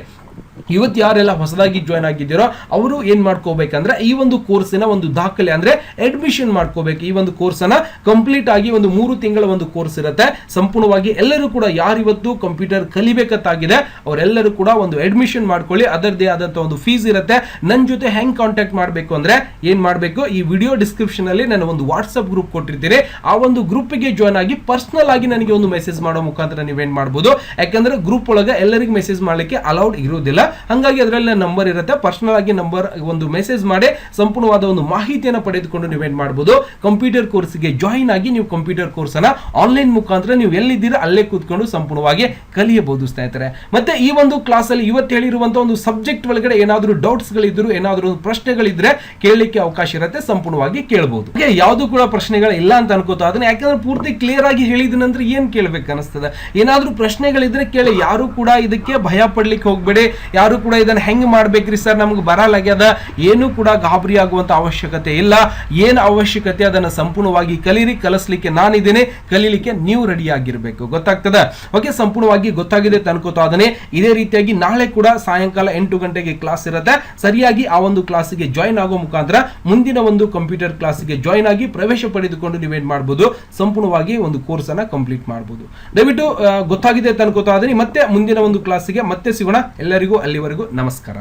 ಇವತ್ತು ಯಾರೆಲ್ಲ ಹೊಸದಾಗಿ ಜಾಯ್ನ್ ಆಗಿದ್ದೀರೋ ಅವರು ಏನ್ ಮಾಡ್ಕೋಬೇಕಂದ್ರೆ ಈ ಒಂದು ಕೋರ್ಸಿನ ಒಂದು ದಾಖಲೆ ಅಂದ್ರೆ ಅಡ್ಮಿಷನ್ ಮಾಡ್ಕೋಬೇಕು. ಈ ಒಂದು ಕೋರ್ಸ್ ಅನ್ನ ಕಂಪ್ಲೀಟ್ ಆಗಿ ಒಂದು 3 ತಿಂಗಳ ಒಂದು ಕೋರ್ಸ್ ಇರುತ್ತೆ. ಸಂಪೂರ್ಣವಾಗಿ ಎಲ್ಲರೂ ಕೂಡ ಯಾರು ಇವತ್ತು ಕಂಪ್ಯೂಟರ್ ಕಲಿಬೇಕಂತಾಗಿದೆ ಅವರೆಲ್ಲರೂ ಕೂಡ ಒಂದು ಅಡ್ಮಿಷನ್ ಮಾಡ್ಕೊಳ್ಳಿ. ಅದರದೇ ಆದಂತ ಒಂದು ಫೀಸ್ ಇರುತ್ತೆ. ನನ್ನ ಜೊತೆ ಹೆಂಗ್ ಕಾಂಟ್ಯಾಕ್ಟ್ ಮಾಡಬೇಕು ಅಂದ್ರೆ ಏನ್ ಮಾಡಬೇಕು, ಈ ವಿಡಿಯೋ ಡಿಸ್ಕ್ರಿಪ್ಷನ್ ಅಲ್ಲಿ ನಾನು ಒಂದು ವಾಟ್ಸ್ಆಪ್ ಗ್ರೂಪ್ ಕೊಟ್ಟಿರ್ತೀನಿ. ಆ ಒಂದು ಗ್ರೂಪ್ಗೆ ಜಾಯ್ನ್ ಆಗಿ ಪರ್ಸನಲ್ ಆಗಿ ನನಗೆ ಒಂದು ಮೆಸೇಜ್ ಮಾಡೋ ಮುಖಾಂತರ ನೀವೇನ್ ಮಾಡಬಹುದು. ಯಾಕಂದ್ರೆ ಗ್ರೂಪ್ ಒಳಗೆ ಎಲ್ಲರಿಗೂ ಮೆಸೇಜ್ ಮಾಡ್ಲಿಕ್ಕೆ ಅಲೌಡ್ ಇರುವುದಿಲ್ಲ. ಹಂಗಾಗಿ ಅದರಲ್ಲಿ ನಂಬರ್ ಇರುತ್ತೆ, ಪರ್ಸನಲ್ ಆಗಿ ನಂಬರ್ ಒಂದು ಮೆಸೇಜ್ ಮಾಡಿ ಸಂಪೂರ್ಣವಾದ ಒಂದು ಮಾಹಿತಿಯನ್ನು ಪಡೆದುಕೊಂಡು ನೀವೇನ್ ಮಾಡಬಹುದು, ಕಂಪ್ಯೂಟರ್ ಕೋರ್ಸ್ಗೆ ಜಾಯಿನ್ ಆಗಿ ನೀವು ಕಂಪ್ಯೂಟರ್ ಕೋರ್ಸ್ ಅನ್ನ ಆನ್ಲೈನ್ ಮುಖಾಂತರ ನೀವು ಎಲ್ಲಿದ್ದೀರಾ ಅಲ್ಲೇ ಕೂತ್ಕೊಂಡು ಸಂಪೂರ್ಣವಾಗಿ ಕಲಿಯಬಹುದು ಸ್ನೇಹಿತರೆ. ಮತ್ತೆ ಈ ಒಂದು ಕ್ಲಾಸ್ ಅಲ್ಲಿ ಇವತ್ತು ಹೇಳಿರುವಂತಹ ಒಂದು ಸಬ್ಜೆಕ್ಟ್ ಒಳಗಡೆ ಏನಾದರೂ ಡೌಟ್ಸ್ ಗಳಿದ್ರು, ಏನಾದರೂ ಪ್ರಶ್ನೆಗಳಿದ್ರೆ ಕೇಳಲಿಕ್ಕೆ ಅವಕಾಶ ಇರುತ್ತೆ, ಸಂಪೂರ್ಣವಾಗಿ ಕೇಳಬಹುದು. ಯಾವುದು ಕೂಡ ಪ್ರಶ್ನೆಗಳಿಲ್ಲ ಅಂತ ಅನ್ಕೋತಾ ಅದನ್ನ, ಯಾಕಂದ್ರೆ ಪೂರ್ತಿ ಕ್ಲಿಯರ್ ಆಗಿ ಹೇಳಿದ ನಂತರ ಏನ್ ಕೇಳ್ಬೇಕು ಅನಿಸ್ತದೆ. ಏನಾದ್ರೂ ಪ್ರಶ್ನೆಗಳಿದ್ರೆ ಕೇಳಿ, ಯಾರು ಕೂಡ ಇದಕ್ಕೆ ಭಯ ಪಡ್ಲಿಕ್ಕೆ ಹೋಗ್ಬೇಡಿ. ಯಾರು ಕೂಡ ಇದನ್ನ ಹೆಂಗ್ ಮಾಡ್ಬೇಕ್ರಿ ಸರ್ ನಮ್ಗೆ ಬರಲಾಗ್ಯದ, ಏನು ಕೂಡ ಗಾಬರಿ ಆಗುವಂತ ಅವಶ್ಯಕತೆ ಇಲ್ಲ. ಏನ್ ಅವಶ್ಯಕತೆ ಅದನ್ನ ಸಂಪೂರ್ಣವಾಗಿ ಕಲೀರಿ, ಕಲಿಸ್ಲಿಕ್ಕೆ ನಾನಿದ್ದೇನೆ, ಕಲೀಲಿಕ್ಕೆ ನೀವು ರೆಡಿ ಆಗಿರ್ಬೇಕು. ಗೊತ್ತಾಗ್ತದ? ಓಕೆ, ಸಂಪೂರ್ಣವಾಗಿ ಗೊತ್ತಾಗಿದೆ ಅನ್ಕೋತಾ ಅದನ್ನೇ. ಇದೇ ರೀತಿಯಾಗಿ ನಾಳೆ ಕೂಡ ಸಾಯಂಕಾಲ 8 ಗಂಟೆಗೆ ಕ್ಲಾಸ್ ಇರುತ್ತೆ. ಸರಿಯಾಗಿ ಆ ಒಂದು ಕ್ಲಾಸಿಗೆ ಜಾಯಿನ್ ಆಗೋ ಮುಖಾಂತರ ಮುಂದಿನ ಒಂದು ಕಂಪ್ಯೂಟರ್ ಕ್ಲಾಸಿಗೆ ಜಾಯಿನ್ ಆಗಿ ಪ್ರವೇಶ ಪಡೆದುಕೊಂಡು ನೀವೇನ್ ಮಾಡಬಹುದು, ಸಂಪೂರ್ಣವಾಗಿ ಒಂದು ಕೋರ್ಸ್ ಅನ್ನ ಕಂಪ್ಲೀಟ್ ಮಾಡಬಹುದು. ದಯವಿಟ್ಟು ಗೊತ್ತಾಗಿದೆ ಅನ್ಕೋತಾ ಅದನ್ನೇ. ಮತ್ತೆ ಮುಂದಿನ ಒಂದು ಕ್ಲಾಸಿಗೆ ಮತ್ತೆ ಸಿಗೋಣ. ಎಲ್ಲರಿಗೂ ಅಲ್ಲಿವರೆಗೂ ನಮಸ್ಕಾರ.